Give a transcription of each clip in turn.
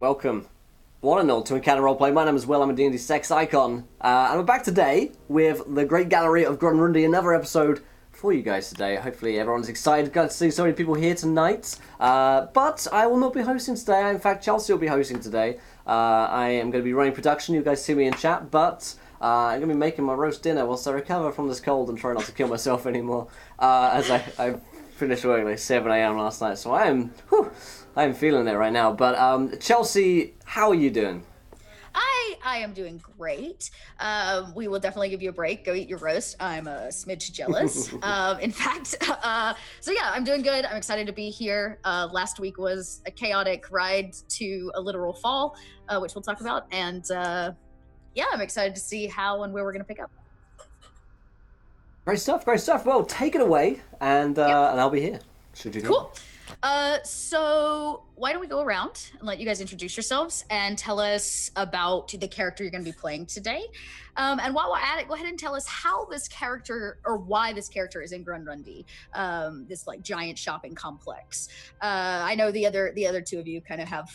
Welcome, one and all, to Encounter Roleplay. My name is Will, I'm a D&D sex icon. And we're back today with the great Galleria of Grunrundi, another episode for you guys today. Hopefully everyone's excited. Got to see so many people here tonight. But I will not be hosting today. In fact, Chelsea will be hosting today. I am going to be running production. You guys see me in chat, but I'm going to be making my roast dinner whilst I recover from this cold and try not to kill myself anymore. As I finished work like 7 a.m. last night, so I am feeling it right now. But Chelsea, how are you doing? I am doing great. We will definitely give you a break. Go eat your roast. I'm a smidge jealous. In fact, so yeah, I'm doing good. I'm excited to be here. Last week was a chaotic ride to a literal fall, which we'll talk about. And yeah, I'm excited to see how and where we're going to pick up. Great stuff, great stuff. Well, take it away, and I'll be here. Should you Cool. So why don't we go around and let you guys introduce yourselves and tell us about the character you're going to be playing today. And while we're at it, go ahead and tell us how this character, or why this character is in Grunrundi, this like giant shopping complex. I know the other two of you kind of have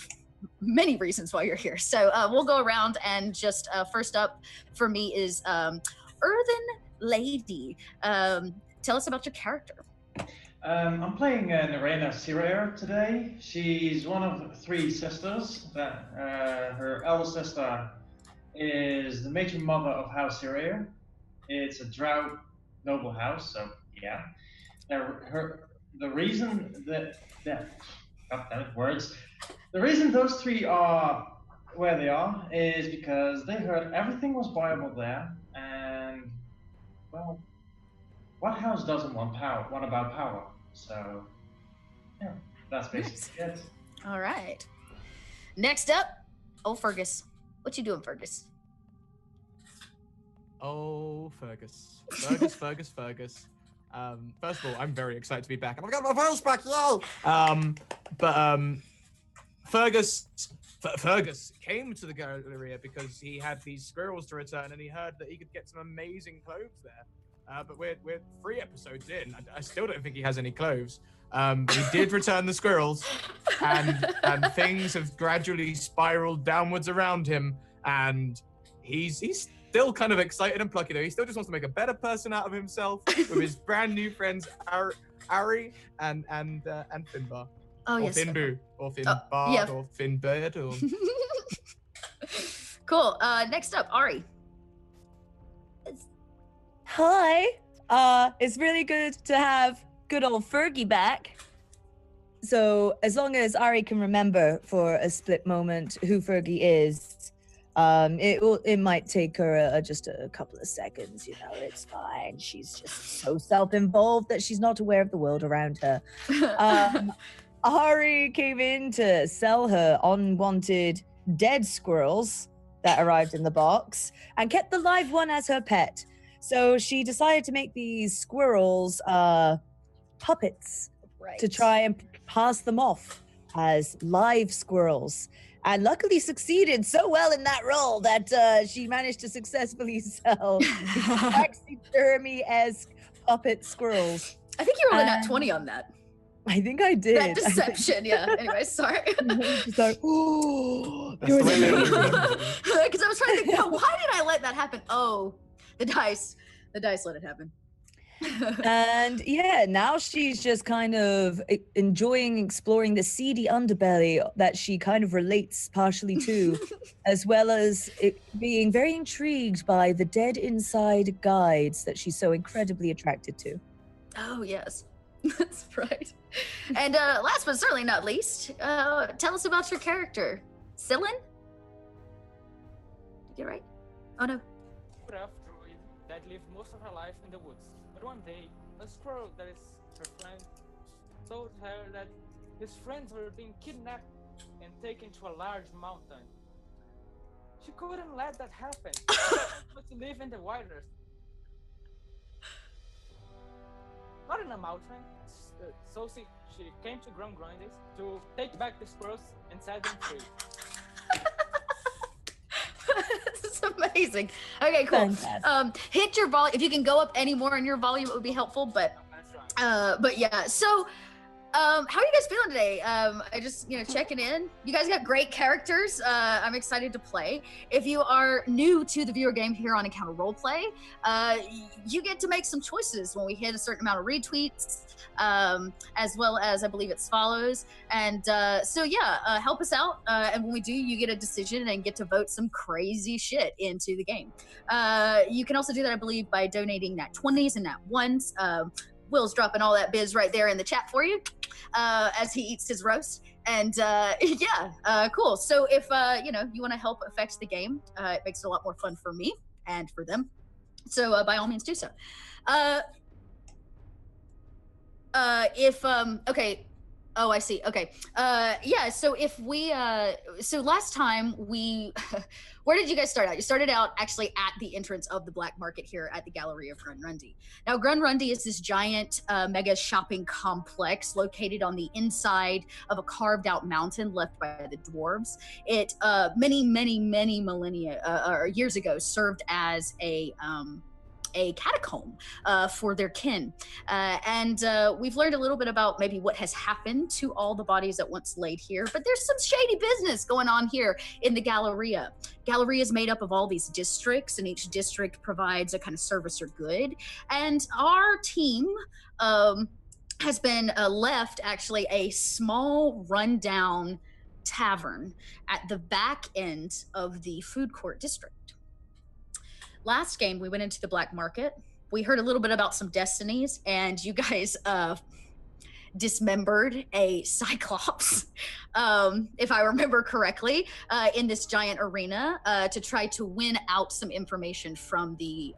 many reasons why you're here. So we'll go around and just first up for me is Earthen Lady. Tell us about your character. I'm playing Narena Sirair today. She's one of 3 sisters. Her elder sister is the matron mother of House Sirair. It's a drow noble house, so yeah. The reason The reason those 3 are where they are is because they heard everything was viable there, and well, what house doesn't want power? What about power? So, yeah, that's basically it. All right. Next up, Fergus. What you doing, Fergus? Fergus. Fergus. First of all, I'm very excited to be back. I've got my voice back, yo! Fergus came to the Galleria because he had these squirrels to return, and he heard that he could get some amazing clothes there. But we're 3 episodes in. I still don't think he has any clothes. He did return the squirrels, and things have gradually spiraled downwards around him. And he's still kind of excited and plucky though. He still just wants to make a better person out of himself with his brand new friends Ari and Finbar. Oh or yes. Finboo or Finbard or Finbird or. Cool. Next up, Ari. Hi. It's really good to have good old Fergie back. So as long as Ari can remember for a split moment who Fergie is, it might take her just a couple of seconds. You know, it's fine. She's just so self-involved that she's not aware of the world around her. Ari came in to sell her unwanted dead squirrels that arrived in the box and kept the live one as her pet. So she decided to make these squirrels puppets to try and pass them off as live squirrels. And luckily succeeded so well in that role that she managed to successfully sell taxidermy-esque puppet squirrels. I think you rolled a nat 20 on that. I think I did. That deception, yeah. Anyway, sorry. She's like, oh. That's the way they do Because I was trying to think, why did I let that happen? Oh, the dice let it happen. And yeah, now she's just kind of enjoying exploring the seedy underbelly that she kind of relates partially to, as well as being very intrigued by the dead inside guides that she's so incredibly attracted to. Oh, yes. That's right. And last but certainly not least, tell us about your character. Cylin? Did you get it right? Oh, no. Rough druid that lived most of her life in the woods. But one day, a squirrel that is her friend told her that his friends were being kidnapped and taken to a large mountain. She couldn't let that happen, but to live in the wilderness. Not in a mountain, so she came to Grungrundis to take back the squirrels and set them free. This is amazing. Okay, cool. Hit your volume. If you can go up any more in your volume, it would be helpful. But yeah. So How are you guys feeling today? I just, checking in. You guys got great characters. I'm excited to play. If you are new to the viewer game here on Encounter Roleplay, you get to make some choices when we hit a certain amount of retweets, as well as I believe it's follows. And help us out. And when we do, you get a decision and get to vote some crazy shit into the game. You can also do that, I believe, by donating nat 20s and nat 1s. Will's dropping all that biz right there in the chat for you as he eats his roast. And cool. So if you want to help affect the game, it makes it a lot more fun for me and for them. So by all means do so. Okay. Oh, I see. Okay. So if we, so last time we, where did you guys start out? You started out actually at the entrance of the black market here at the Galleria of Grunrundi. Now, Grunrundi is this giant mega shopping complex located on the inside of a carved out mountain left by the dwarves. It, many millennia, or years ago served as a catacomb for their kin. We've learned a little bit about maybe what has happened to all the bodies that once laid here, but there's some shady business going on here in the Galleria. Galleria is made up of all these districts, and each district provides a kind of service or good. And our team has been left actually a small rundown tavern at the back end of the food court district. Last game, we went into the black market. We heard a little bit about some destinies, and you guys dismembered a cyclops, if I remember correctly, in this giant arena to try to win out some information from the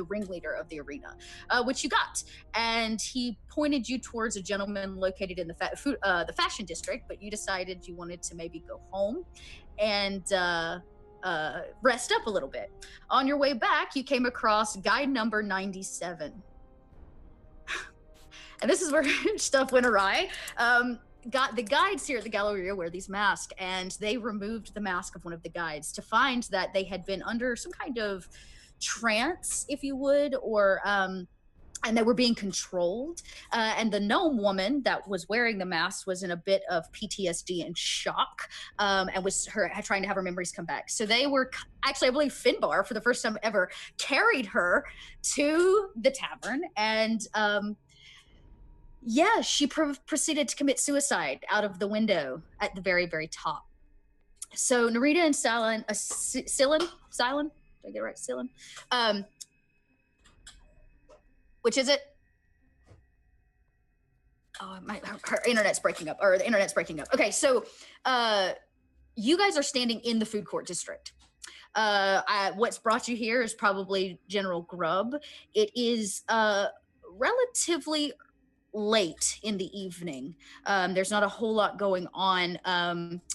ringleader of the arena, which you got. And he pointed you towards a gentleman located in the fashion district, but you decided you wanted to maybe go home and rest up a little bit. On your way back, you came across guide number 97. And this is where stuff went awry. Got the guides here at the Galleria wear these masks, and they removed the mask of one of the guides to find that they had been under some kind of trance, if you would, or and they were being controlled. And the gnome woman that was wearing the mask was in a bit of PTSD and shock, and was trying to have her memories come back. So they were actually, I believe Finbar, for the first time ever, carried her to the tavern, and she proceeded to commit suicide out of the window at the very, very top. So Narita and Silon, did I get it right? Silon? Which is it? Oh, her internet's breaking up, or the internet's breaking up. Okay, so you guys are standing in the food court district. What's brought you here is probably General Grub. It is relatively late in the evening. There's not a whole lot going on.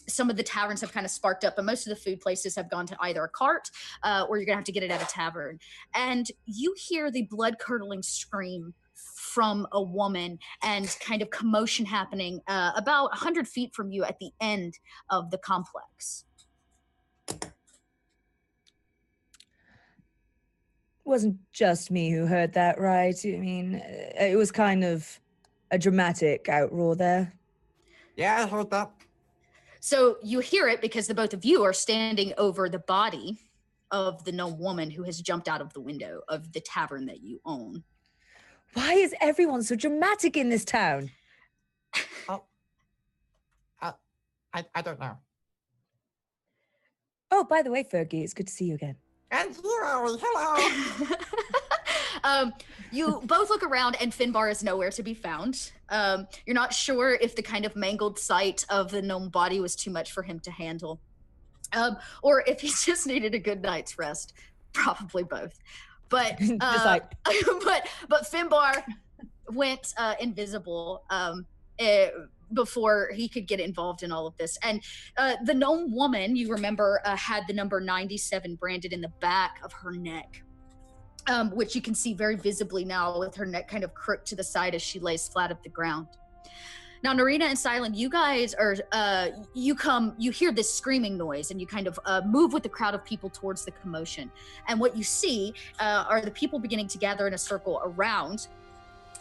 Some of the taverns have kind of sparked up, but most of the food places have gone to either a cart or you're gonna have to get it at a tavern. And you hear the blood-curdling scream from a woman and kind of commotion happening about 100 feet from you at the end of the complex. Wasn't just me who heard that, right? I mean, it was kind of a dramatic outroar there. Yeah, I heard that. So you hear it because the both of you are standing over the body of the gnome woman who has jumped out of the window of the tavern that you own. Why is everyone so dramatic in this town? I don't know. Oh, by the way, Fergie, it's good to see you again. And Zero, hello. You both look around and Finbar is nowhere to be found. You're not sure if the kind of mangled sight of the gnome body was too much for him to handle. Or if he just needed a good night's rest. Probably both. But but Finbar went invisible before he could get involved in all of this. And the gnome woman, you remember, had the number 97 branded in the back of her neck, which you can see very visibly now with her neck kind of crooked to the side as she lays flat at the ground. Now, Narita and Silent, you guys are, you hear this screaming noise and you kind of move with the crowd of people towards the commotion. And what you see are the people beginning to gather in a circle around.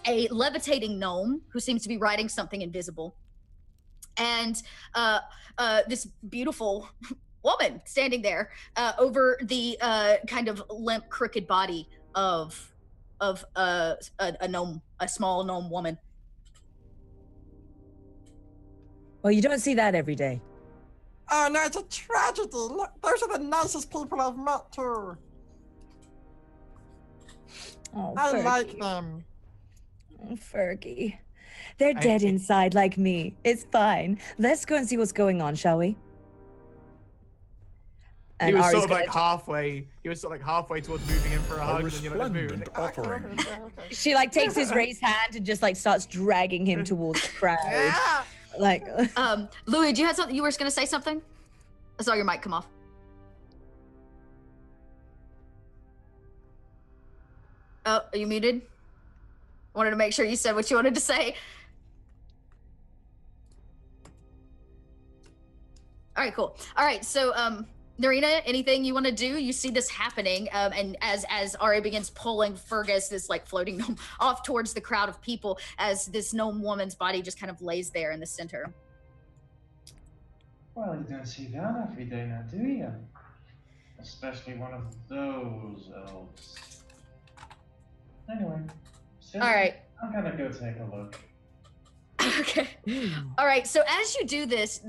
a levitating gnome who seems to be riding something invisible, and this beautiful woman standing there over the kind of limp, crooked body of a gnome, a small gnome woman. Well, you don't see that every day. Oh no, it's a tragedy. Look, those are the nicest people I've met too. Oh, I Fergie. like them. Oh, Fergie. They're dead inside like me. It's fine. Let's go and see what's going on, shall we? He was Ari's sort of like gonna- halfway. He was sort of like halfway towards moving in for a hug, and then you're like, "Let's move." offering. She like takes his raised hand and just like starts dragging him towards the crowd. Yeah. Like, Louis, do you have something? You were going to say something? I saw your mic come off. Oh, are you muted? Wanted to make sure you said what you wanted to say. All right, cool. All right, so Narina, anything you want to do? You see this happening, and as Ari begins pulling Fergus, this like floating gnome, off towards the crowd of people, as this gnome woman's body just kind of lays there in the center. Well, you don't see that every day now, do you? Especially one of those elves. Anyway, so All right. I'm gonna go take a look. Okay. All right. So as you do this,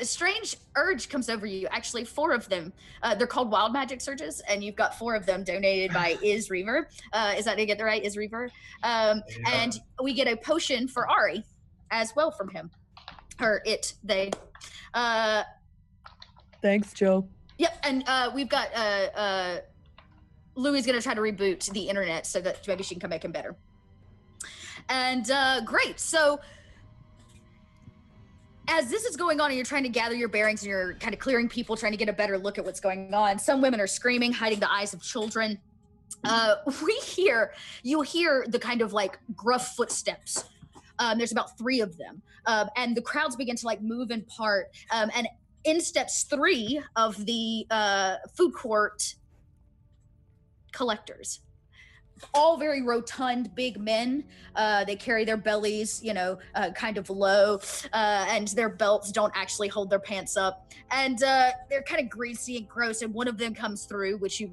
strange urge comes over you. Actually, 4 of them. They're called wild magic surges, and you've got 4 of them donated by Is Reaver. Is that, did I get the right? Is Reaver. And we get a potion for Ari as well from him. Or it, they. thanks, Joe. Yep. And we've got Louie's gonna try to reboot the internet so that maybe she can make him better. And great. So as this is going on and you're trying to gather your bearings and you're kind of clearing people, trying to get a better look at what's going on, some women are screaming, hiding the eyes of children. You hear the kind of like gruff footsteps. There's about 3 of them. And the crowds begin to like move and part. And in steps 3 of the food court collectors. All very rotund, big men. They carry their bellies, kind of low, and their belts don't actually hold their pants up. And they're kind of greasy and gross. And one of them comes through, which you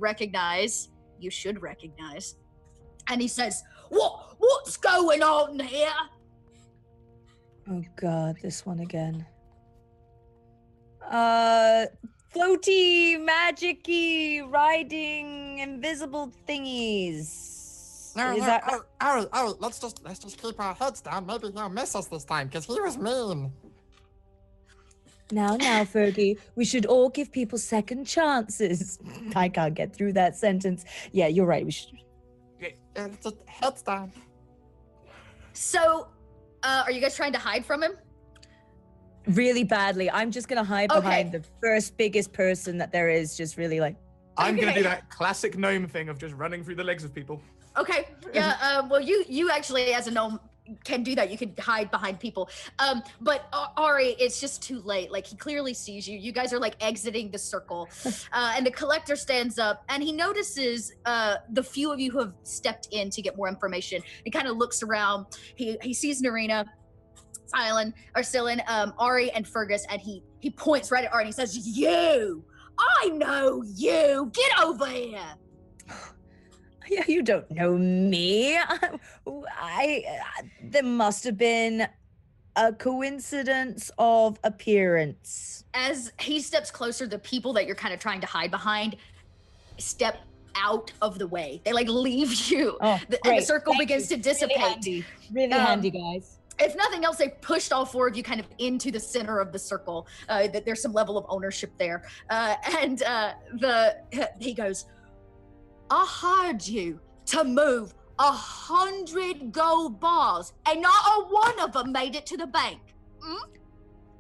should recognize. And he says, "What's going on here?" Oh God, this one again. Floaty, magic-y, riding, invisible thingies. No, Is no, that- Ari, let's just keep our heads down. Maybe he'll miss us this time, because he was mean. Now, Fergie, we should all give people second chances. I can't get through that sentence. Yeah, you're right. We should. Yeah, just heads down. So, are you guys trying to hide from him? Really badly. I'm just gonna hide behind the first biggest person that there is. Just really like. I'm gonna Okay. do that classic gnome thing of just running through the legs of people. Okay. Yeah. Well, you actually, as a gnome, can do that. You can hide behind people. But Ari, it's just too late. Like, he clearly sees you. You guys are like exiting the circle, and the collector stands up and he notices the few of you who have stepped in to get more information. He kind of looks around. He sees Narina, Cylin, Ari, and Fergus, and he points right at Ari and he says, "You! I know you! Get over here!" Yeah, you don't know me. There must have been a coincidence of appearance. As he steps closer, the people that you're kind of trying to hide behind step out of the way. They like leave you. Oh, And the great. circle Thank begins you. to dissipate. Really handy, guys. If nothing else, they've pushed all 4 of you kind of into the center of the circle. That there's some level of ownership there. He goes, "I hired you to move 100 gold bars, and not a one of them made it to the bank.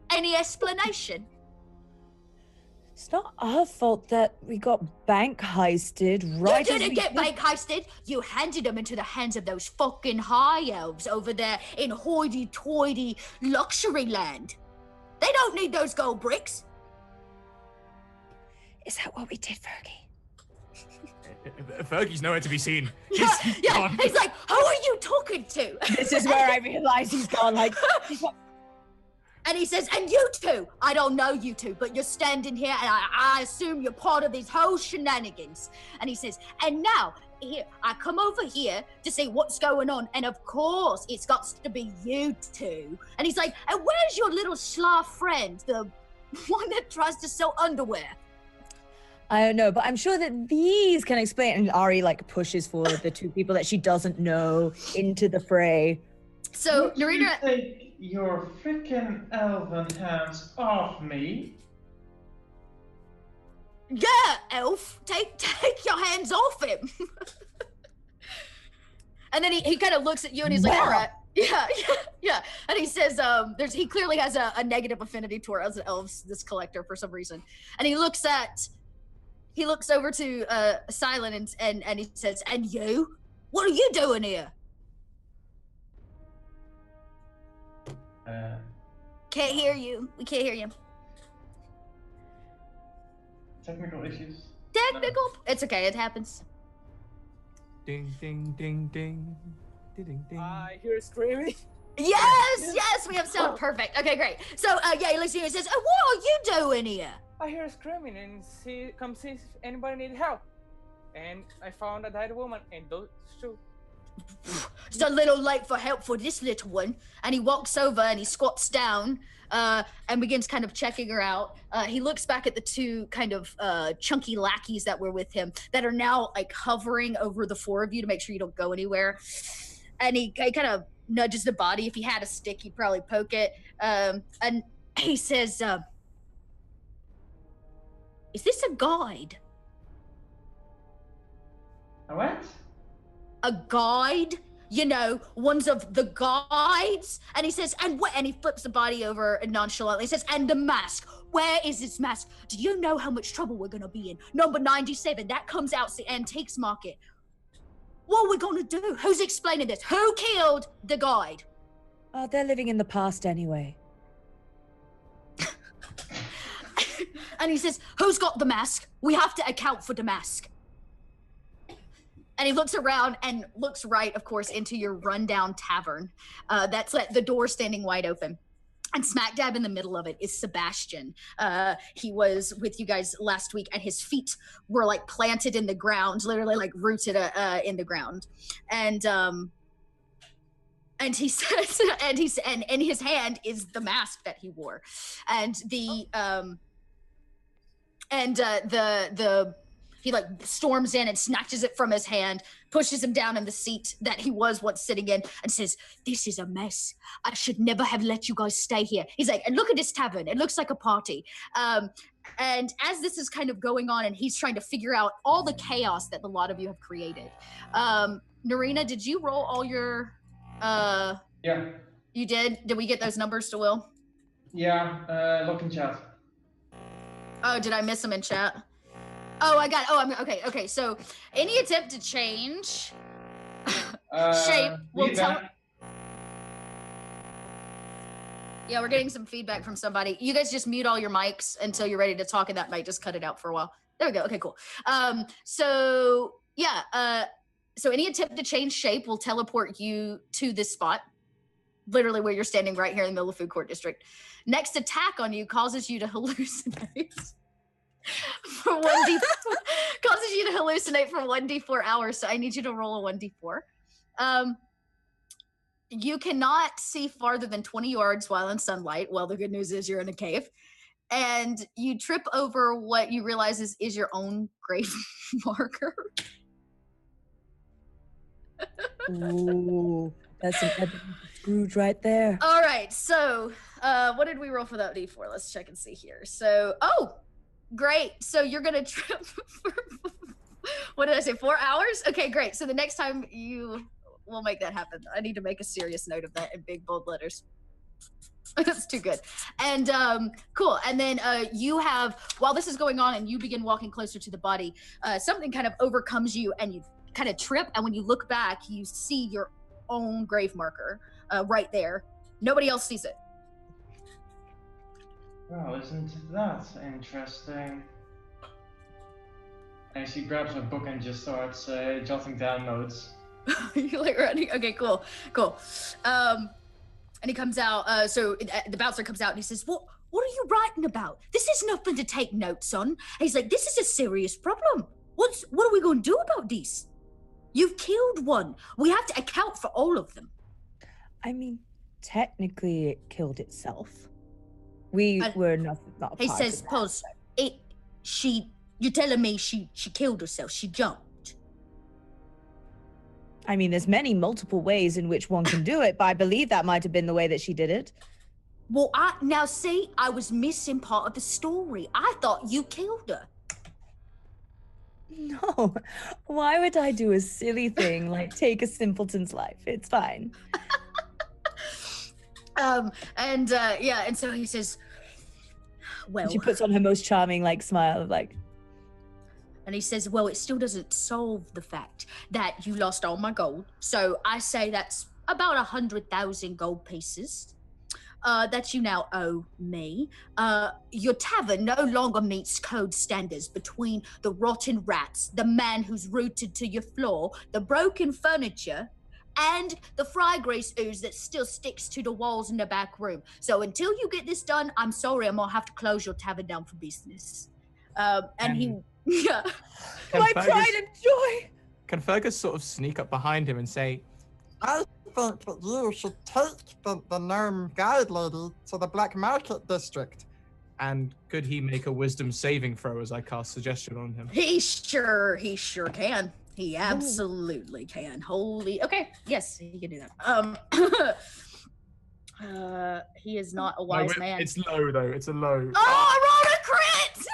Any explanation?" It's not our fault that we got bank heisted, right? You as didn't we get did- bank heisted. You handed them into the hands of those fucking high elves over there in hoity-toity luxury land. They don't need those gold bricks. Is that what we did, Fergie? Fergie's nowhere to be seen. Yeah, yeah. gone. He's like, who are you talking to? This is where I realize he's gone. Like, And he says, and you two, I don't know you two, but you're standing here and I assume you're part of these whole shenanigans. And he says, and now, here, I come over here to see what's going on. And of course, it's got to be you two. And he's like, and where's your little sloth friend? The one that tries to sell underwear. I don't know, but I'm sure that these can explain. And Ari like pushes forward the two people that she doesn't know into the fray. So, Would you Narita, take your freaking elven hands off me? yeah, elf, take your hands off him. And then he kind of looks at you and he's like, Wow. all right. Yeah. And he says, he clearly has a negative affinity towards elves, this collector, for some reason. And he looks over to Silent and he says, and you? What are you doing here? Can't hear you. We can't hear you. Technical issues. Technical. It's okay. It happens. Ding, ding, ding, ding. Ding, ding, ding. I hear screaming. Yes, we have sound. Perfect. Okay, great. So, he looks at you and says, what are you doing here? I hear screaming and come see if anybody need help. And I found a dead woman in those shoes. It's a little late for help for this little one. And he walks over and he squats down and begins kind of checking her out. He looks back at the two kind of chunky lackeys that were with him that are now like hovering over the four of you to make sure you don't go anywhere. And he kind of nudges the body. If he had a stick, he'd probably poke it. And he says, is this a guide? A what? A guide? You know, ones of the guides? And he says, and what? And he flips the body over nonchalantly. He says, and the mask. Where is this mask? Do you know how much trouble we're going to be in? Number 97, that comes out the antiques market. What are we going to do? Who's explaining this? Who killed the guide? Oh, they're living in the past anyway. And he says, who's got the mask? We have to account for the mask. And he looks around and looks right, of course, into your rundown tavern. That's like the door standing wide open. And smack dab in the middle of it is Sebastian. He was with you guys last week, and his feet were like planted in the ground, literally like rooted in the ground. And he says, and in his hand is the mask that he wore, and he like storms in and snatches it from his hand, pushes him down in the seat that he was once sitting in, and says, this is a mess. I should never have let you guys stay here. He's like, and look at this tavern. It looks like a party. And as this is kind of going on and he's trying to figure out all the chaos that a lot of you have created. Narina, did you roll all your... Yeah. You did? Did we get those numbers to Will? Yeah, look in chat. Oh, did I miss them in chat? Oh, I got it. Oh, okay. So any attempt to change shape will tell. Yeah, we're getting some feedback from somebody. You guys just mute all your mics until you're ready to talk, and that might just cut it out for a while. There we go. Okay, cool. So any attempt to change shape will teleport you to this spot, literally where you're standing right here in the middle of Food Court District. Next attack on you causes you to hallucinate. For 1d causes you to hallucinate for 1d4 hours, so I need you to roll a 1d4. You cannot see farther than 20 yards while in sunlight. Well, the good news is you're in a cave, and you trip over what you realize is your own grave marker. Ooh, that's some evidence of Scrooge right there. All right, so what did we roll for that d4? Let's check and see here. So, great. So you're gonna trip for, what did I say, 4 hours? Okay, great. So the next time we'll make that happen. I need to make a serious note of that in big bold letters. That's too good. And cool. And then you have, while this is going on and you begin walking closer to the body, something kind of overcomes you and you kind of trip. And when you look back, you see your own grave marker right there. Nobody else sees it. Well, isn't that interesting? And she grabs a book and just starts jotting down notes. You're like running. Okay, cool. And he comes out. So the bouncer comes out and he says, "What are you writing about? This is nothing to take notes on." And he's like, "This is a serious problem. What are we going to do about this? You've killed one. We have to account for all of them." I mean, technically, it killed itself. We were not He part says, of that. "Pause. You're telling me she killed herself? She jumped?" I mean, there's multiple ways in which one can do it, but I believe that might have been the way that she did it. Well, I was missing part of the story. I thought you killed her. No, why would I do a silly thing like take a simpleton's life? It's fine. And so he says, "Well," She puts on her most charming smile of and he says, "Well, it still doesn't solve the fact that you lost all my gold. So I say that's about 100,000 gold pieces that you now owe me. Your tavern no longer meets code standards between the rotten rats, the man who's rooted to your floor, the broken furniture, and the fry grease ooze that still sticks to the walls in the back room. So until you get this done, I'm sorry, I'm gonna have to close your tavern down for business." Yeah. my pride and joy. Can Fergus sort of sneak up behind him and say, I think that you should take the gnome guide lady to the black market district. and could he make a wisdom saving throw as I cast suggestion on him? He sure can. He absolutely can. Okay, yes, he can do that. He is not a wise man. It's low though. It's a low. Oh, I rolled a crit!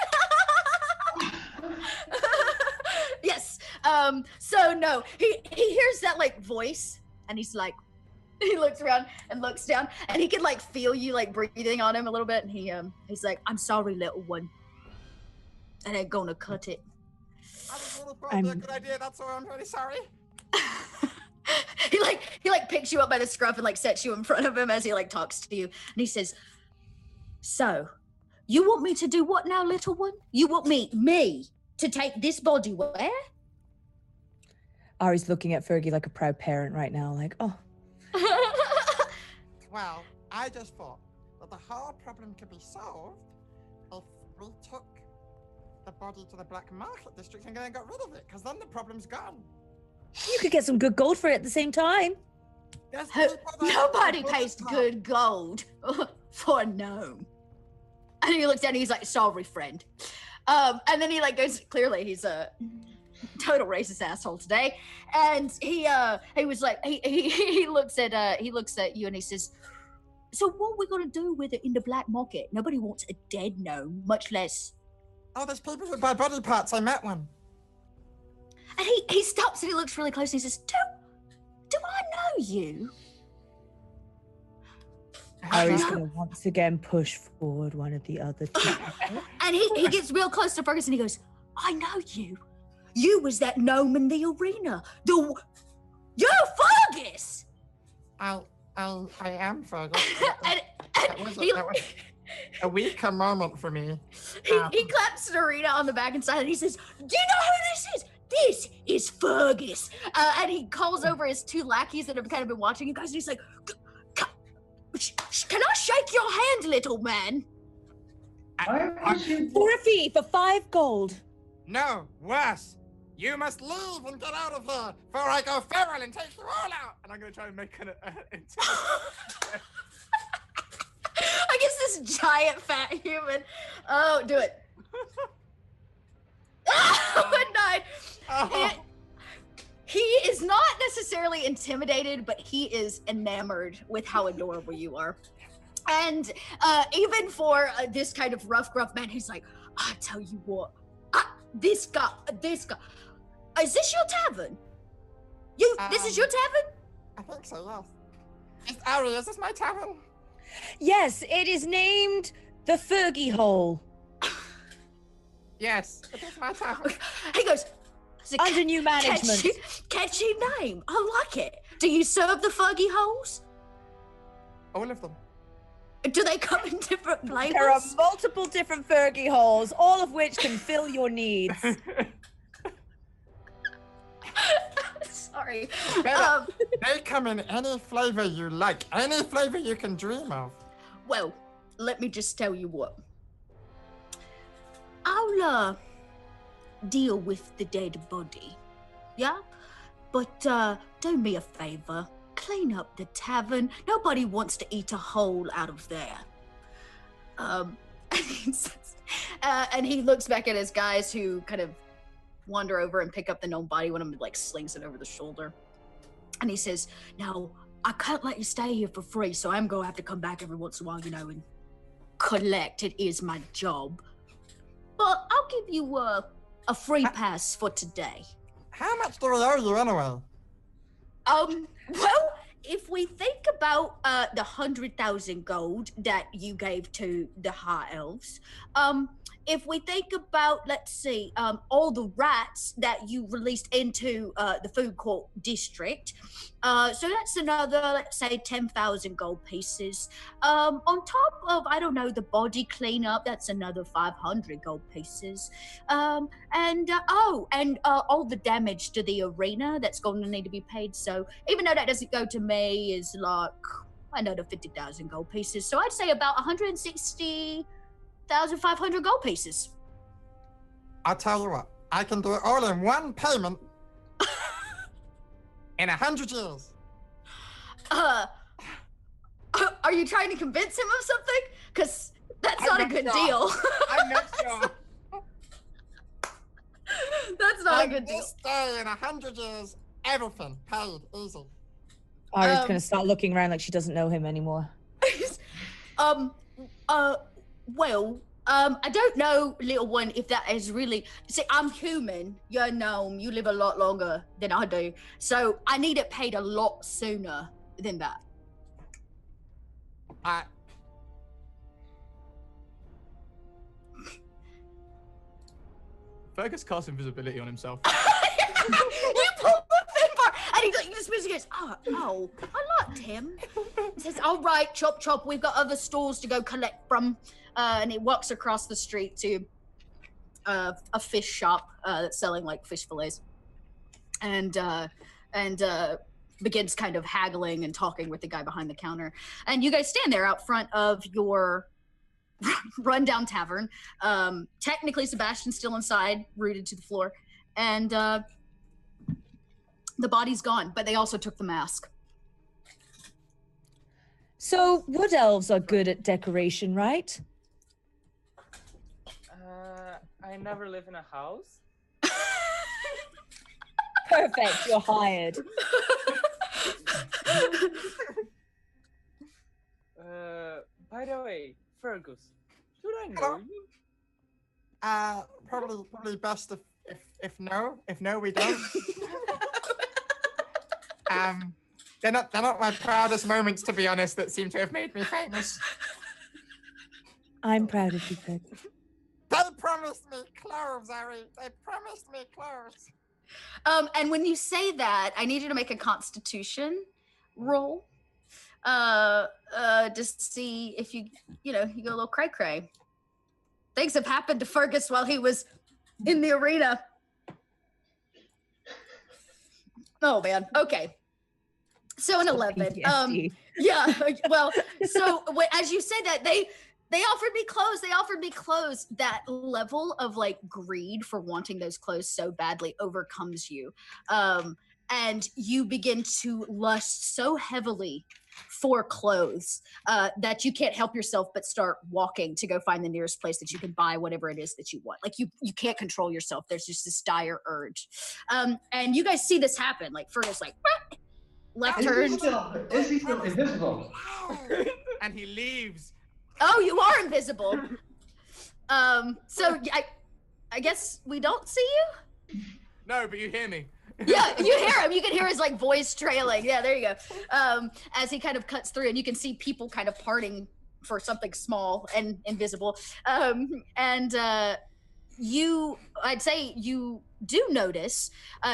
Yes. So no, he hears that voice, and he's like, he looks around and looks down, and he can feel you breathing on him a little bit, and he's like, "I'm sorry, little one. I ain't gonna cut it." I was really thought it'd be a good idea. That's why I'm really sorry. He picks you up by the scruff and sets you in front of him as he talks to you, and he says, "So, you want me to do what now, little one? You want me to take this body where?" Ari's looking at Fergie like a proud parent right now, oh. Well, I just thought that the whole problem could be solved if we took the body to the black market district and then got rid of it, because then the problem's gone. You could get some good gold for it at the same time. Nobody pays good gold for a gnome. And he looks down and he's like, "Sorry, friend." And then he goes, clearly he's a total racist asshole today. And he was like, he looks at you and he says, "So what are we gonna do with it in the black market? Nobody wants a dead gnome, much less." Oh, there's people who buy body parts. I met one. And he stops and he looks really close and he says, Do I know you?" Ari's going to once again push forward one of the other two. And he gets real close to Fergus and he goes, "I know you. You was that gnome in the arena. You're Fergus!" I am Fergus. And that was a weaker moment for me. he claps Serena on the back and side and he says, "Do you know who this is? This is Fergus." And he calls over his two lackeys that have kind of been watching you guys, and he's like, "Can I shake your hand, little man?" For a fee, for 5 gold. No, worse. You must leave and get out of here, for I go feral and take you all out. And I'm going to try and make an I guess this giant fat human. Oh, do it. One night. He is not necessarily intimidated, but he is enamored with how adorable you are. And even for this kind of rough, gruff man, he's like, "I tell you what, this guy. Is this your tavern? This is your tavern?" I think so, yes. Ari, is this my tavern? Yes, it is named the Fergie Hole. Yes, it is my tavern. He goes, Under new management. Catchy name. I like it. Do you serve the Fergie holes? All of them. Do they come in different flavors? There are multiple different Fergie Holes, all of which can fill your needs. Sorry. They come in any flavor you like, any flavor you can dream of. Well, let me just tell you what. I'll deal with the dead body, yeah? But do me a favor, clean up the tavern. Nobody wants to eat a hole out of there. And he looks back at his guys who kind of wander over and pick up the gnome body. One of them like slings it over the shoulder. And he says, now, I can't let you stay here for free, so I'm going to have to come back every once in a while, you know, and collect. It is my job. But I'll give you a free pass for today. How much do we owe you anyway? Well, if we think about the 100,000 gold that you gave to the High Elves, if we think about, let's see, all the rats that you released into the food court district, so that's another, let's say, 10,000 gold pieces. On top of, I don't know, the body cleanup, that's another 500 gold pieces. And all the damage to the arena that's going to need to be paid. So even though that doesn't go to me, is like another 50,000 gold pieces. So I'd say about 160,500 gold pieces. I'll tell you what, I can do it all in one payment in 100 years. Are you trying to convince him of something? Because that's not a good deal. I'm not sure. That's not a good deal. This day in 100 years, everything paid easy. Ari's gonna start looking around like she doesn't know him anymore. Well, I don't know, little one, if that is really... See, I'm human, you're a gnome, you live a lot longer than I do, so I need it paid a lot sooner than that. Fergus casts invisibility on himself. You pulled the thin part, and he just goes, oh, I liked him. He says, all right, chop chop, we've got other stores to go collect from. And it walks across the street to a fish shop that's selling like fish fillets, and begins kind of haggling and talking with the guy behind the counter. And you guys stand there out front of your rundown tavern. Technically, Sebastian's still inside, rooted to the floor, and the body's gone, but they also took the mask. So wood elves are good at decoration, right? I never live in a house. Perfect, you're hired. By the way, Fergus, should I know you? Probably best if no, we don't. They're not my proudest moments, to be honest, that seem to have made me famous. I'm proud of you, Fergus. They promised me clothes, Ari. They promised me clothes. And when you say that, I need you to make a Constitution roll, to see if you go a little cray cray. Things have happened to Fergus while he was in the arena. Oh man. Okay. So an 11. PTSD. Yeah. Well, so as you say that, they offered me clothes. They offered me clothes. That level of like greed for wanting those clothes so badly overcomes you. And you begin to lust so heavily for clothes that you can't help yourself but start walking to go find the nearest place that you can buy whatever it is that you want. Like you can't control yourself. There's just this dire urge. And you guys see this happen. Like Fergus like left turn. Is he still invisible? And he leaves. Oh, you are invisible. So I guess we don't see you? No, but you hear me. Yeah, you hear him. You can hear his like voice trailing. Yeah, there you go. As he kind of cuts through, and you can see people kind of parting for something small and invisible. I'd say you do notice,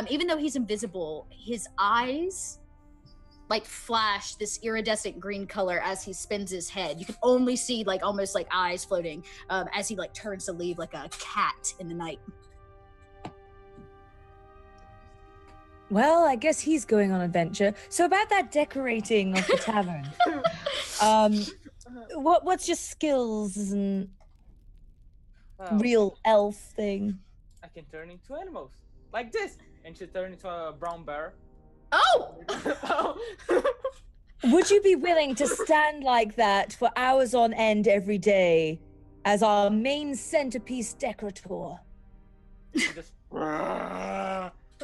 even though he's invisible, his eyes like flash this iridescent green color as he spins his head. You can only see like almost like eyes floating as he like turns to leave like a cat in the night. Well, I guess he's going on adventure. So about that decorating of the tavern, what's your skills and Well, real elf thing? I can turn into animals like this, and she turned into a brown bear. Oh! Would you be willing to stand like that for hours on end every day as our main centerpiece decorator? Just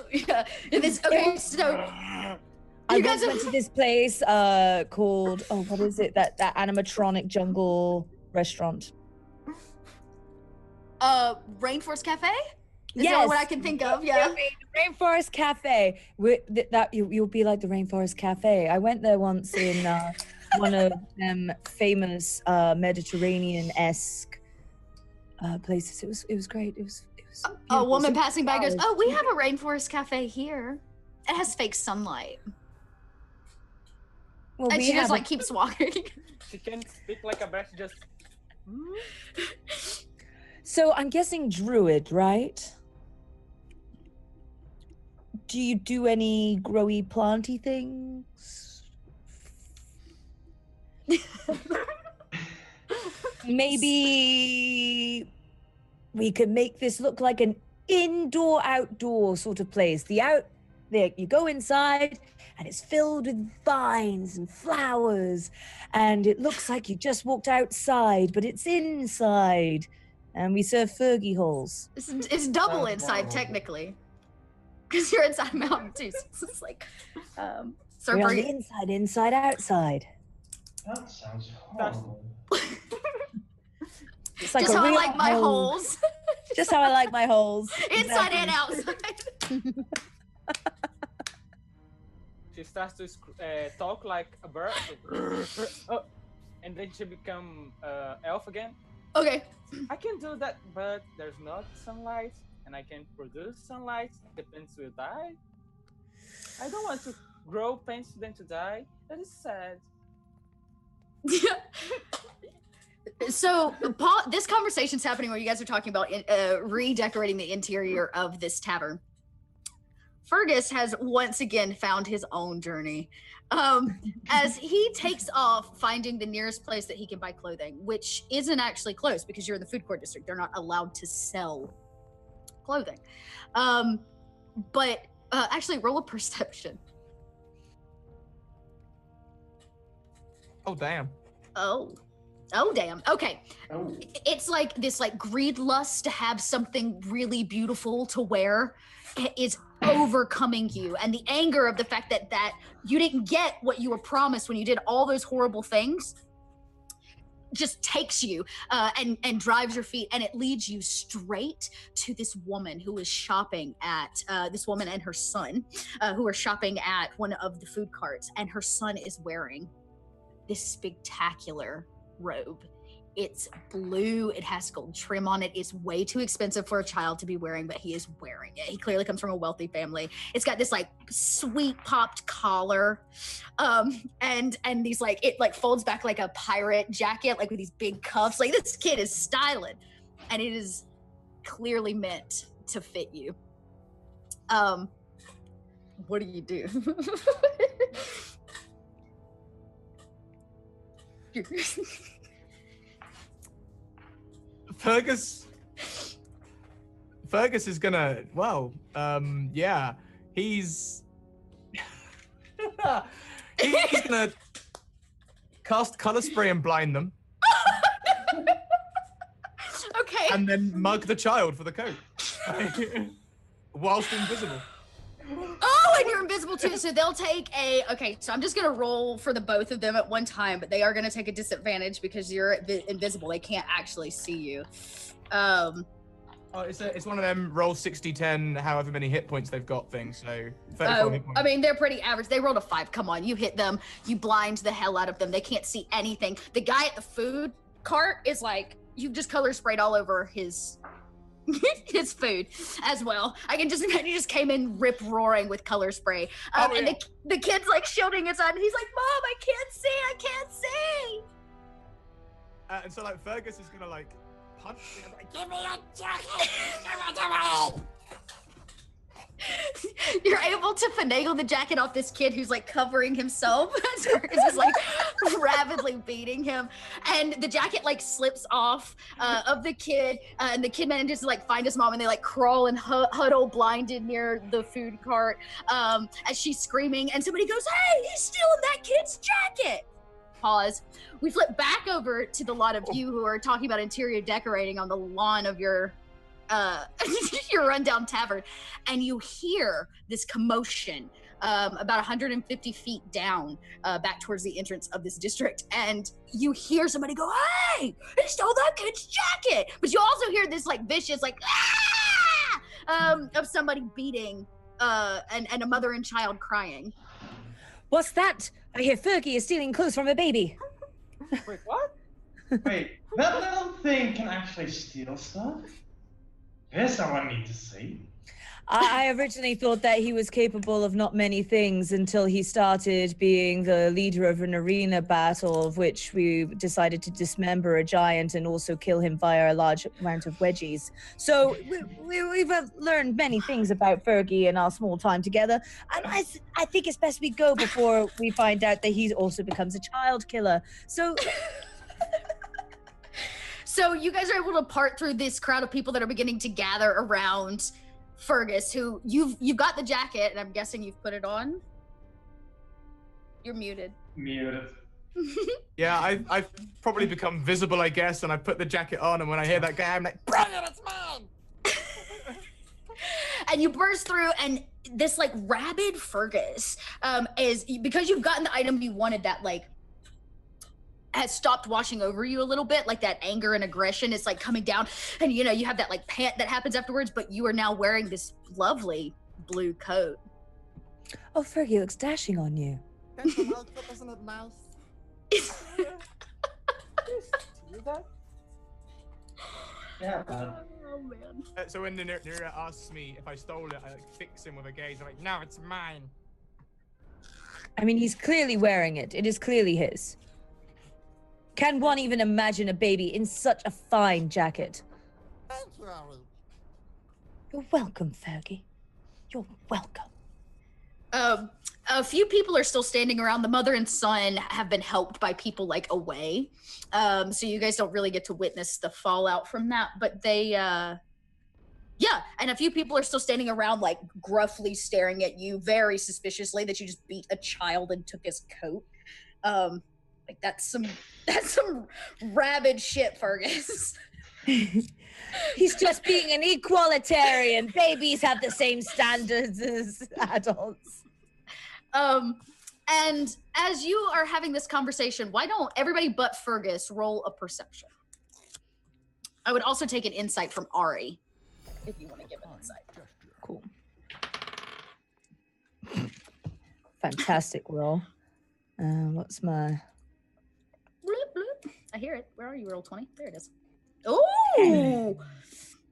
Yeah. Okay, so I you guys went to this place called what is it? That animatronic jungle restaurant. Rainforest Cafe? Is Yes. that what I can think of? Yeah. Rainforest Cafe. You'll be like the Rainforest Cafe. I went there once in one of them famous Mediterranean-esque places. It was great. It was A beautiful. woman Some passing by goes, flowers. "Oh, we have a Rainforest Cafe here. It has fake sunlight." Well, And we she just have like keeps walking. she can speak like a bear. She just. So I'm guessing druid, right? Do you do any growy planty things? Maybe we could make this look like an indoor-outdoor sort of place. There, you go inside, and it's filled with vines and flowers, and it looks like you just walked outside, but it's inside. And we serve Fergie holes. It's double Sounds inside horrible. technically, because you're inside a mountain too. So it's like, We're on server. the inside, outside. That sounds horrible. It's like Just a how I real like my hole. holes, Just how I like my holes. inside Exactly. and outside. She starts to talk like a bird. Oh, and then she become elf again. Okay. I can do that, but there's not sunlight, and I can produce sunlight. The plants will die. I don't want to grow plants then to die. That is sad. So this conversation's happening where you guys are talking about redecorating the interior of this tavern. Fergus has once again found his own journey. As he takes off finding the nearest place that he can buy clothing, which isn't actually close because you're in the food court district. They're not allowed to sell clothing. But actually roll a perception. Oh damn. Oh damn. Okay. Oh. It's like this like greed lust to have something really beautiful to wear is overcoming you, and the anger of the fact that you didn't get what you were promised when you did all those horrible things just takes you and drives your feet, and it leads you straight to this woman who is shopping at this woman and her son who are shopping at one of the food carts, and her son is wearing this spectacular robe. It's blue, it has gold trim on it. It's way too expensive for a child to be wearing, but he is wearing it. He clearly comes from a wealthy family. It's got this like sweet popped collar, and these like, it like folds back like a pirate jacket, like with these big cuffs. Like this kid is styling, and it is clearly meant to fit you. What do you do? Fergus is gonna, yeah, he's he's gonna cast color spray and blind them, Okay. and then mug the child for the coat whilst invisible. Oh, and you're invisible too. So they'll take okay, so I'm just gonna roll for the both of them at one time, but they are gonna take a disadvantage because you're invisible. They can't actually see you. Oh, it's one of them roll 60-10, however many hit points they've got things. So 34 hit points. I mean, they're pretty average. They rolled a 5. Come on, you hit them. You blind the hell out of them. They can't see anything. The guy at the food cart is like, you've just color sprayed all over his his food as well. I can just imagine he just came in rip roaring with color spray. And the kid's like shielding his eye, and he's like, "Mom, I can't see. And so like Fergus is gonna like punch him, like, Give me a jacket! Give it to me! You're able to finagle the jacket off this kid who's like covering himself as Fergus is like rapidly beating him, and the jacket like slips off of the kid, and the kid manages to like find his mom, and they like crawl and huddle blinded near the food cart as she's screaming, and somebody goes, "Hey, he's stealing that kid's jacket!" Pause. We flip back over to the lot of you who are talking about interior decorating on the lawn of your your rundown tavern, and you hear this commotion about 150 feet down back towards the entrance of this district, and you hear somebody go, "Hey, he stole that kid's jacket!" But you also hear this like vicious like of somebody beating and a mother and child crying. What's that? I hear Fergie is stealing clothes from a baby. Wait, what? Wait, that little thing can actually steal stuff? This I need to see. I originally thought that he was capable of not many things until he started being the leader of an arena battle, of which we decided to dismember a giant and also kill him via a large amount of wedgies. So we've learned many things about Fergie in our small time together, and I think it's best we go before we find out that he also becomes a child killer. So... So you guys are able to part through this crowd of people that are beginning to gather around Fergus, who you've got the jacket, and I'm guessing you've put it on. You're muted. Muted. Yeah, I've probably become visible, I guess, and I put the jacket on, and when I hear that guy, I'm like, Bring it, it's mine! And you burst through, and this like rabid Fergus is, because you've gotten the item you wanted, that like has stopped washing over you a little bit, like that anger and aggression is like coming down, and you know you have that like pant that happens afterwards, but you are now wearing this lovely blue coat. Oh, Fergie looks dashing on you. Don't you like it? Isn't it nice? You that? Yeah, man. Oh man. So when Nira asks me if I stole it, I like fix him with a gaze. I'm like, no, it's mine. I mean, he's clearly wearing it. It is clearly his. Can one even imagine a baby in such a fine jacket? Thank you, Ari. You're welcome, Fergie. You're welcome. A few people are still standing around. The mother and son have been helped by people like away. So you guys don't really get to witness the fallout from that, but they, yeah. And a few people are still standing around, like gruffly staring at you very suspiciously that you just beat a child and took his coat. Like that's some rabid shit, Fergus. He's just being an equalitarian. Babies have the same standards as adults. And as you are having this conversation, why don't everybody but Fergus roll a perception? I would also take an insight from Ari, if you want to give an insight. Cool. Fantastic roll. What's my... Bloop, bloop. I hear it. Where are you, roll 20? There it is. Oh,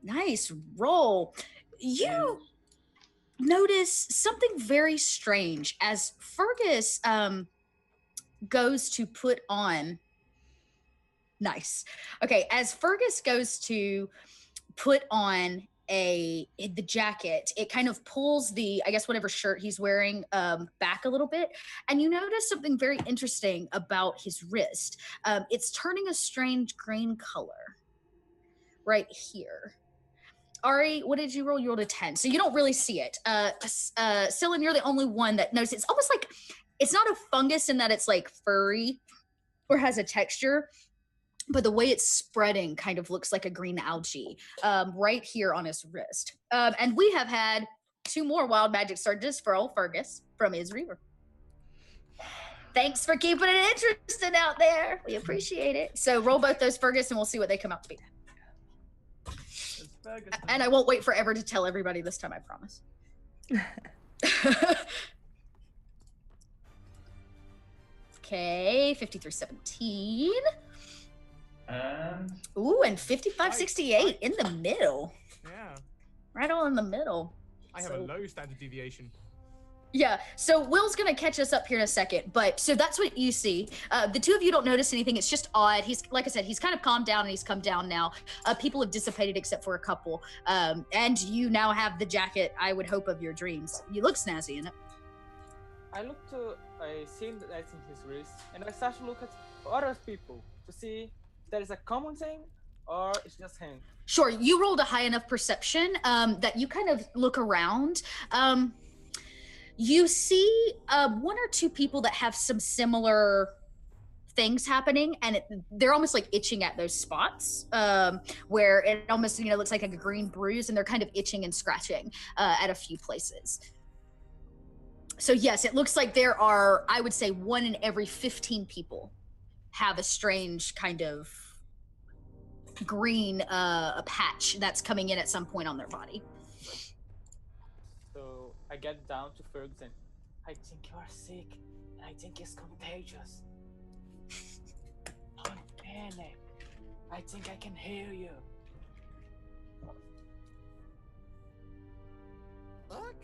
nice roll. You notice something very strange as Fergus goes to put on. Nice. Okay, as Fergus goes to put on the jacket, it kind of pulls the, I guess, whatever shirt he's wearing back a little bit, and you notice something very interesting about his wrist. It's turning a strange green color right here. Ari, what did you roll? You rolled a 10, so you don't really see it. Scylla, you're the only one that knows. It's almost like, it's not a fungus in that it's like furry or has a texture, but the way it's spreading kind of looks like a green algae right here on his wrist. And we have had 2 more wild magic surges for old Fergus from his Reaver. Thanks for keeping it interesting out there. We appreciate it. So roll both those, Fergus, and we'll see what they come out to be. And I won't wait forever to tell everybody this time, I promise. Okay, 5317. Ooh, and 5568 in the middle. Yeah. Right all in the middle. I have a low standard deviation. Yeah, so Will's gonna catch us up here in a second, but so that's what you see. The two of you don't notice anything. It's just odd. He's, like I said, he's kind of calmed down and he's come down now. People have dissipated except for a couple. And you now have the jacket, I would hope, of your dreams. You look snazzy in it. I see that's in his wrist, and I start to look at other people to see if there is a common thing or it's just him. Sure, you rolled a high enough perception that you kind of look around. You see one or two people that have some similar things happening, and they're almost like itching at those spots where it almost looks like a green bruise, and they're kind of itching and scratching at a few places. So yes, it looks like there are, I would say, 1 in every 15 people have a strange kind of green patch that's coming in at some point on their body. So I get down to Ferguson. I think you are sick, and I think it's contagious. Don't panic. I think I can hear you. Look.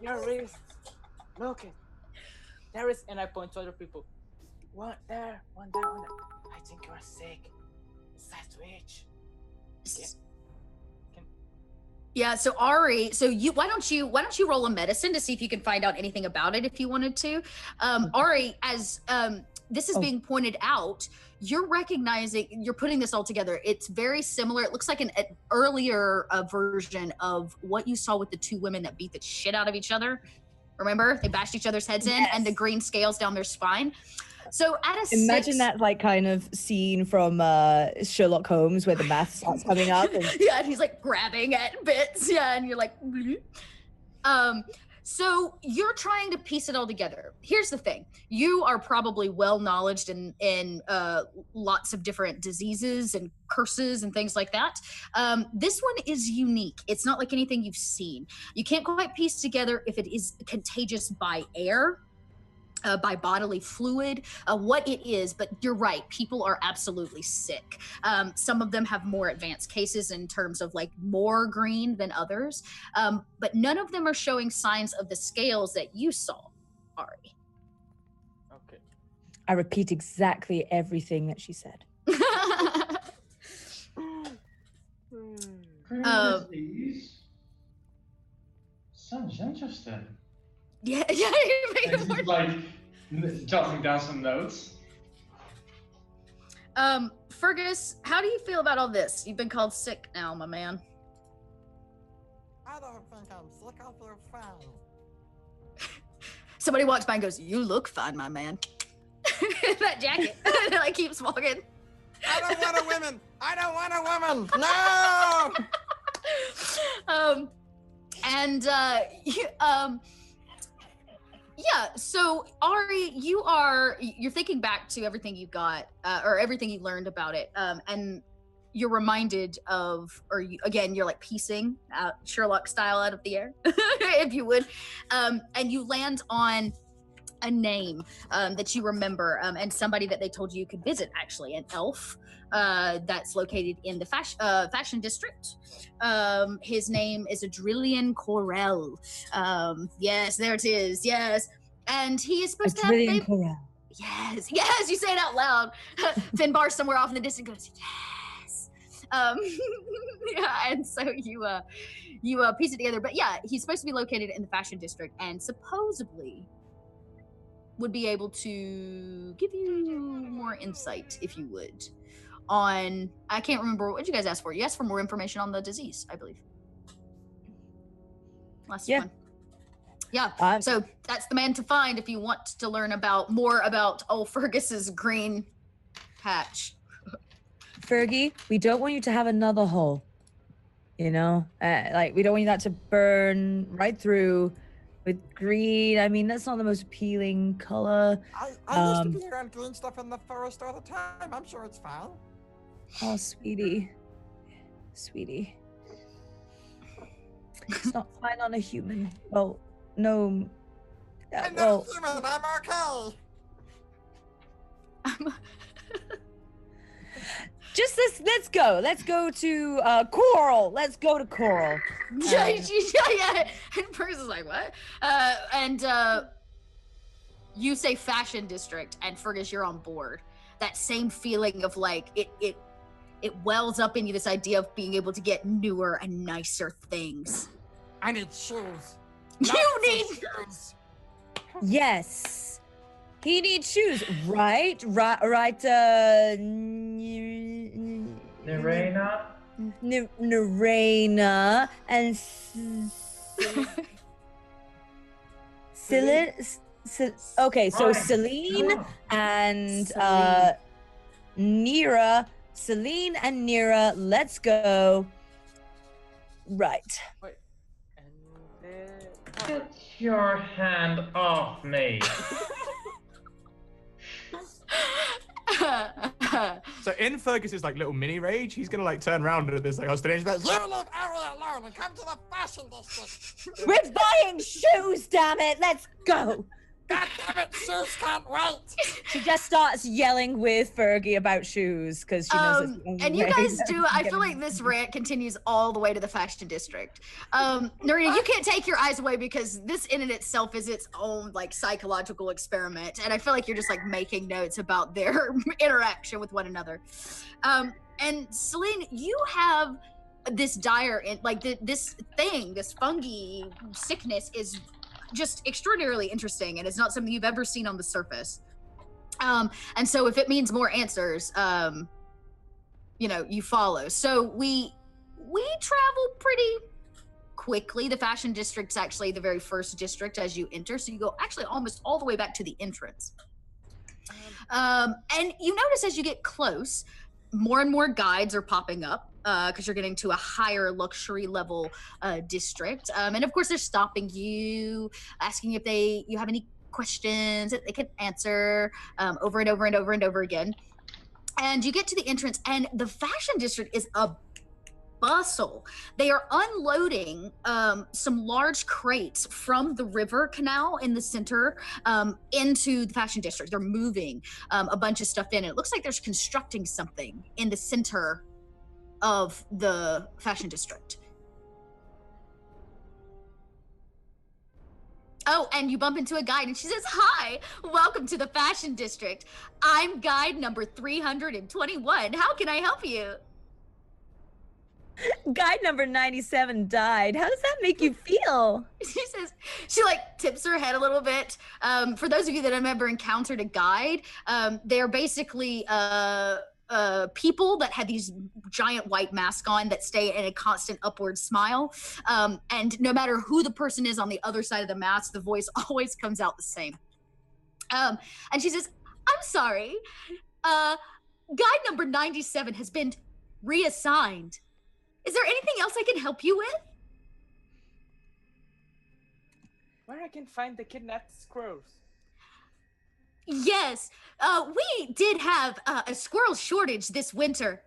Your wrist. Look it. There is, and I point to other people. One there, one there, one there. I think you are sick. It starts to itch. Yeah, so Ari, why don't you roll a medicine to see if you can find out anything about it if you wanted to. Ari, as this is being pointed out, you're recognizing, you're putting this all together. It's very similar. It looks like an earlier version of what you saw with the two women that beat the shit out of each other. Remember? They bashed each other's heads in, and the green scales down their spine. So at a Imagine that like kind of scene from Sherlock Holmes where the math starts coming up. And... yeah, and he's like grabbing at bits. Yeah, and you're like, so you're trying to piece it all together. Here's the thing: you are probably well knowledged in lots of different diseases and curses and things like that. This one is unique. It's not like anything you've seen. You can't quite piece together if it is contagious by air. By bodily fluid, what it is, but you're right, people are absolutely sick. Some of them have more advanced cases in terms of like more green than others, but none of them are showing signs of the scales that you saw, Ari. Okay. I repeat exactly everything that she said. Disease? Sounds interesting. Yeah, And he's like jotting down some notes. Fergus, how do you feel about all this? You've been called sick now, my man. I don't think I'm sick. I feel fine. Somebody walks by and goes, "You look fine, my man." That jacket. Like keeps walking. I don't want a woman. I don't want a woman. No. Yeah, so Ari, you're thinking back to everything you got, or everything you learned about it, and you're reminded of, you're like piecing Sherlock style out of the air, if you would, and you land on a name that you remember, and somebody that they told you could visit, actually, an elf that's located in the fashion district. His name is Adrillian Corell. Yes, there it is. Yes, and he is supposed to have Adrillian Corell. Yes, you say it out loud. Finbar somewhere off in the distance goes, yes. Yeah, and so you piece it together. But yeah, he's supposed to be located in the fashion district, and supposedly would be able to give you more insight, if you would, on, I can't remember, what did you guys ask for? You asked for more information on the disease, I believe. Last one. Yeah, so that's the man to find if you want to learn more about old Fergus's green patch. Fergie, we don't want you to have another hole. You know? Like, we don't want that to burn right through with green. I mean, that's not the most appealing color. I used to be around green stuff in the forest all the time. I'm sure it's fine. Oh, sweetie. Sweetie. It's not fine on a human. Well, no. I'm not human. I'm okay. Just let's go. Let's go to Coral. Let's go to Coral. Yeah. And Fergus is like, what? And you say fashion district, and Fergus, you're on board. That same feeling of like it wells up in you, this idea of being able to get newer and nicer things. I need shoes. You need shoes. Yes. He needs shoes, right? Nerena? Nerena and okay, so Celine and Nira. Celine and Nira, let's go. Right. Wait. And Get your hand off me. So in Fergus's like little mini rage, he's gonna like turn around at this like hostage. You leave Ariel alone and come to the fashion district. We're buying shoes, damn it. Let's go. God damn it, shoes can't wait. She just starts yelling with Fergie about shoes because she knows it's the only and you way guys that do. we can I get feel them. like this rant continues all the way to the fashion district. Nerina, you can't take your eyes away because this in and itself is its own like psychological experiment, and I feel like you're just like making notes about their interaction with one another. And Celine, you have this dire, this fungi sickness is just extraordinarily interesting, and it's not something you've ever seen on the surface. And so if it means more answers, you follow. So we travel pretty quickly. The fashion district's actually the very first district as you enter, so you go actually almost all the way back to the entrance. And you notice as you get close, more and more guides are popping up because you're getting to a higher luxury level district. And of course, they're stopping you, asking if you have any questions that they can answer over and over and over and over again. And you get to the entrance, and the fashion district is a bustle. They are unloading some large crates from the river canal in the center into the fashion district. They're moving a bunch of stuff in. It looks like there's constructing something in the center of the fashion district. Oh, and you bump into a guide, and she says, "Hi, welcome to the fashion district. I'm guide number 321. How can I help you?" Guide number 97 died. How does that make you feel? She says, she like tips her head a little bit. For those of you that have ever encountered a guide, they're basically people that have these giant white masks on that stay in a constant upward smile. And no matter who the person is on the other side of the mask, the voice always comes out the same. And she says, "I'm sorry. Guide number 97 has been reassigned. Is there anything else I can help you with?" where I can find the kidnapped squirrels? Yes, we did have a squirrel shortage this winter.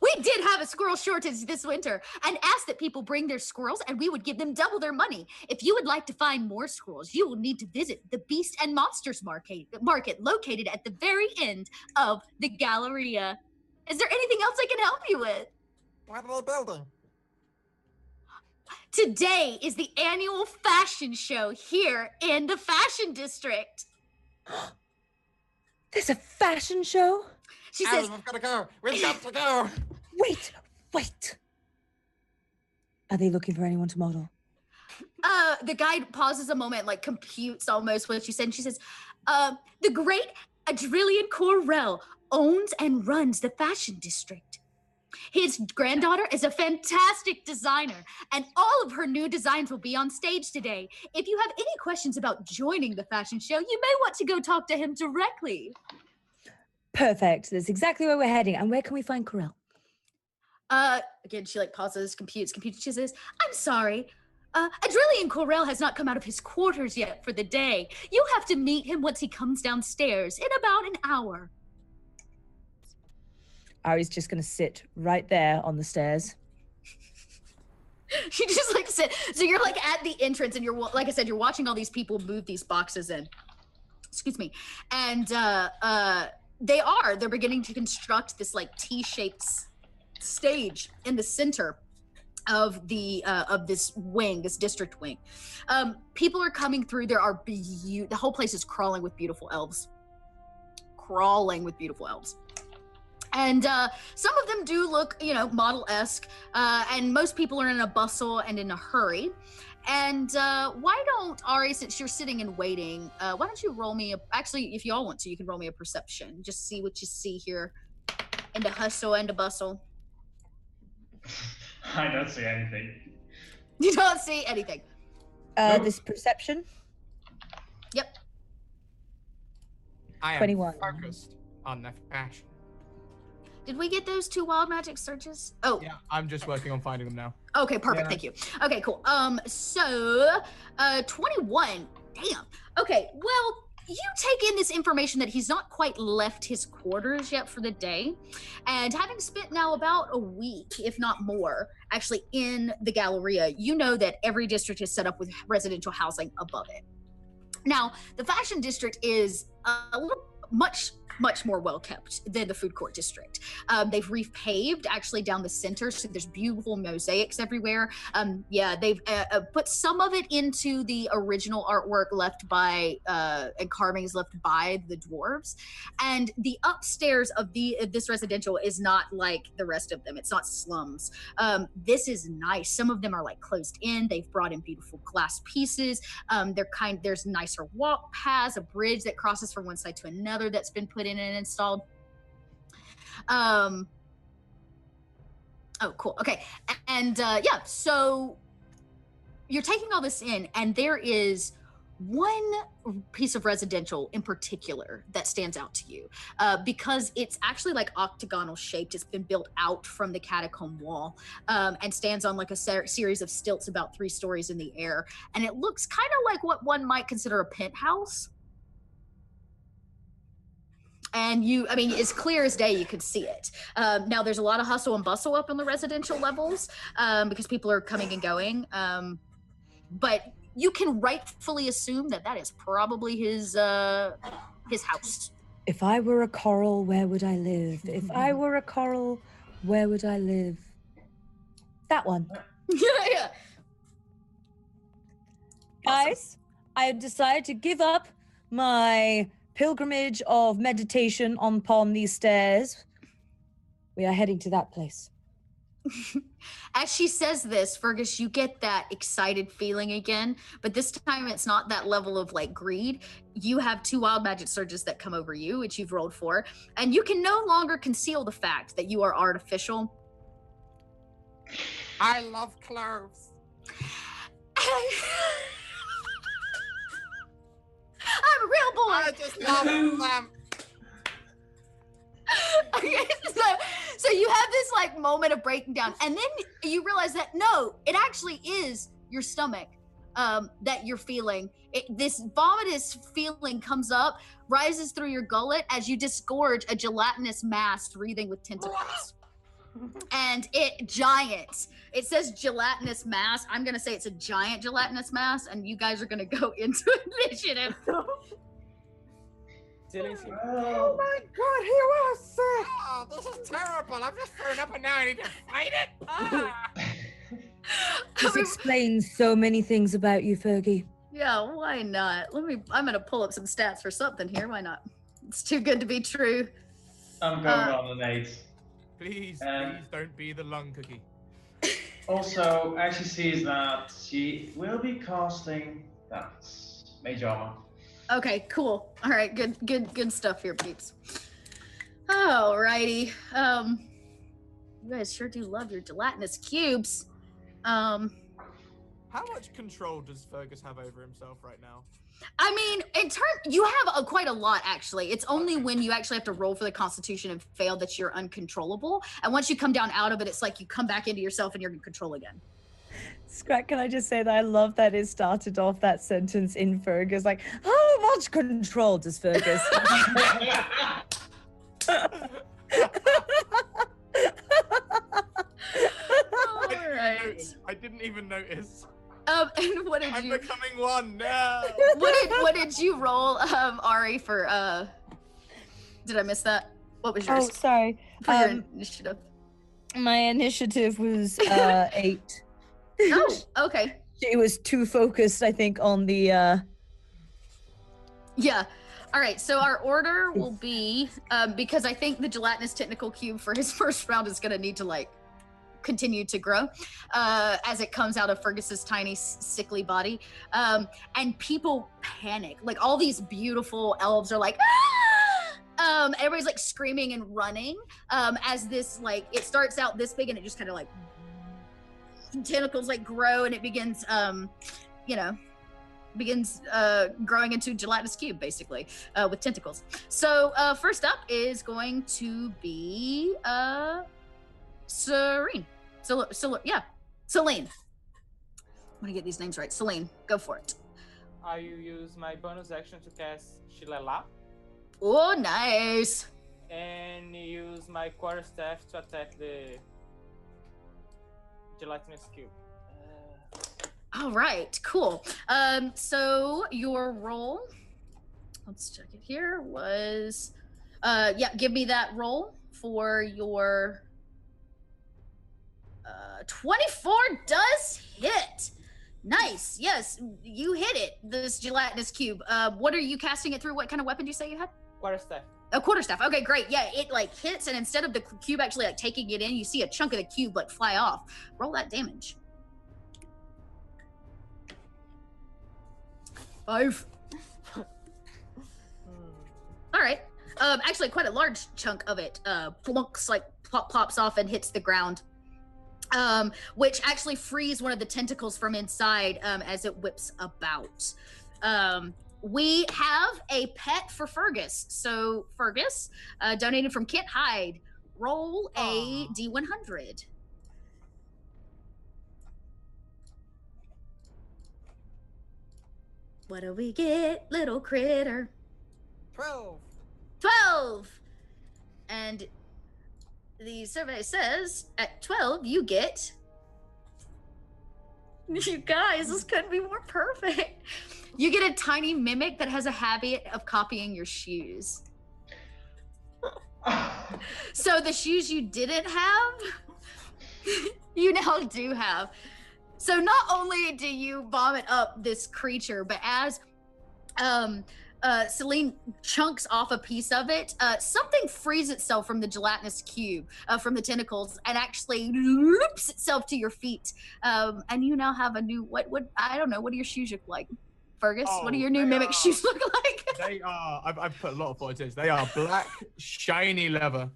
We did have a squirrel shortage this winter and asked that people bring their squirrels and we would give them double their money. If you would like to find more squirrels, you will need to visit the Beast and Monsters market located at the very end of the Galleria. Is there anything else I can help you with? What are they building? Today is the annual fashion show here in the fashion district. There's a fashion show? She says, We've got to go. We've got to go. Wait. Are they looking for anyone to model? the guide pauses a moment, like computes almost what she said. And she says, the great Adrillian Corell owns and runs the fashion district. His granddaughter is a fantastic designer, and all of her new designs will be on stage today. If you have any questions about joining the fashion show, you may want to go talk to him directly. Perfect. That's exactly where we're heading. And where can we find Corell? Again, she like pauses, computes. She says, I'm sorry. Adrillian Corell has not come out of his quarters yet for the day. You'll have to meet him once he comes downstairs in about an hour. Ari's just going to sit right there on the stairs. She just like sit. So you're like at the entrance and you're, like I said, you're watching all these people move these boxes in. Excuse me. And They're beginning to construct this like T-shaped stage in the center of this wing, this district wing. People are coming through. There are the whole place is crawling with beautiful elves. And some of them do look, model-esque, and most people are in a bustle and in a hurry. And why don't, Ari, since you're sitting and waiting, why don't you roll me actually, if you all want to, you can roll me a perception. Just see what you see here in the hustle and the bustle. I don't see anything. You don't see anything. Nope. This perception? Yep. I am 21. focused on the fashion. Did we get those 2 wild magic searches? Oh, Yeah, I'm just working on finding them now. okay, perfect. Yeah. Thank you. Okay, cool. So 21. Damn. Okay, well, you take in this information that he's not quite left his quarters yet for the day. And having spent now about a week, if not more, actually in the Galleria, you know that every district is set up with residential housing above it. Now, the fashion district is a little much more well kept than the food court district. They've repaved actually down the center, so there's beautiful mosaics everywhere. They've put some of it into the original artwork left by and carvings left by the dwarves. And the upstairs of this residential is not like the rest of them. It's not slums. This is nice. Some of them are like closed in. They've brought in beautiful glass pieces. There's nicer walk paths, a bridge that crosses from one side to another that's been put in and installed. Oh, cool. Okay. And so you're taking all this in, and there is one piece of residential in particular that stands out to you because it's actually like octagonal shaped. It's been built out from the catacomb wall and stands on like a series of stilts about 3 stories in the air. And it looks kind of like what one might consider a penthouse. And it's clear as day, you could see it. Now there's a lot of hustle and bustle up in the residential levels because people are coming and going. But you can rightfully assume that is probably his house. If I were a coral, where would I live? If I were a coral, where would I live? That one. Yeah. Guys, I have decided to give up my pilgrimage of meditation upon these stairs. We are heading to that place. As she says this, Fergus, you get that excited feeling again, but this time it's not that level of like greed. You have 2 wild magic surges that come over you, which you've rolled for, and you can no longer conceal the fact that you are artificial. I love cloves. I'm a real boy. I just love them. Okay, so you have this like moment of breaking down, and then you realize that no, it actually is your stomach that you're feeling. This vomitous feeling comes up, rises through your gullet as you disgorge a gelatinous mass breathing with tentacles. And it says gelatinous mass. I'm gonna say it's a giant gelatinous mass, and you guys are gonna go into initiative. Oh my god, he was sick! Oh, this is terrible. I'm just thrown up and now I need to fight it. Ah. This explains so many things about you, Fergie. Yeah, why not? I'm gonna pull up some stats for something here. Why not? It's too good to be true. I'm going on an 8. Please don't be the lung cookie. Also, as she sees that, she will be casting that mage armor. Okay, cool. All right, good stuff here, peeps. Alrighty. You guys sure do love your gelatinous cubes. How much control does Fergus have over himself right now? I mean, you have quite a lot, actually. It's only when you actually have to roll for the Constitution and fail that you're uncontrollable. And once you come down out of it, it's like you come back into yourself and you're in control again. Scrat, can I just say that I love that it started off that sentence in Fergus, like, how much control does Fergus have? Alright. I didn't even notice. And what did I'm you... becoming one now. What did you roll, Ari, for Did I miss that? What was Oh, yours? sorry. For your initiative. My initiative was 8. Oh, okay. She was too focused, I think, on the. Yeah. All right. So our order will be because I think the gelatinous technical cube for his first round is going to need to like continue to grow as it comes out of Fergus's tiny, sickly body. And people panic. Like all these beautiful elves are like, ah! Everybody's like screaming and running as this like it starts out this big and it just kind of like tentacles like grow and it begins growing into gelatinous cube basically with tentacles. So first up is going to be Serene. Celine. I'm gonna get these names right. Celine, go for it. I will use my bonus action to cast Shillelagh. Oh, nice. And use my quarterstaff to attack the gelatinous cube. All right, cool. So your roll, let's check it here, was, give me that roll for your 24 does hit. Nice, yes, you hit it, this gelatinous cube. What are you casting it through? What kind of weapon do you say you had? Quarterstaff. A quarterstaff. Okay, great. Yeah, it like hits, and instead of the cube actually like taking it in, you see a chunk of the cube like fly off. Roll that damage. 5. All right. Actually, quite a large chunk of it plunks, like plops off and hits the ground, which actually frees one of the tentacles from inside as it whips about. We have a pet for Fergus. So Fergus, donated from Kit Hyde. Roll a D100. What do we get, little critter? 12. 12! And the survey says at 12 you get... You guys, this couldn't be more perfect. You get a tiny mimic that has a habit of copying your shoes. So the shoes you didn't have, you now do have. So not only do you vomit up this creature, but as Celine chunks off a piece of it, something frees itself from the gelatinous cube, from the tentacles, and actually loops itself to your feet. And you now have a new, what I don't know, what do your shoes look like? Fergus, what do your new mimic shoes look like? They are, I've put a lot of thought into this. They are black, shiny leather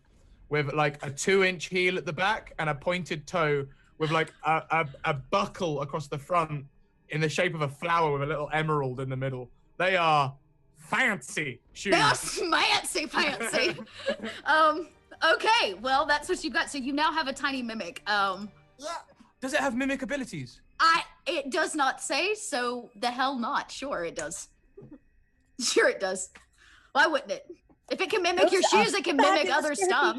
with like a 2-inch heel at the back and a pointed toe with like a buckle across the front in the shape of a flower with a little emerald in the middle. They are fancy shoes. They are fancy. Okay, well, that's what you've got. So you now have a tiny mimic. Yeah. Does it have mimic abilities? It does not say, so the hell not. Sure it does. Sure it does. Why wouldn't it? If it can mimic your shoes, it can mimic other stuff.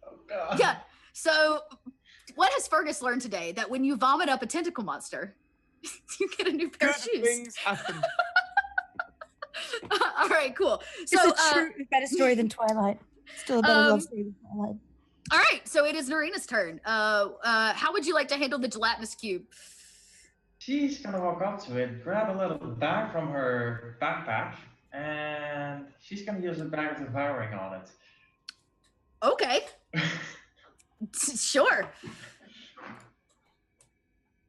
Oh, God. Yeah, so what has Fergus learned today? That when you vomit up a tentacle monster, you get a new pair of shoes. Things happen. All right, cool. It's So, a better story than Twilight. Still a better love story than Twilight. all right, so it is Narina's turn. How would you like to handle the gelatinous cube? She's gonna walk up to it, grab a little bag from her backpack, and she's gonna use a bag of devouring on it. Okay. Sure. I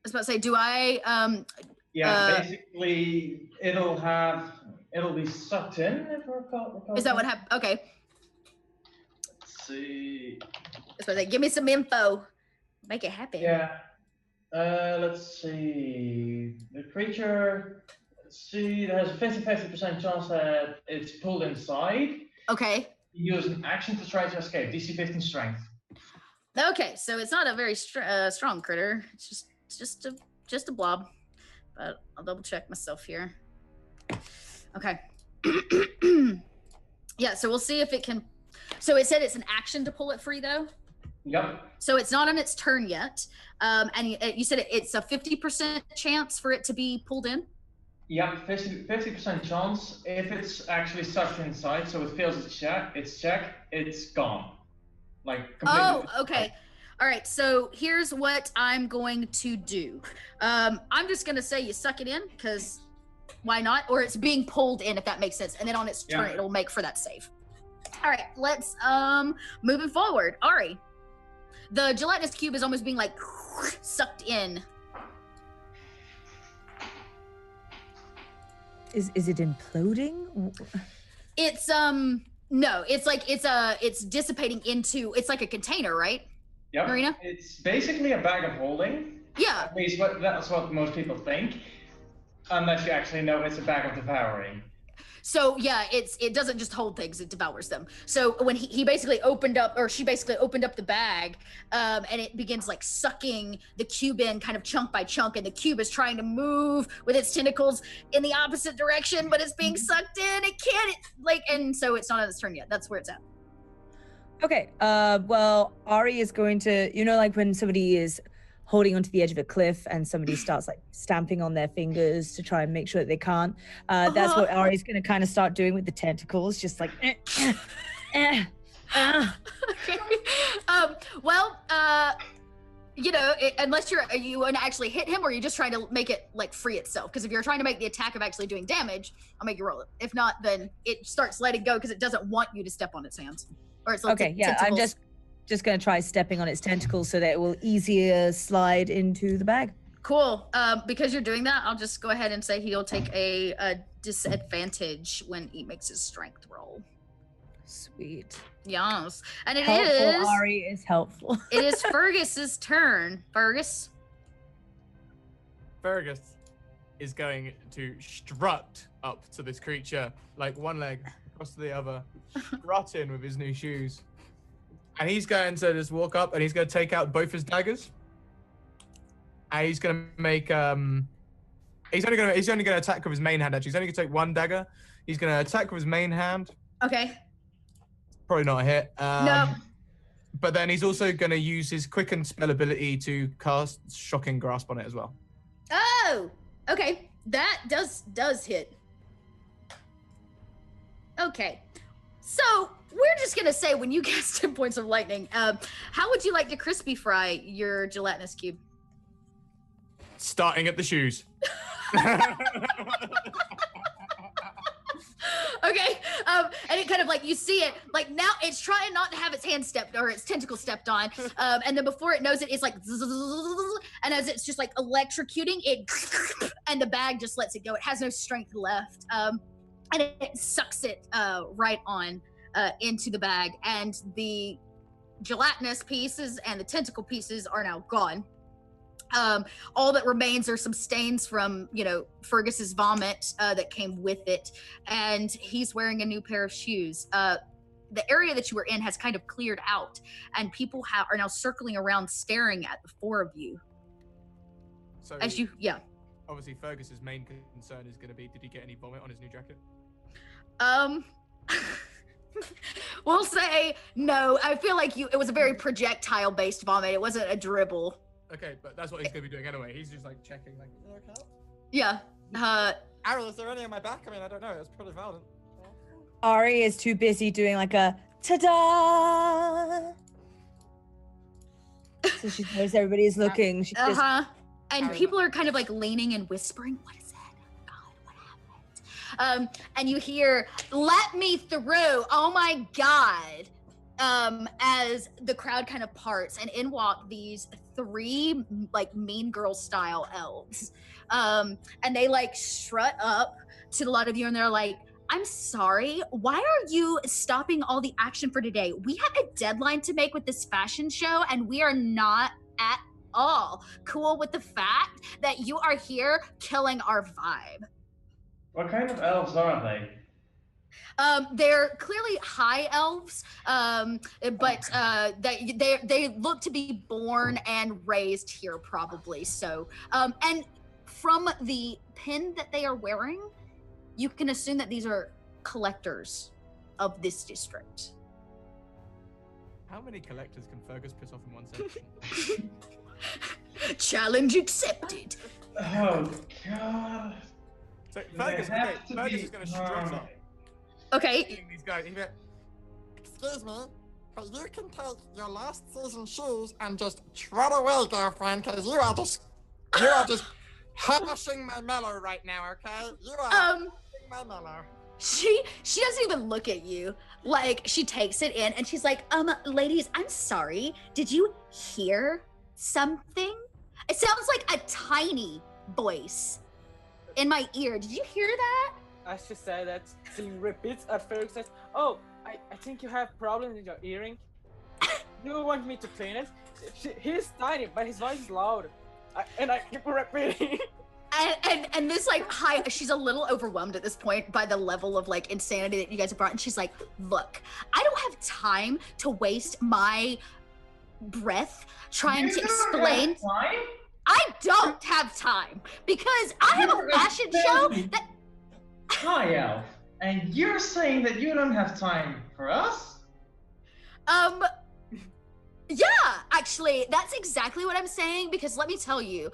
was about to say, do I Basically it'll be sucked in if we're called. is that what happened? Okay. Let's see. That's what I say. Give me some info. Make it happen. Yeah. Let's see. The creature, there's a 50% chance that it's pulled inside. Okay. You use an action to try to escape. DC 15 strength. Okay, so it's not a very strong critter. It's just a blob. But I'll double check myself here. Okay. Yeah, so we'll see if it can. So it said it's an action to pull it free, though. Yep. So it's not on its turn yet. And you said it's a 50% chance for it to be pulled in. Yeah, 50% chance. If it's actually sucked inside, so it fails its check, it's gone. Like completely. Oh, okay. All right, so here's what I'm going to do. I'm just gonna say you suck it in, because why not? Or it's being pulled in, if that makes sense. And then on its turn, Yeah. it'll make for that save. All right, let's moving forward. Ari, the gelatinous cube is almost being like sucked in. Is it imploding? It's no, it's like it's dissipating into, it's like a container, right? Yep. Marina? It's basically a bag of holding. Yeah. At least that's what most people think. Unless you actually know it's a bag of devouring. So yeah, it doesn't just hold things; it devours them. So when he basically opened up, or she basically opened up the bag, and it begins like sucking the cube in, kind of chunk by chunk, and the cube is trying to move with its tentacles in the opposite direction, but it's being sucked in. It can't and so it's not on its turn yet. That's where it's at. Okay. Well, Ari is going to, like when somebody is holding onto the edge of a cliff and somebody starts like stamping on their fingers to try and make sure that they can't. That's what Ari's going to kind of start doing with the tentacles, just like. Okay. Unless you want to actually hit him, or you're just trying to make it like free itself. Because if you're trying to make the attack of actually doing damage, I'll make you roll it. If not, then it starts letting go because it doesn't want you to step on its hands. Or its okay. Yeah, tentacles. I'm just going to try stepping on its tentacles so that it will easier slide into the bag. Cool. Because you're doing that, I'll just go ahead and say he'll take a disadvantage when he makes his strength roll. Sweet. Yes. And it helpful, is Ari is helpful. it is Fergus's turn. Fergus is going to strut up to this creature, like one leg across to the other, strut in with his new shoes. And he's going to just walk up and he's going to take out both his daggers. And he's going to make he's only going to attack with his main hand. Actually, he's only going to take one dagger. He's going to attack with his main hand. Okay. Probably not a hit. No. But then he's also going to use his quicken spell ability to cast Shocking Grasp on it as well. Oh, okay. That does hit. Okay. So we're just gonna say when you cast 10 points of lightning, how would you like to crispy fry your gelatinous cube? Starting at the shoes. Okay, and it kind of like, you see it, like now it's trying not to have its hand stepped or its tentacle stepped on, and then before it knows it, it's like, and as it's just like electrocuting it, and the bag just lets it go. It has no strength left, and it sucks it right on into the bag, and the gelatinous pieces and the tentacle pieces are now gone. All that remains are some stains from, Fergus's vomit that came with it, and he's wearing a new pair of shoes. The area that you were in has kind of cleared out, and people are now circling around staring at the four of you. So obviously Fergus's main concern is going to be, did he get any vomit on his new jacket? We'll say no. I feel like it was a very projectile-based vomit. It wasn't a dribble. Okay, but that's what he's going to be doing anyway. He's just like checking, like, Okay. Yeah. Arrow, is there any on my back? I mean, I don't know. It's pretty violent. Ari is too busy doing like a ta-da. So she knows everybody is looking. She just And people are kind of like leaning and whispering, "What is that? God, what happened?" And you hear, "Let me through! Oh my God!" As the crowd kind of parts, and in walk these three like Mean Girl style elves, and they like strut up to a lot of you, and they're like, "I'm sorry, why are you stopping all the action for today? We have a deadline to make with this fashion show, and we are not at all cool with the fact that you are here killing our vibe." What kind of elves are they? They're clearly high elves, but they look to be born and raised here, probably. So, and from the pin that they are wearing, you can assume that these are collectors of this district. How many collectors can Fergus piss off in one section? Challenge accepted. Oh God. So They Fergus, have okay, to Fergus be is going to strut up. Okay. Seeing these guys, he's like, Excuse me, but you can take your last season shoes and just trot away, girlfriend, because you are just harshing my mellow right now, okay? You are harshing my mellow. She doesn't even look at you. Like, she takes it in and she's like, ladies, I'm sorry. Did you hear something? It sounds like a tiny voice in my ear. Did you hear that? As she said that, she repeats at Fergus says, "Oh, I think you have problems with your earring. Do you want me to clean it?" He's tiny, but his voice is loud. And I keep repeating. And this like she's a little overwhelmed at this point by the level of like insanity that you guys have brought, and she's like, look, I don't have time to waste my breath trying to explain. I don't have time because I have a fashion show that Hi, Elf. And you're saying that you don't have time for us? yeah, actually, that's exactly what I'm saying, because let me tell you,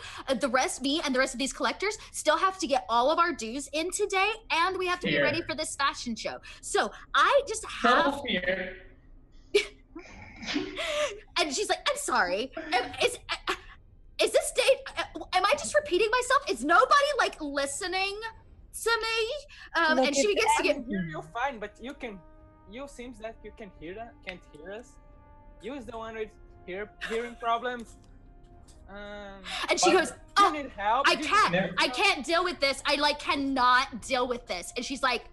me and the rest of these collectors still have to get all of our dues in today, and we have to be ready for this fashion show. So I just have... And she's like, I'm sorry. Is this date... am I just repeating myself? Is nobody, like, listening to me? And she begins to get... You're fine, but you seems that you can can't hear us. You is the one with hearing problems. And she goes, "Oh, need help? I can't deal with this. I like cannot deal with this." And she's like,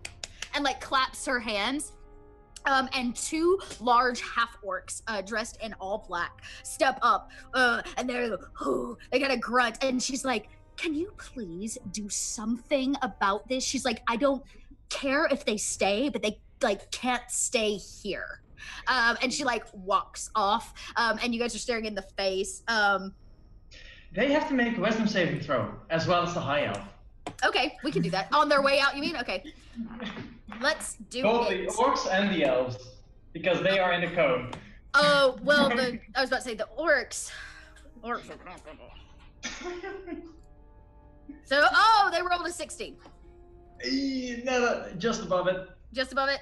and like claps her hands. And two large half orcs, dressed in all black, step up, and they got a grunt. And she's like, "Can you please do something about this?" She's like, "I don't care if they stay, but they like can't stay here." And she like walks off, and you guys are staring in the face. They have to make a wisdom saving throw, as well as the high elf. Okay, we can do that. On their way out, you mean? Okay. Let's do Both it. the orcs and the elves, because they are in the cone. Oh, well, I was about to say the orcs. So, they rolled a 16. No, just above it. Just above it.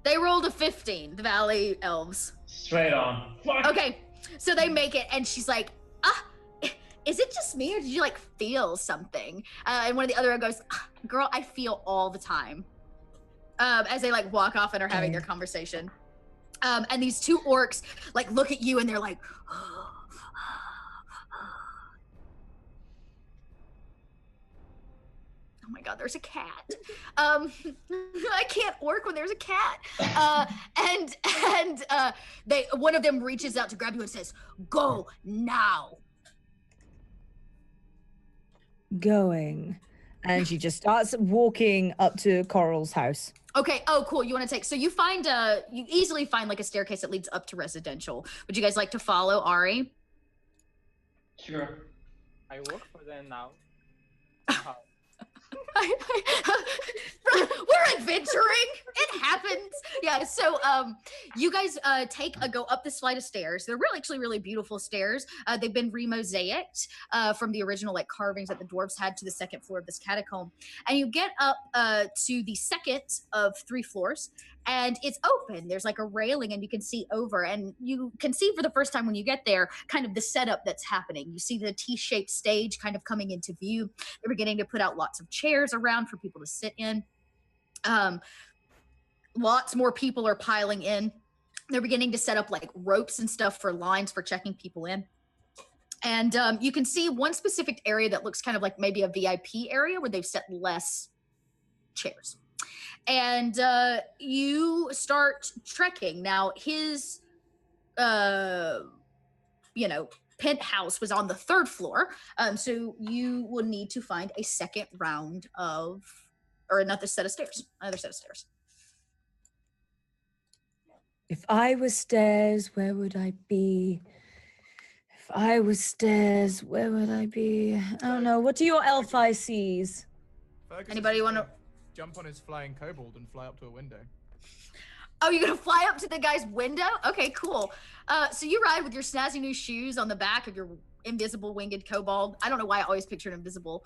They rolled a 15, the Valley Elves. Straight on. Fuck. Okay, so they make it, and she's like, is it just me, or did you, like, feel something? And one of the other goes, girl, I feel all the time. As they, like, walk off and are having their conversation. And these two orcs, like, look at you, and they're like, oh my god, there's a cat. I can't orc when there's a cat. One of them reaches out to grab you and says, "Go now." Going. And she just starts walking up to Coral's house. Okay, oh cool, you want to take, so you easily find like a staircase that leads up to residential. Would you guys like to follow Ari? Sure. I work for them now. We're adventuring. It happens. Yeah. So, you guys go up this flight of stairs. They're really beautiful stairs. They've been remosaicked from the original like carvings that the dwarves had to the second floor of this catacomb, and you get up to the second of 3 floors. And it's open. There's like a railing, and you can see over, and you can see for the first time when you get there kind of the setup that's happening. You see the T-shaped stage kind of coming into view. They're beginning to put out lots of chairs around for people to sit in. Lots more people are piling in. They're beginning to set up like ropes and stuff for lines for checking people in. And you can see one specific area that looks kind of like maybe a VIP area where they've set less chairs. And you start trekking. Now, his, penthouse was on the 3rd floor. So you will need to find a second round or another set of stairs. If I was stairs, where would I be? If I was stairs, where would I be? I don't know. What do your elf eyes sees? Anybody want to jump on his flying kobold and fly up to a window? Oh, you're gonna fly up to the guy's window? Okay, cool. So you ride with your snazzy new shoes on the back of your invisible winged kobold. I don't know why I always pictured invisible.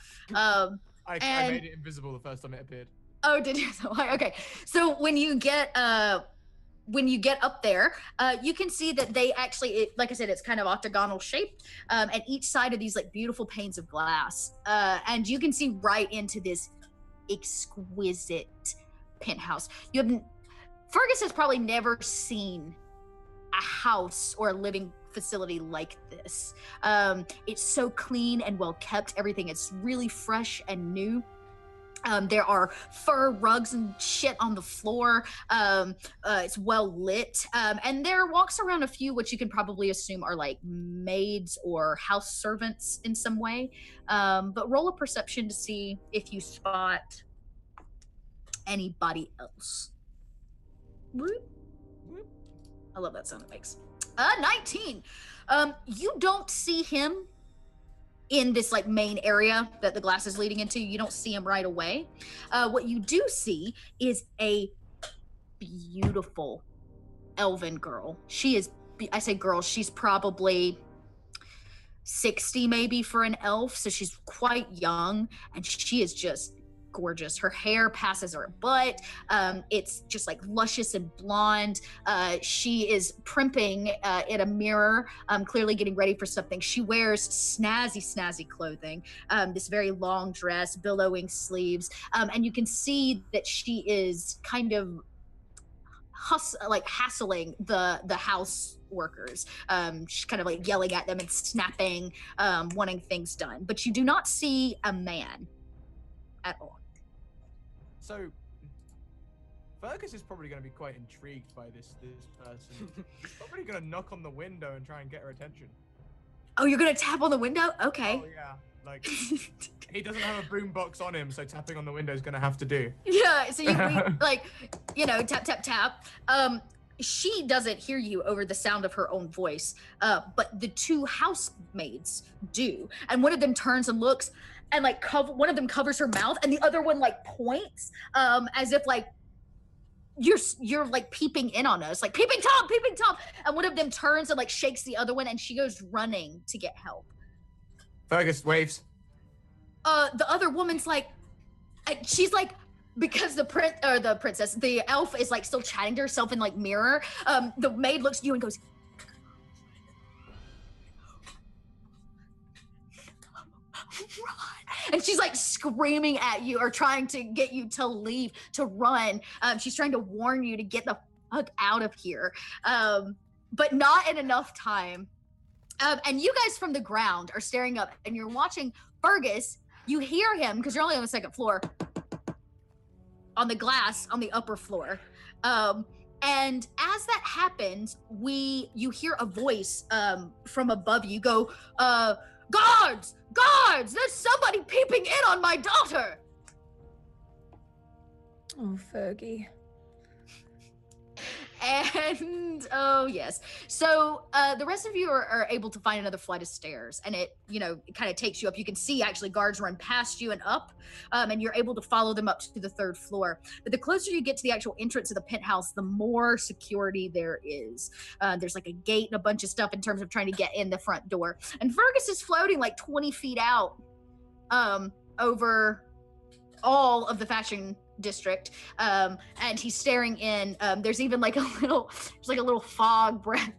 I And- made it invisible the first time it appeared. Oh, did you? Okay. So when you get up there, you can see that they actually, like I said, it's kind of octagonal shaped, and each side of these like beautiful panes of glass, and you can see right into this exquisite penthouse. Fergus has probably never seen a house or a living facility like this. It's so clean and well kept. Everything is really fresh and new. There are fur rugs and shit on the floor. It's well lit. And there walks around a few, which you can probably assume are like maids or house servants in some way. But roll a perception to see if you spot anybody else. Whoop. I love that sound it makes. 19. You don't see him in this like main area that the glass is leading into. You don't see him right away. What you do see is a beautiful elven girl. She is, I say girl, she's probably 60 maybe for an elf, so she's quite young, and she is just gorgeous. Her hair passes her butt. It's just like luscious and blonde. She is primping in a mirror, clearly getting ready for something. She wears snazzy clothing, this very long dress, billowing sleeves, and you can see that she is kind of hassling the house workers. She's kind of like yelling at them and snapping, wanting things done. But you do not see a man at all. So, Fergus is probably going to be quite intrigued by this person. He's probably going to knock on the window and try and get her attention. Oh, you're going to tap on the window? Okay. Oh, yeah. Like, he doesn't have a boombox on him, so tapping on the window is going to have to do. Yeah, so tap, tap, tap. She doesn't hear you over the sound of her own voice, but the two housemaids do. And one of them turns and looks, and like one of them covers her mouth, and the other one like points, as if like you're like peeping in on us, like peeping Tom. And one of them turns and like shakes the other one, and she goes running to get help. Fergus waves. The other woman's like, she's like, because the elf is like still chatting to herself in like mirror. The maid looks at you and goes, run. And she's like screaming at you or trying to get you to leave, to run. She's trying to warn you to get the fuck out of here. But not in enough time. And you guys from the ground are staring up and you're watching Fergus. You hear him, because you're only on the second floor, on the glass on the upper floor. And as that happens, you hear a voice from above you go, guards, there's somebody peeping in on my daughter. Oh, Fergie. And oh yes, so the rest of you are able to find another flight of stairs, and it kind of takes you up. You can see actually guards run past you and up, and you're able to follow them up to the third floor. But the closer you get to the actual entrance of the penthouse, the more security there is. There's like a gate and a bunch of stuff in terms of trying to get in the front door. And Fergus is floating like 20 feet out over all of the fashion district, and he's staring in. There's even like a little fog breath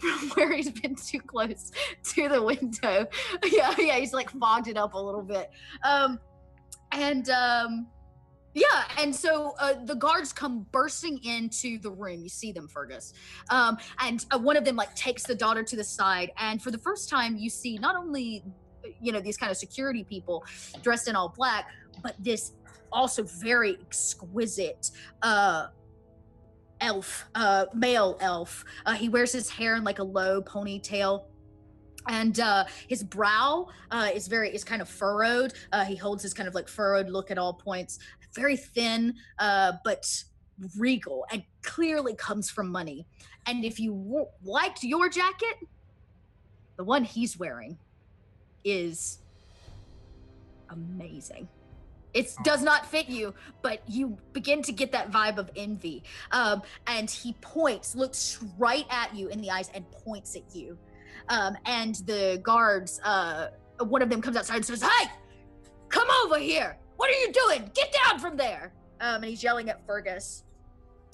from where he's been too close to the window. Yeah, he's like fogged it up a little bit. And so the guards come bursting into the room. You see them, Fergus, and one of them like takes the daughter to the side, and for the first time you see not only these kind of security people dressed in all black, but this also very exquisite elf, male elf. He wears his hair in like a low ponytail, and his brow is kind of furrowed. He holds his kind of like furrowed look at all points. Very thin, but regal, and clearly comes from money. And if you liked your jacket, the one he's wearing is amazing. It does not fit you, but you begin to get that vibe of envy. And he looks right at you in the eyes and points at you. And the guards, one of them comes outside and says, "Hey, come over here. What are you doing? Get down from there! And he's yelling at Fergus.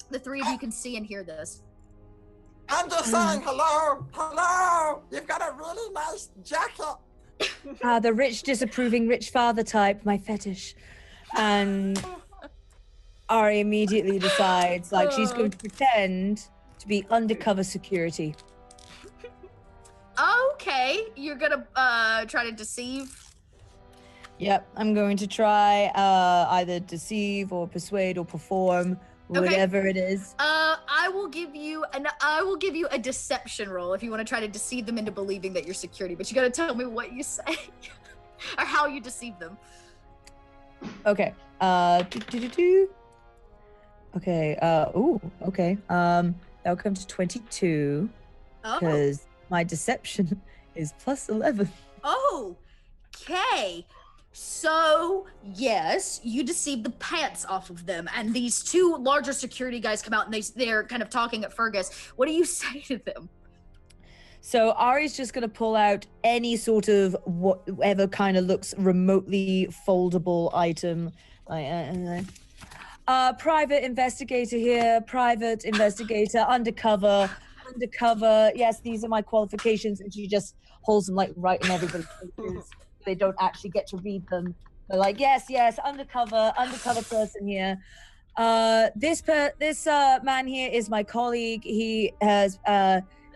The three of you can see and hear this. I'm just saying hello, hello. You've got a really nice jacket. The rich, disapproving, rich father type, my fetish. And Ari immediately decides, like, she's going to pretend to be undercover security. Okay, you're gonna try to deceive. Yep, I'm going to try either deceive or persuade or perform, whatever it is. I will give you a deception roll if you want to try to deceive them into believing that you're security, but you gotta tell me what you say or how you deceive them. Okay. Okay. Okay. That'll come to 22 because my deception is plus 11. Okay. So, yes, you deceive the pants off of them, and these two larger security guys come out, and they're kind of talking at Fergus. What do you say to them? So Ari's just going to pull out any sort of whatever kind of looks remotely foldable item. Private investigator here, private investigator, undercover. Yes, these are my qualifications. And she just holds them like right in everybody's faces. They don't actually get to read them. They're like, yes, undercover person here. This man here is my colleague. He has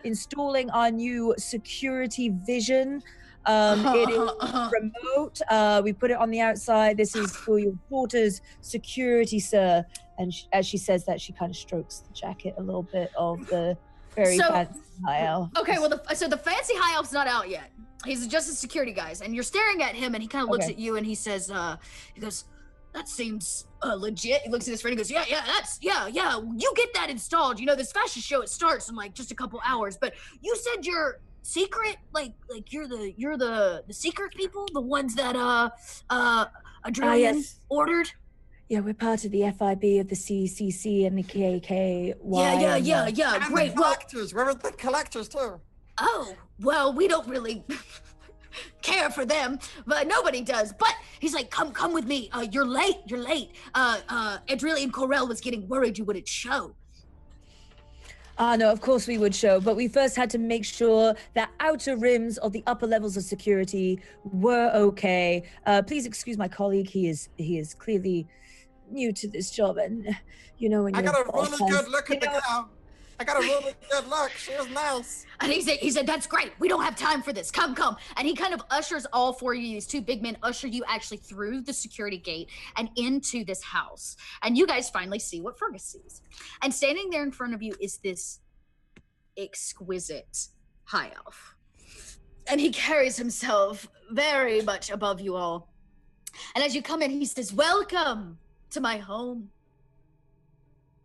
installing our new security vision. It is remote. We put it on the outside. This is for your daughter's security, sir. And as she says that, she kind of strokes the jacket a little bit of the very fancy high elf. Okay, well, so the fancy high elf's not out yet. He's just a security guys, and you're staring at him, and he kind of looks at you, and he says, he goes, that seems legit. He looks at his friend and goes, yeah, you get that installed. You know, this fashion show, it starts in like just a couple hours, but you said you're secret, like you're the secret people, the ones that Adrillian ordered. Yeah, we're part of the FIB of the CCC and the KKY. Yeah. Great. The collectors. We're the collectors too. Oh, well, we don't really care for them, but nobody does. But he's like, come with me. You're late. Adrillian Corell was getting worried you wouldn't show. No, of course we would show, but we first had to make sure that outer rims of the upper levels of security were okay. Please excuse my colleague. He is clearly new to this job, and you know when I got a really good look at the girl. I got a really good look. She was nice. And he said, that's great. We don't have time for this. Come. And he kind of ushers all four of you, these two big men, usher you actually through the security gate and into this house. And you guys finally see what Fergus sees. And standing there in front of you is this exquisite high elf. And he carries himself very much above you all. And as you come in, he says, welcome to my home.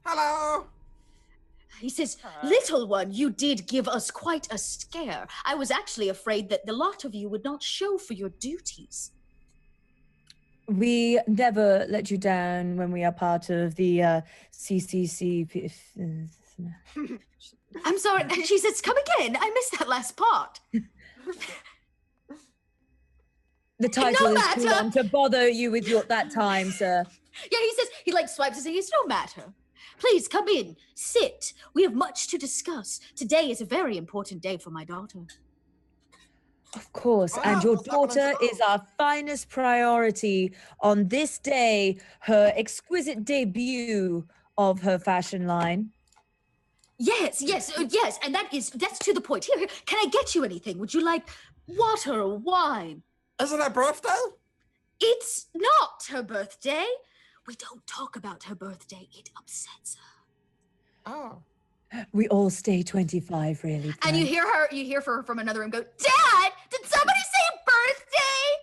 Hello. He says, little one, you did give us quite a scare. I was actually afraid that the lot of you would not show for your duties. We never let you down when we are part of the CCC. I'm sorry. She says, come again. I missed that last part. The title is too long to bother you with that time, sir. Yeah, he says, he like swipes his hand. It's no matter. Please come in, sit. We have much to discuss. Today is a very important day for my daughter. Of course, and your daughter is our finest priority on this day, her exquisite debut of her fashion line. Yes, and that's to the point. Here, can I get you anything? Would you like water or wine? Is it her birthday? It's not her birthday. We don't talk about her birthday. It upsets her. Oh. We all stay 25, really. Frank. And you hear her from another room go, Dad, did somebody say birthday?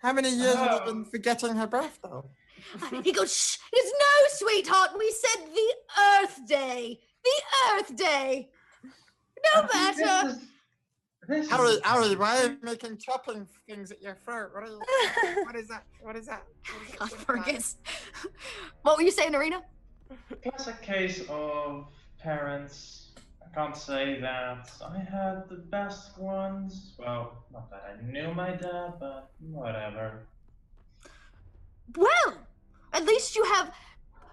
How many years have you been forgetting her birthday? He goes, shh. He goes, no, sweetheart. We said the Earth Day. The Earth Day. No matter. Ari, why are you making chopping things at your throat? What is that? God, Fergus. What were you saying, Arena? Classic case of parents. I can't say that I had the best ones. Well, not that I knew my dad, but whatever. Well, at least you have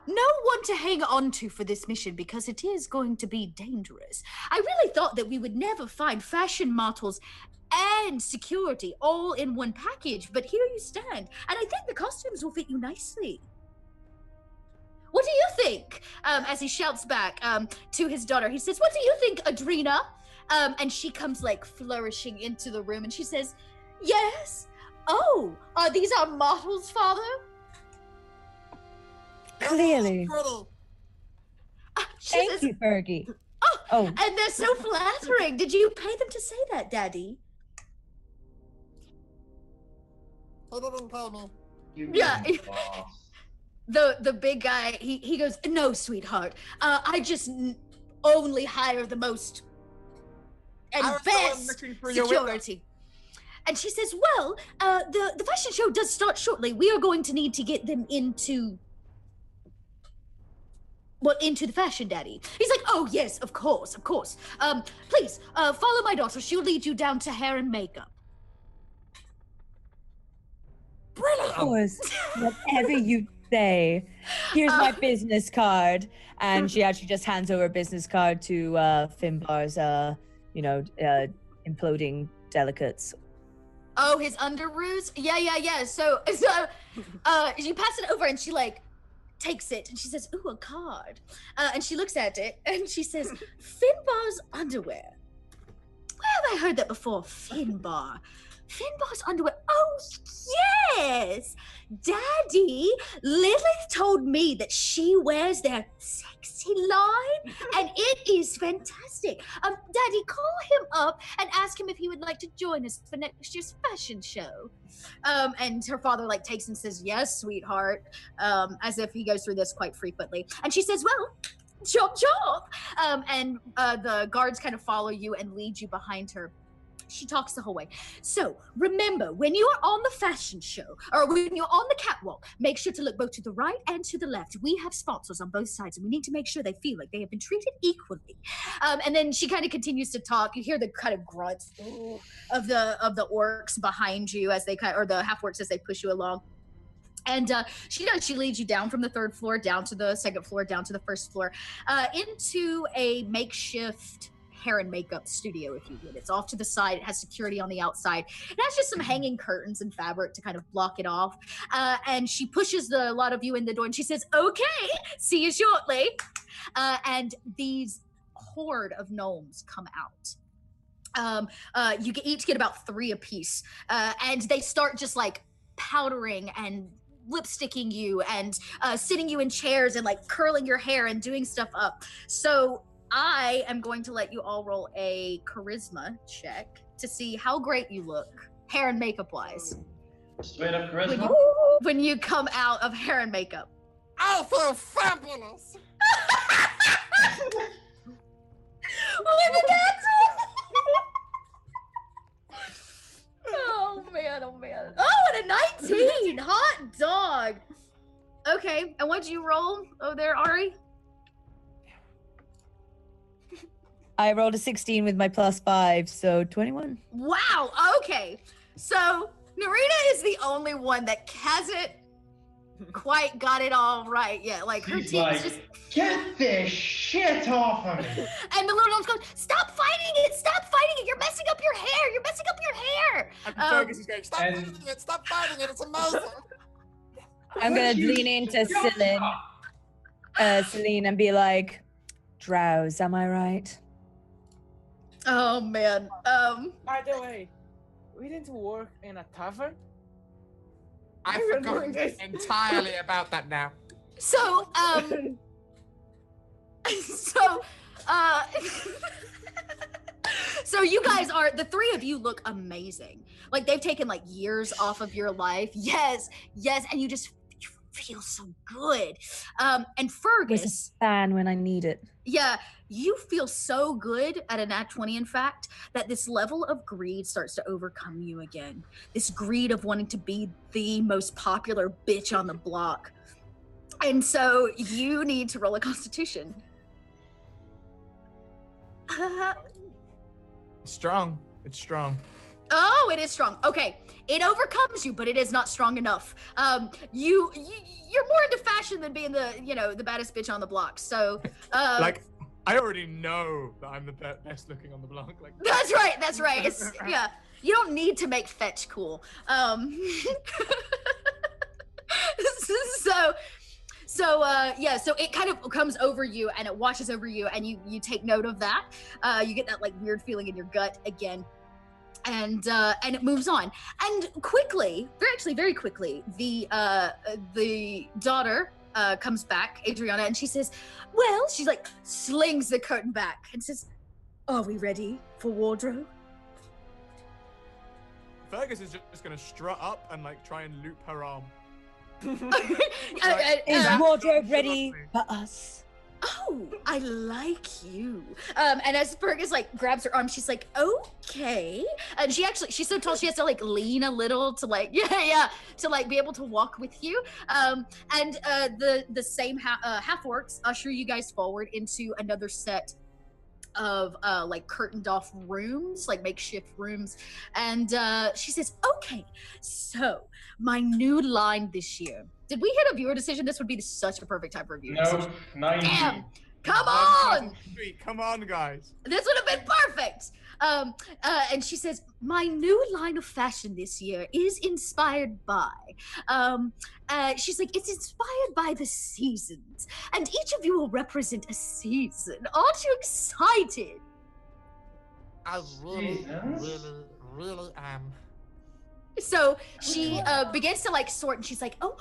no one to hang on to for this mission because it is going to be dangerous. I really thought that we would never find fashion models and security all in one package, but here you stand, and I think the costumes will fit you nicely. What do you think? As he shouts back to his daughter, he says, "What do you think, Adrena?" And she comes like flourishing into the room, and she says, "Yes. Oh, these are models, Father?" Clearly. Pretty. She Thank says, you, Fergie. Oh, and they're so flattering. Did you pay them to say that, Daddy? He didn't pay me. Yeah. The big guy, he goes, "No, sweetheart. I just only hire the most and I was the one best looking for your window. security." And she says, "Well, the fashion show does start shortly. We are going to need to get them into the fashion, Daddy." He's like, "Oh, yes, of course, of course. Please, follow my daughter. She'll lead you down to hair and makeup." Of course, whatever you say. Here's my business card. And she actually just hands over a business card to Finbar's, imploding delicates. Oh, his underoos? Yeah. So you pass it over and she like takes it and she says, "Ooh, a card." And she looks at it and she says, "Finbar's underwear. Where have I heard that before? Finbar. Finbar's underwear. Oh, yes. Daddy, Lilith told me that she wears their sexy line and it is fantastic. Daddy, call him up and ask him if he would like to join us for next year's fashion show." And her father like takes and says, "Yes, sweetheart," as if he goes through this quite frequently. And she says, "Well, chop chop." And the guards kind of follow you and lead you behind her. She talks the whole way. "So remember, when you are on the fashion show or when you're on the catwalk, make sure to look both to the right and to the left. We have sponsors on both sides and we need to make sure they feel like they have been treated equally." And then she kind of continues to talk. You hear the kind of grunts of the orcs behind you as they or the half orcs as they push you along. And she leads you down from the 3rd floor, down to the 2nd floor, down to the 1st floor, into a makeshift hair and makeup studio, if you would. It's off to the side. It has security on the outside. It has just some hanging curtains and fabric to kind of block it off. And she pushes a lot of you in the door and she says, "Okay, see you shortly." And these horde of gnomes come out. You each get about 3 apiece. And they start just like powdering and lipsticking you and sitting you in chairs and like curling your hair and doing stuff up. So I am going to let you all roll a charisma check to see how great you look, hair and makeup wise. Straight up charisma? When you come out of hair and makeup. I feel fabulous. Look at that! Oh man. Oh, and a 19! Hot dog! Okay, and what'd you roll over there, Ari? I rolled a 16 with my +5, so 21. Wow, okay. So, Narita is the only one that hasn't quite got it all right yet. Like, her She's team's like, just... "Get this shit off of me!" And the little gnome's going, "Stop fighting it! Stop fighting it! You're messing up your hair! You're messing up your hair!" And Fergus is going, "Stop and- fighting it! Stop fighting it! It's amazing!" I'm gonna lean into Celine and be like, "Drowse, am I right?" Oh, man. By the way, we didn't work in a tavern. I forgot entirely about that now. So, so you guys are, the 3 of you look amazing. Like, they've taken like years off of your life. Yes, and you feel so good. And Was Fergus, a fan when I need it. yeah, you feel so good at a nat 20, in fact, that this level of greed starts to overcome you again. This greed of wanting to be the most popular bitch on the block. And so you need to roll a constitution. Strong. It's strong. Oh, it is strong. Okay, it overcomes you, but it is not strong enough. You're more into fashion than being the baddest bitch on the block. So, Like, I already know that I'm the best looking on the block. Like, that's right. That's right. It's yeah. You don't need to make fetch cool. So it kind of comes over you and it washes over you, and you take note of that. You get that like weird feeling in your gut again. And it moves on, and quickly, very quickly, the daughter comes back, Adriana, and she says, "Well," she's like slings the curtain back and says, "Are we ready for wardrobe?" Fergus is just gonna strut up and like try and loop her arm. Is wardrobe ready for us? Oh, I like you. And as Fergus like grabs her arm, she's like, "Okay." And she's so tall she has to like lean a little to like to like be able to walk with you. And the same half orcs usher you guys forward into another set of like curtained off rooms, like makeshift rooms. And she says, "Okay, so my new line this year." Did we hit a viewer decision? This would be such a perfect time for a viewer decision. No, not easy. Damn! Come on! Come on, guys. This would have been perfect. And she says, "My new line of fashion this year is inspired by." She's like, "It's inspired by the seasons, and each of you will represent a season. Aren't you excited?" I really, Jesus. really am. So she begins to like sort, and she's like, oh,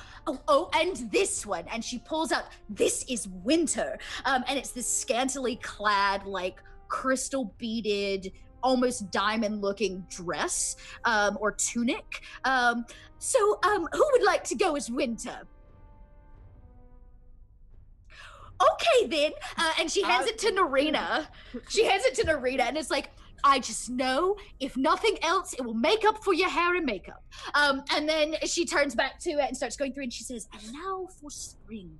and this one, and she pulls out, this is winter, and it's this scantily clad, like crystal beaded, almost diamond looking dress, or tunic. So who would like to go as winter? Okay then, and she hands it to Narina. And it's like, "I just know, if nothing else, it will make up for your hair and makeup." And then she turns back to it and starts going through, and she says, "And now for spring.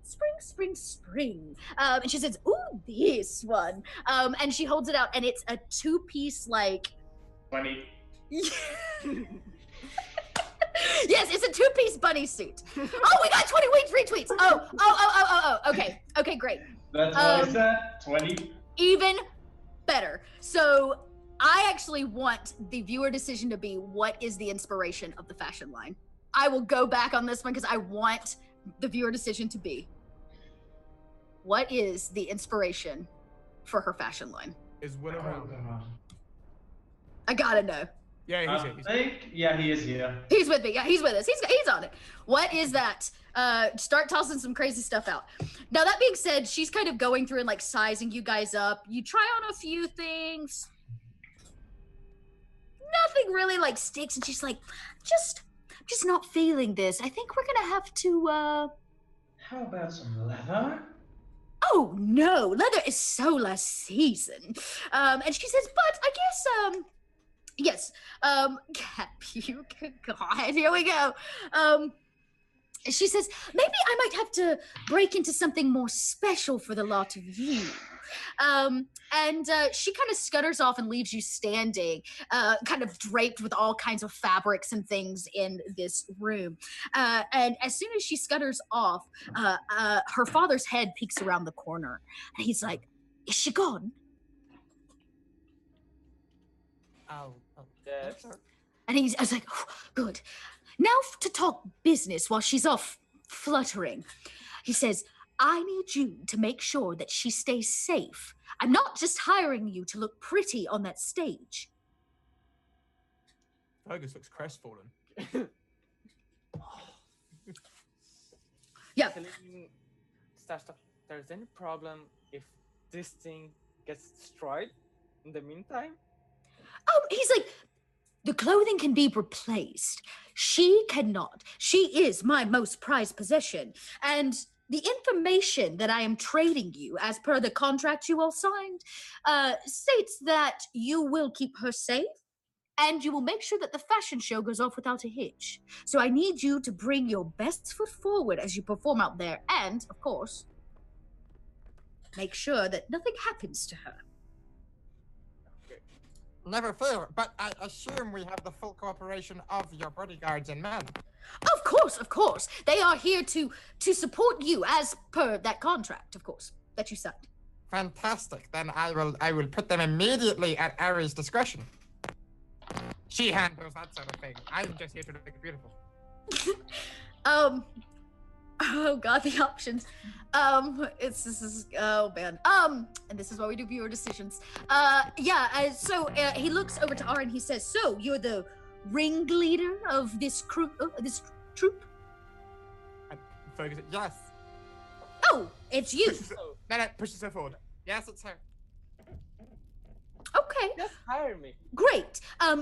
Spring. And she says, "Ooh, this one." And she holds it out, and it's a two-piece, like... 20. Yes, it's a two-piece bunny suit. Oh, we got 20 retweets. Oh. Okay, great. That's what I said. 20. Even better. So I actually want the viewer decision to be, what is the inspiration of the fashion line? I will go back on this one because I want the viewer decision to be, what is the inspiration for her fashion line? Is Will around? I gotta know. Yeah, he's here. Yeah, he is here. He's with me. Yeah, he's with us. He's on it. What is that? Start tossing some crazy stuff out. Now, that being said, she's kind of going through and like sizing you guys up. You try on a few things. Nothing really like sticks, and she's like, just not feeling this. I think we're gonna have to How about some leather? Oh no, leather is so last season. And she says, "But I guess yes, you God, here we go." She says, "Maybe I might have to break into something more special for the lot of you." And she kind of scutters off and leaves you standing, kind of draped with all kinds of fabrics and things in this room. And as soon as she scutters off, her father's head peeks around the corner, and he's like, "Is she gone?" Oh, Yes. sure. And I was like, "Oh, good. Now to talk business while she's off fluttering." He says, "I need you to make sure that she stays safe. I'm not just hiring you to look pretty on that stage." Fergus looks crestfallen. Yeah. Telling Stash if there's any problem if this thing gets destroyed in the meantime? He's like, "The clothing can be replaced. She cannot. She is my most prized possession. And the information that I am trading you, as per the contract you all signed, states that you will keep her safe, and you will make sure that the fashion show goes off without a hitch. So I need you to bring your best foot forward as you perform out there, and, of course, make sure that nothing happens to her." Never fear, but I assume we have the full cooperation of your bodyguards and men. Of course. They are here to support you as per that contract, of course, that you signed. Fantastic. Then I will put them immediately at Ari's discretion. She handles that sort of thing. I'm just here to make it beautiful. Oh god, the options. This is oh man. And this is why we do viewer decisions. So he looks over to Ara and he says, "So you're the ringleader of this crew, this troop?" And Fergus, yes. Oh, it's you. No, pushes her forward. Yes, it's her. Okay. Just hire me. Great.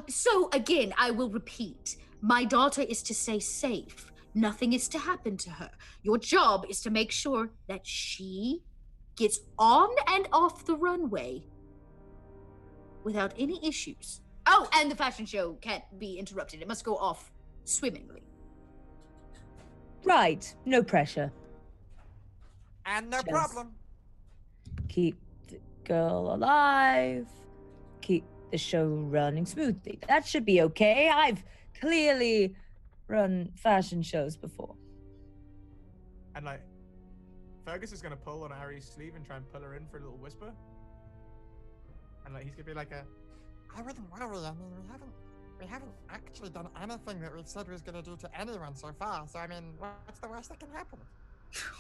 So again, I will repeat. My daughter is to stay safe. Nothing is to happen to her. Your job is to make sure that she gets on and off the runway without any issues. Oh, and the fashion show can't be interrupted. It must go off swimmingly. Right, no pressure. And no Just problem. Keep the girl alive. Keep the show running smoothly. That should be okay. I've clearly run fashion shows before. And like, Fergus is gonna pull on Ari's sleeve and try and pull her in for a little whisper. And like, he's gonna be like I wouldn't worry. I mean, we haven't actually done anything that we've said we was gonna do to anyone so far. So I mean, what's the worst that can happen?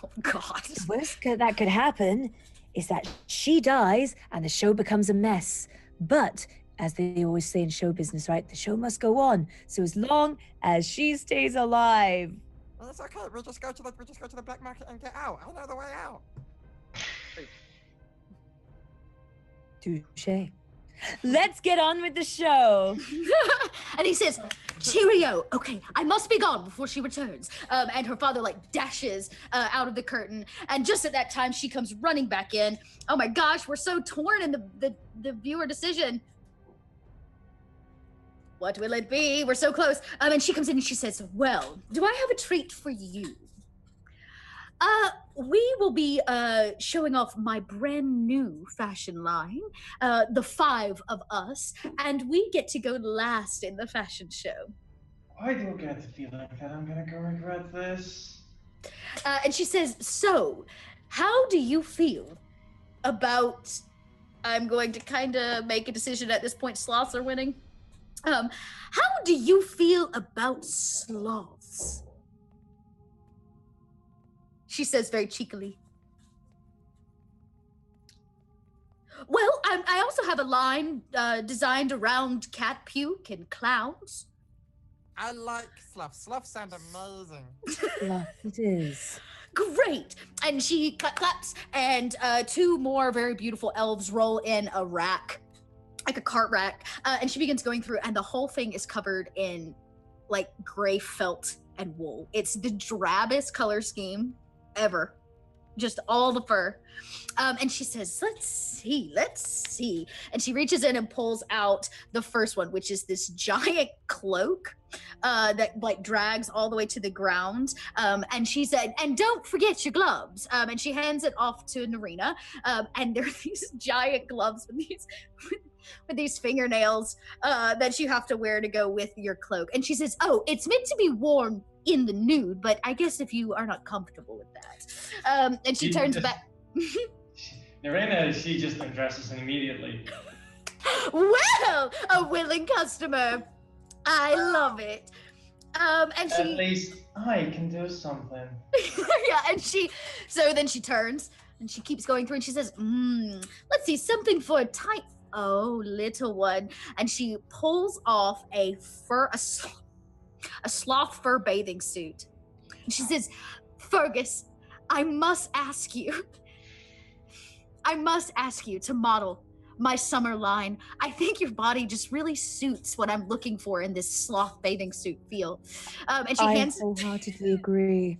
Oh god. The worst that could happen is that she dies and the show becomes a mess. But as they always say in show business, right? The show must go on. So as long as she stays alive. Well, it's okay. We just go to the black market and get out. I know the way out. Touche. Let's get on with the show. And he says, "Cheerio. Okay, I must be gone before she returns." And her father like dashes out of the curtain. And just at that time, she comes running back in. Oh my gosh, we're so torn in the viewer decision. What will it be? We're so close. And she comes in and she says, "Well, do I have a treat for you? We will be showing off my brand new fashion line, the 5 of us, and we get to go last in the fashion show." I do get the feeling that I'm gonna go regret this. And she says, "So, how do you feel about?" I'm going to kind of make a decision at this point. Sloths are winning. How do you feel about sloths? She says very cheekily. Well, I also have a line designed around cat puke and clowns. I like Slough. Slough sound amazing. Yeah, it is. Great. And she claps, and 2 more very beautiful elves roll in a rack, like a cart rack, and she begins going through, and the whole thing is covered in like gray felt and wool. It's the drabbest color scheme ever. Just all the fur. And she says, let's see. And she reaches in and pulls out the first one, which is this giant cloak that like drags all the way to the ground. And she said, "And don't forget your gloves." And she hands it off to Narina. And there are these giant gloves with these fingernails that you have to wear to go with your cloak. And she says, "Oh, it's meant to be worn in the nude, but I guess if you are not comfortable with that." And she turns back. Narina, she just undresses immediately. Well, a willing customer. I love it. And she. At least I can do something. Yeah, and then she turns and she keeps going through and she says, let's see, something for a tight. Oh, little one. And she pulls off a sloth fur bathing suit. And she says, "Fergus, I must ask you to model my summer line. I think your body just really suits what I'm looking for in this sloth bathing suit feel." And she I wholeheartedly agree.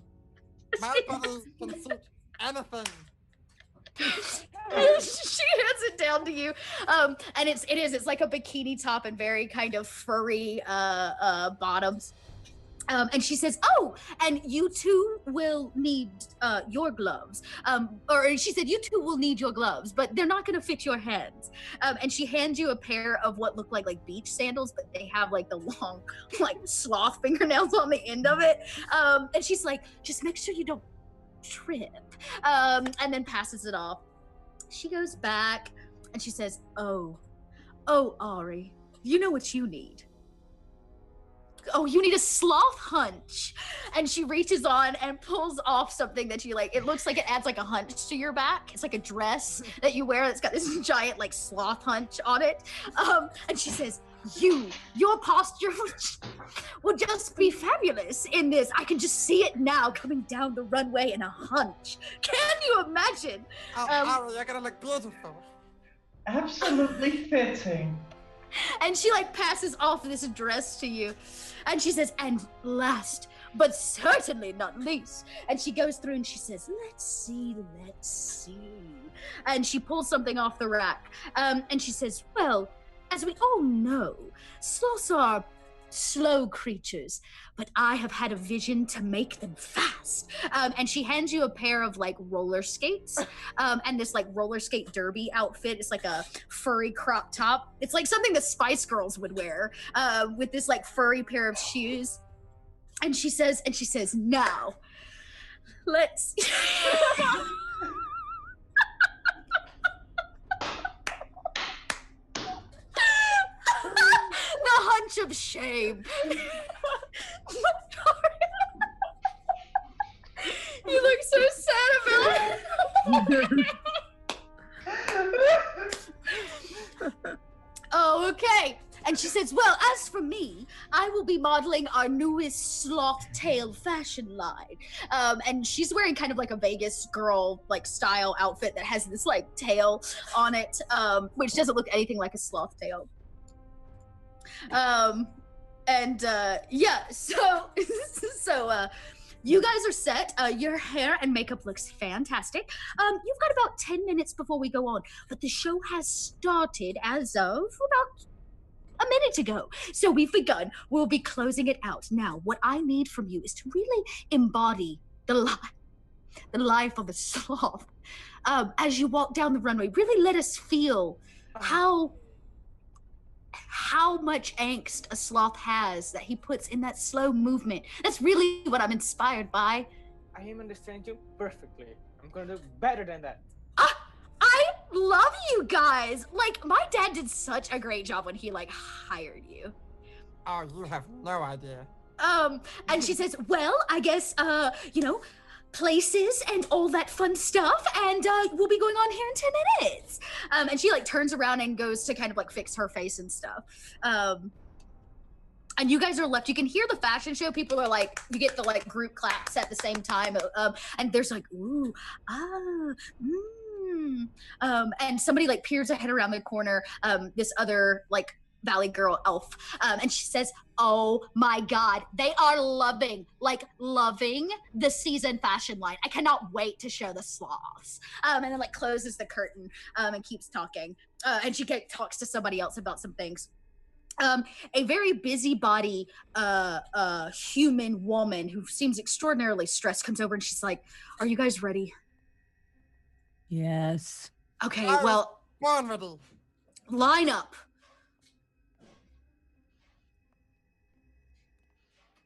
My body can suit anything. She hands it down to you, and it's like a bikini top and very kind of furry bottoms. And she says, "Oh, and you two will need your gloves." Or she said, "You two will need your gloves, but they're not going to fit your hands." And she hands you a pair of what look like beach sandals, but they have like the long, like sloth fingernails on the end of it. And she's like, "Just make sure you don't trip." And then passes it off. She goes back and she says, "Oh, Ari, you know what you need." "Oh, you need a sloth hunch." And she reaches on and pulls off something that you like. It looks like it adds like a hunch to your back. It's like a dress that you wear that's got this giant like sloth hunch on it. And she says, your posture will just be fabulous in this. I can just see it now coming down the runway in a hunch. Can you imagine? Ari, you're gonna look beautiful. Absolutely fitting. And she like passes off this dress to you. And she says, "And last, but certainly not least." And she goes through and she says, let's see. And she pulls something off the rack. And she says, "Well, as we all know, sloths are slow creatures, but I have had a vision to make them fast." And she hands you a pair of like roller skates, and this like roller skate derby outfit. It's like a furry crop top. It's like something the Spice Girls would wear, with this like furry pair of shoes. And she says, "Now, let's." The hunch of shame. You look so sad about it. Oh, okay. And she says, "Well, as for me, I will be modeling our newest sloth tail fashion line." And she's wearing kind of like a Vegas girl like style outfit that has this like tail on it, which doesn't look anything like a sloth tail. Yeah, so you guys are set. Your hair and makeup looks fantastic. You've got about 10 minutes before we go on, but the show has started as of about a minute ago. So we've begun. We'll be closing it out. Now, what I need from you is to really embody the life of a sloth. As you walk down the runway, really let us feel how much angst a sloth has that he puts in that slow movement. That's really what I'm inspired by. I am understanding you perfectly. I'm gonna do better than that. I love you guys. Like, my dad did such a great job when he like hired you. Oh, you have no idea. And she says, "Well, I guess places and all that fun stuff, and we'll be going on here in 10 minutes." And she like turns around and goes to kind of like fix her face and stuff. And you guys are left. You can hear the fashion show. People are like, you get the like group claps at the same time. And there's like, ooh, and somebody like peers ahead around the corner. This other like Valley Girl elf. And she says, "Oh my God, they are loving the season fashion line. I cannot wait to show the sloths." And then like closes the curtain and keeps talking. And she talks to somebody else about some things. A very busybody human woman who seems extraordinarily stressed comes over and she's like, "Are you guys ready?" Yes. Okay, well, Born ready. line up.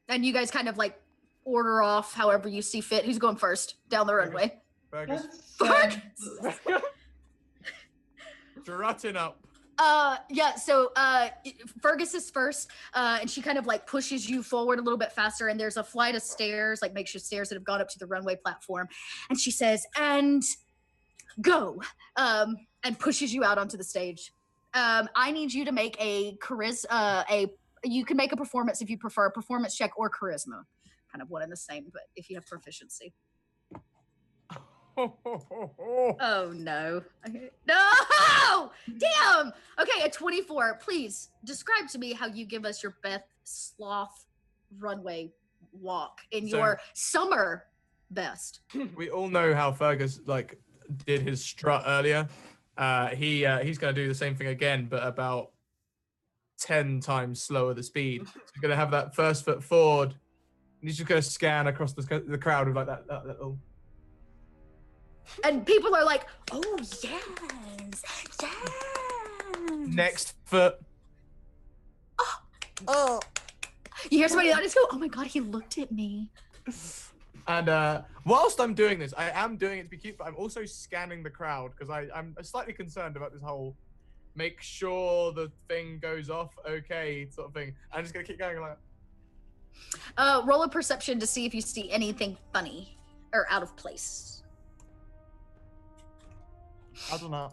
And you guys kind of like order off however you see fit. Who's going first down the runway? Fergus. Fergus. Strutting up. Yeah, so Fergus is first, and she kind of like pushes you forward a little bit faster, and there's a flight of stairs, like makeshift stairs that have gone up to the runway platform. And she says, "And go," and pushes you out onto the stage. I need you to make a you can make a performance if you prefer, a performance check or charisma. Kind of one and the same, but if you have proficiency. Oh no. Okay. No! Damn! Okay, a 24. Please describe to me how you give us your best sloth runway walk in your summer best. We all know how Fergus like did his strut earlier. He's gonna do the same thing again, but about 10 times slower the speed. So he's gonna have that first foot forward, he's just gonna scan across the crowd with like that little. And people are like, "Oh yes, yes." Next foot. Oh, You hear somebody in the audience go, "Oh my god, he looked at me." And whilst I'm doing this, I am doing it to be cute, but I'm also scanning the crowd because I'm slightly concerned about this whole make sure the thing goes off okay sort of thing. I'm just gonna keep going like. Roll a perception to see if you see anything funny or out of place. I don't know.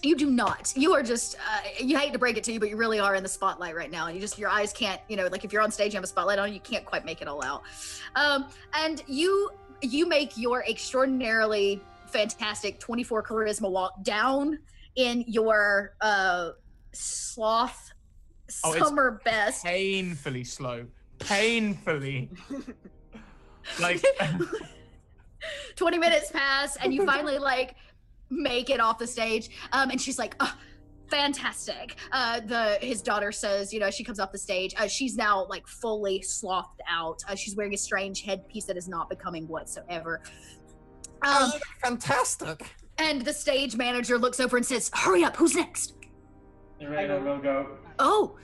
You do not. You are just, you hate to break it to you, but you really are in the spotlight right now. And your eyes can't, like if you're on stage, you have a spotlight on, you can't quite make it all out. And you make your extraordinarily fantastic 24 charisma walk down in your sloth summer best. Painfully slow. Painfully. Like 20 minutes pass and you finally make it off the stage, and she's like, oh, fantastic. His daughter says, she comes off the stage, she's now fully slothed out. She's wearing a strange headpiece that is not becoming whatsoever. Fantastic. And the stage manager looks over and says, hurry up, who's next? Narrator will go. Oh,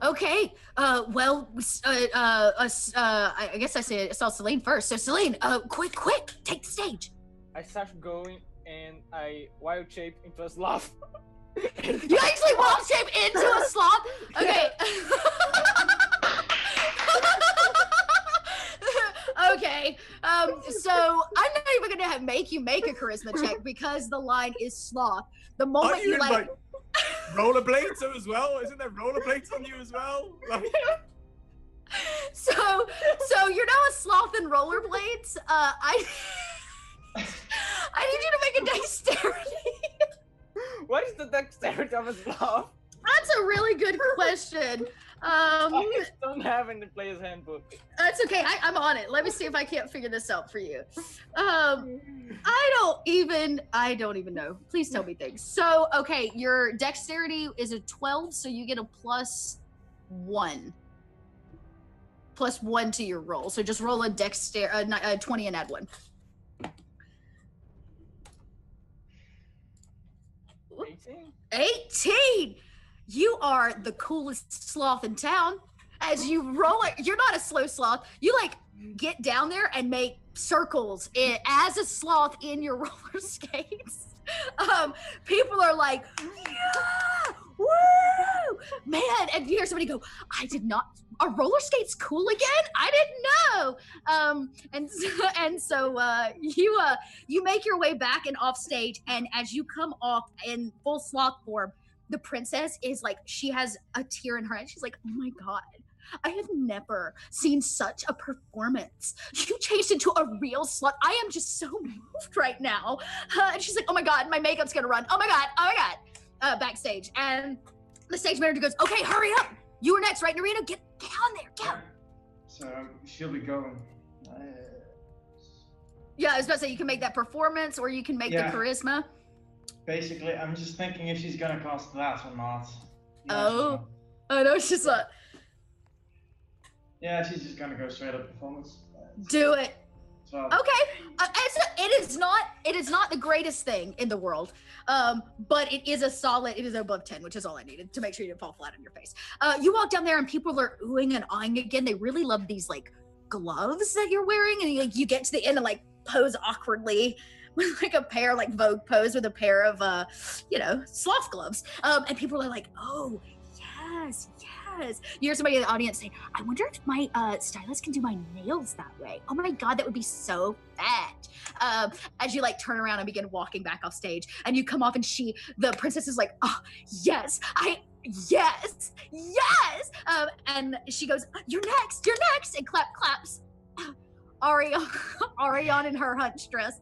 okay. Well, I guess I saw Celine first. So Celine, quick, take the stage. I start going and I wild shape into a sloth. You actually wild shape into a sloth? Okay. Okay. So I'm not even gonna make you make a charisma check because the line is sloth. The moment Aren't you you in, rollerblades as well? Isn't there rollerblades on you as well? So you're now a sloth in rollerblades. I need you to make a dexterity. What is the dexterity of a sloth? That's a really good question. I don't have in the player's handbook. That's okay. I'm on it. Let me see if I can't figure this out for you. I don't even know. Please tell me things. So, okay, your dexterity is a 12, so you get a +1. +1 to your roll. So just roll a 20 and add 1. 18! You are the coolest sloth in town. As you roll it, you're not a slow sloth. You get down there and make circles as a sloth in your roller skates. People are like, yeah, woo, man! And you hear somebody go, are roller skates cool again? I didn't know. And so you make your way back and off stage, and as you come off in full sloth form, the princess is she has a tear in her eye. She's like, oh my god, I have never seen such a performance. You changed into a real slut. I am just so moved right now. And she's like, oh my god, my makeup's gonna run. Oh my god. Backstage. And the stage manager goes, okay, hurry up. You were next, right, Narita? Get on there, go. So she'll be going. Yeah, I was about to say, you can make that performance or you can make the charisma. Basically, I'm just thinking if she's gonna cast that or not. Oh, I know, she's not. Yeah, she's just gonna go straight up performance. Do it. So, okay, it is not the greatest thing in the world, but it is above 10, which is all I needed to make sure you didn't fall flat on your face. You walk down there and people are oohing and ahhing again. They really love these gloves that you're wearing, and you get to the end and pose awkwardly with a pair Vogue pose with a pair of sloth gloves, and people are like, oh yes. You hear somebody in the audience say, I wonder if my stylist can do my nails that way. Oh my god, that would be so fat. As you turn around and begin walking back off stage, and you come off and the princess is like, oh yes, and she goes, you're next, and claps. Arion in her hunch dress.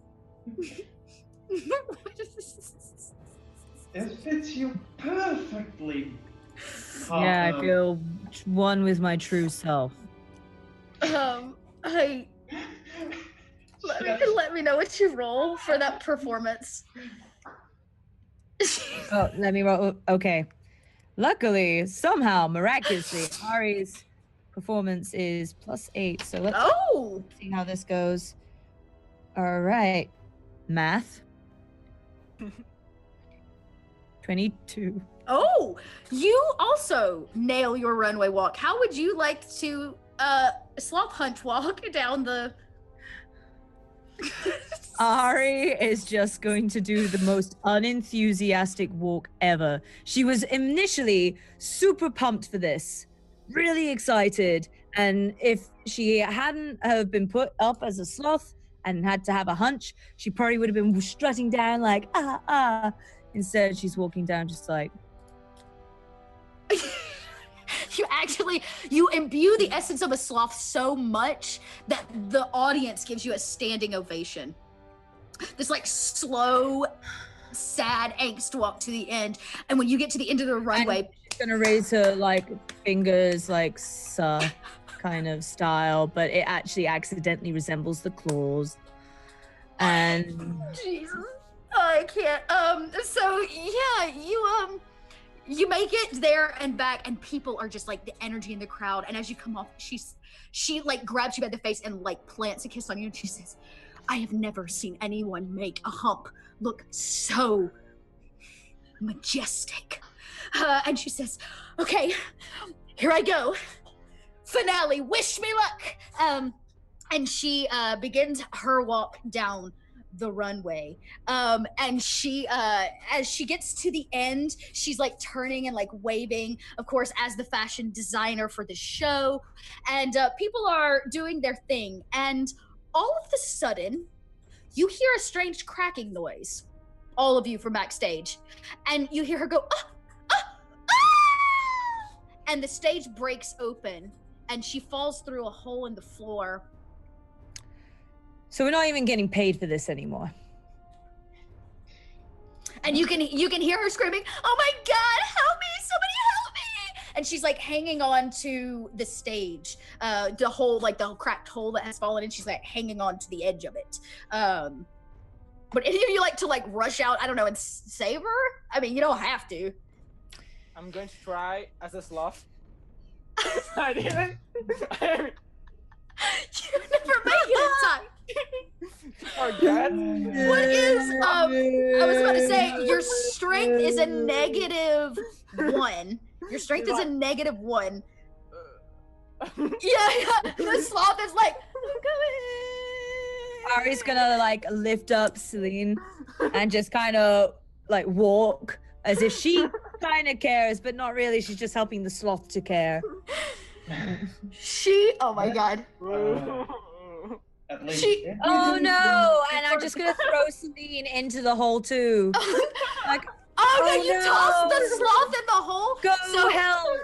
It fits you perfectly. Yeah, I feel one with my true self. Let me know what you roll for that performance. Oh, let me roll. Okay. Luckily, somehow, miraculously, Ari's performance is +8. So let's Oh! see how this goes. All right. Math. 22. Oh! You also nail your runway walk. How would you like to sloth hunt walk down the... Ari is just going to do the most unenthusiastic walk ever. She was initially super pumped for this, really excited. And if she hadn't have been put up as a sloth and had to have a hunch, she probably would have been strutting down like, ah, ah. Instead, she's walking down just like... You imbue the essence of a sloth so much that the audience gives you a standing ovation. This like slow, sad angst walk to the end. And when you get to the end of the runway... And she's gonna raise her like fingers like kind of style, but it actually accidentally resembles the claws. And... Jesus. I can't. So yeah, you make it there and back, and people are just like the energy in the crowd. And as you come off, she like grabs you by the face and like plants a kiss on you, and she says, "I have never seen anyone make a hump look so majestic." And she says, "Okay, here I go. Finale. Wish me luck." And she begins her walk down the runway, and she as she gets to the end, she's like turning and like waving, of course, as the fashion designer for the show, and people are doing their thing, and all of a sudden you hear a strange cracking noise, all of you from backstage, and you hear her go, ah, ah, ah! And the stage breaks open and she falls through a hole in the floor. So we're not even getting paid for this anymore. And you can hear her screaming, "Oh my God, help me, somebody help me!" And she's like hanging on to the stage, the hole, like the cracked hole that has fallen, and she's like hanging on to the edge of it. But any of you like to like rush out, I don't know, and save her? I mean, you don't have to. I'm going to try as a sloth. I didn't. You never make it in time. Forget. What is I was about to say your strength is a -1. Your strength is a -1. Yeah. The sloth is like, I'm coming. Ari's gonna like lift up Celine and just kind of like walk as if she kind of cares, but not really. She's just helping the sloth to care. Oh my God. At least. Oh no! And I'm just gonna throw Celine into the hole too. Like, oh no! You tossed the sloth in the hole. Go so help!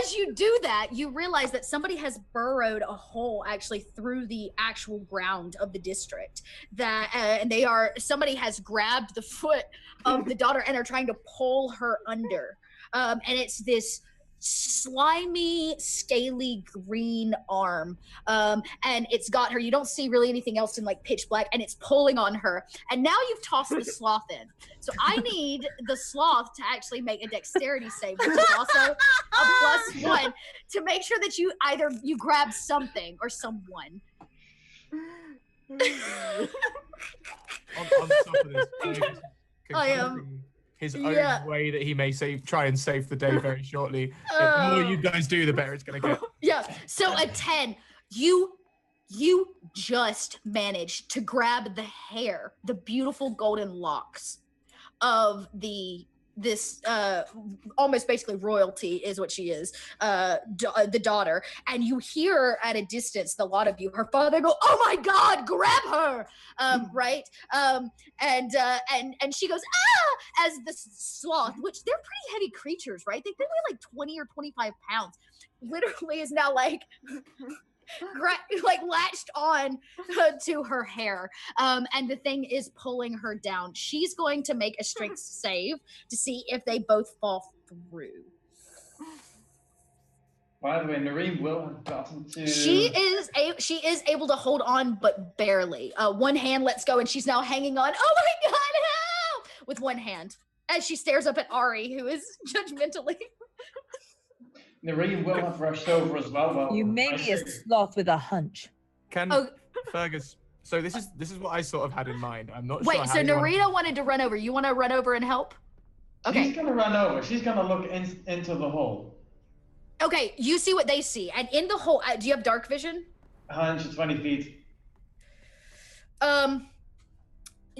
As you do that, you realize that somebody has burrowed a hole actually through the actual ground of the district. And somebody has grabbed the foot of the daughter and are trying to pull her under. And it's this slimy, scaly green arm, and it's got her. You don't see really anything else in like pitch black, and it's pulling on her. And now you've tossed the sloth in, so I need the sloth to actually make a dexterity save, which is also a +1 to make sure that you grab something or someone. On top of this, I am. His own way that he may try and save the day very shortly. The more you guys do, the better it's gonna get. Yeah. So a 10, you just managed to grab the hair, the beautiful golden locks of this almost basically royalty is what she is, the daughter, and you hear at a distance, the lot of you, her father go, "Oh my God, grab her!" Right? And she goes, "Ah!" As the sloth, which they're pretty heavy creatures, right? They weigh like 20 or 25 pounds, literally is now like latched on to her hair, and the thing is pulling her down. She's going to make a strength save to see if they both fall through. By the way, Nareem will have gotten to. She is able to hold on, but barely. One hand lets go, and she's now hanging on. Oh my God, help! With one hand, as she stares up at Ari, who is judgmentally. Nareen will have rushed over as well. Well, You may I be a see. sloth with a hunch. Can Oh. Fergus? So this is what I sort of had in mind. I'm not Wait, sure how so you want Narita wanted to run over. You want to run over and help? Okay. She's gonna run over. She's gonna look into the hole. Okay, you see what they see. And in the hole, do you have dark vision? 120 feet.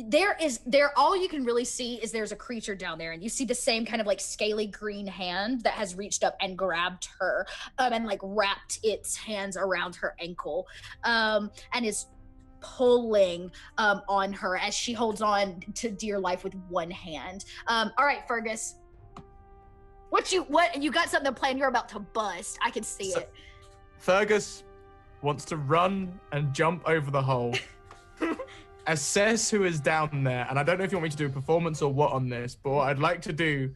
There all you can really see is there's a creature down there, and you see the same kind of like scaly green hand that has reached up and grabbed her and like wrapped its hands around her ankle and is pulling on her as she holds on to dear life with one hand. All right, Fergus, what you got something planned? You're about to bust. I can see it. Fergus wants to run and jump over the hole. Assess who is down there, and I don't know if you want me to do a performance or what on this, but what I'd like to do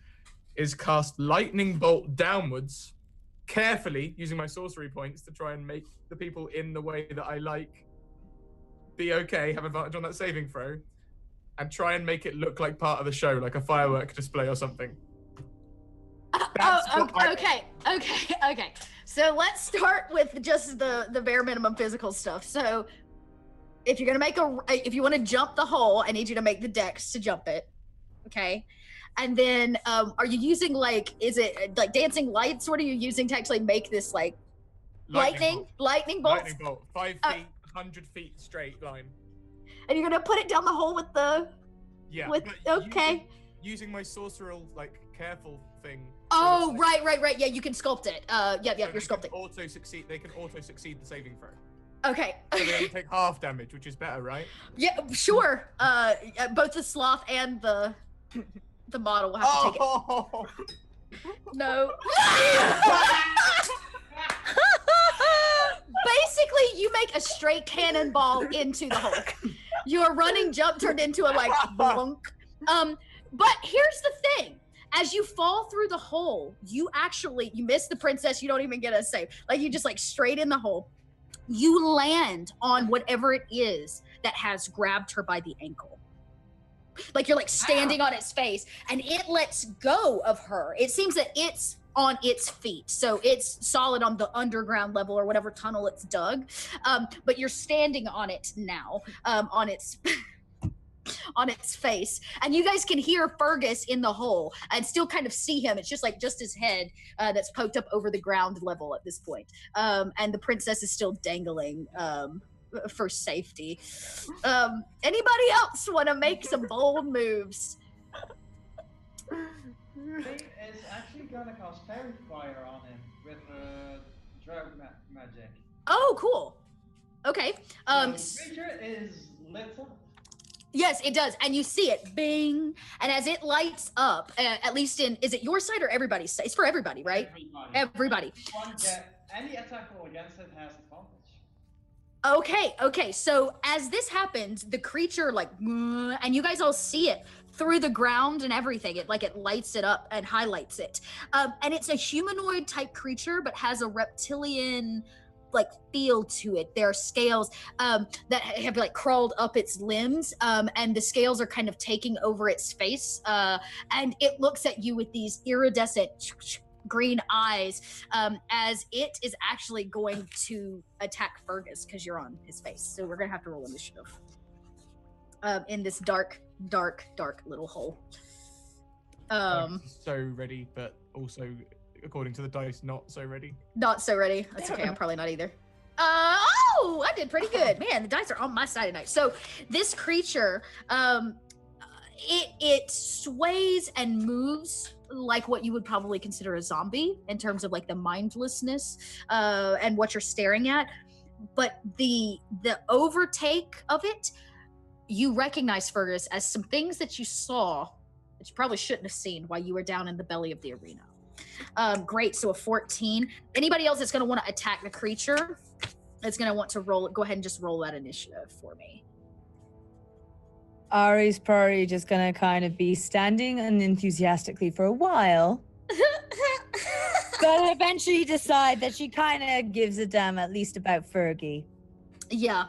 is cast lightning bolt downwards, carefully using my sorcery points to try and make the people in the way that I like be okay, have advantage on that saving throw, and try and make it look like part of the show, like a firework display or something. Okay. So let's start with just the bare minimum physical stuff. So if you're gonna if you want to jump the hole, I need you to make the dex to jump it. Okay. And then are you using is it like dancing lights? What are you using to actually make this like lightning bolts? Lightning bolt, 5 feet, 100 feet straight line. And you're gonna put it down the hole with the okay. Using my sorcerer careful thing. Oh, right. Yeah, you can sculpt it. Yep, you're sculpting. They can auto succeed the saving throw. Okay. So they only take half damage, which is better, right? Yeah, sure. Both the sloth and the model will have to take it. No. Basically, you make a straight cannonball into the hole. Your running jump turned into a blunk. But here's the thing. As you fall through the hole, you miss the princess. You don't even get a save. You just straight in the hole. You land on whatever it is that has grabbed her by the ankle. You're standing on its face, and it lets go of her. It seems that it's on its feet, so it's solid on the underground level or whatever tunnel it's dug. But you're standing on it now, on its on its face, and you guys can hear Fergus in the hole and still kind of see him. It's just his head that's poked up over the ground level at this point, and the princess is still dangling for safety. Anybody else want to make some bold moves? Kate is actually gonna cast fairy fire on him with drought magic. Oh, cool. Okay. The creature is lit up. Yes, it does. And you see it, bing. And as it lights up, at least is it your side or everybody's side? It's for everybody, right? Everybody. Any attack roll against it has advantage. Okay. So as this happens, the creature and you guys all see it through the ground and everything. It lights it up and highlights it. And it's a humanoid type creature, but has a reptilian feel to it. There are scales that have crawled up its limbs, and the scales are kind of taking over its face, and it looks at you with these iridescent green eyes, as it is actually going to attack Fergus because you're on his face. So we're gonna have to roll initiative in this dark little hole. So ready, but also, according to the dice, not so ready. Not so ready. That's okay. I'm probably not either. I did pretty good. Man, the dice are on my side tonight. So this creature, it sways and moves like what you would probably consider a zombie in terms of the mindlessness and what you're staring at. But the overtake of it, you recognize, Fergus, as some things that you saw that you probably shouldn't have seen while you were down in the belly of the arena. Great, so a 14. Anybody else that's going to want to attack the creature is going to want to roll. Go ahead and just roll that initiative for me. Ari's probably just going to kind of be standing unenthusiastically for a while. But eventually decide that she kind of gives a damn at least about Fergie. Yeah.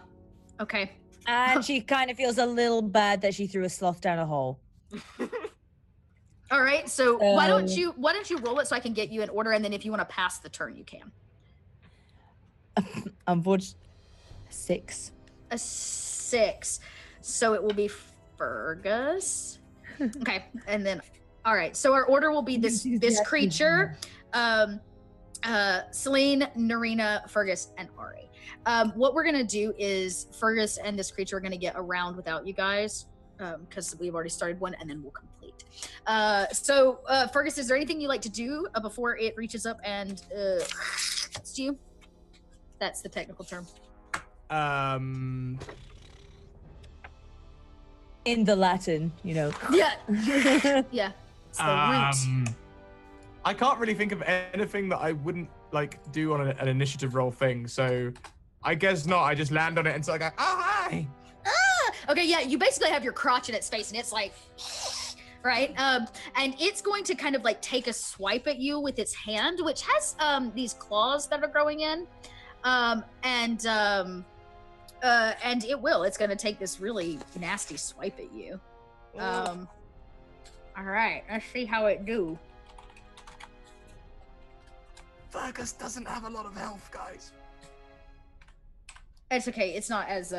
Okay. And she kind of feels a little bad that she threw a sloth down a hole. All right. So why don't you roll it so I can get you in order, and then if you want to pass the turn, you can. Unfortunately, 6. A 6. So it will be Fergus. Okay, and then all right. So our order will be this creature, Celine, Narina, Fergus, and Ari. What we're gonna do is Fergus and this creature are gonna get around without you guys, because we've already started one, and then we'll complete. So Fergus, is there anything you like to do before it reaches up and gets to you? That's the technical term. In the Latin, Yeah. Yeah. It's the root. I can't really think of anything that I wouldn't like do on an initiative roll thing, so I guess not. I just land on it and so I go, oh, hi! Okay, yeah, you basically have your crotch in its face, and it's like, right? And it's going to kind of like take a swipe at you with its hand, which has these claws that are growing in, and it will. It's going to take this really nasty swipe at you. All right, let's see how it do. Fergus doesn't have a lot of health, guys. It's okay. It's not as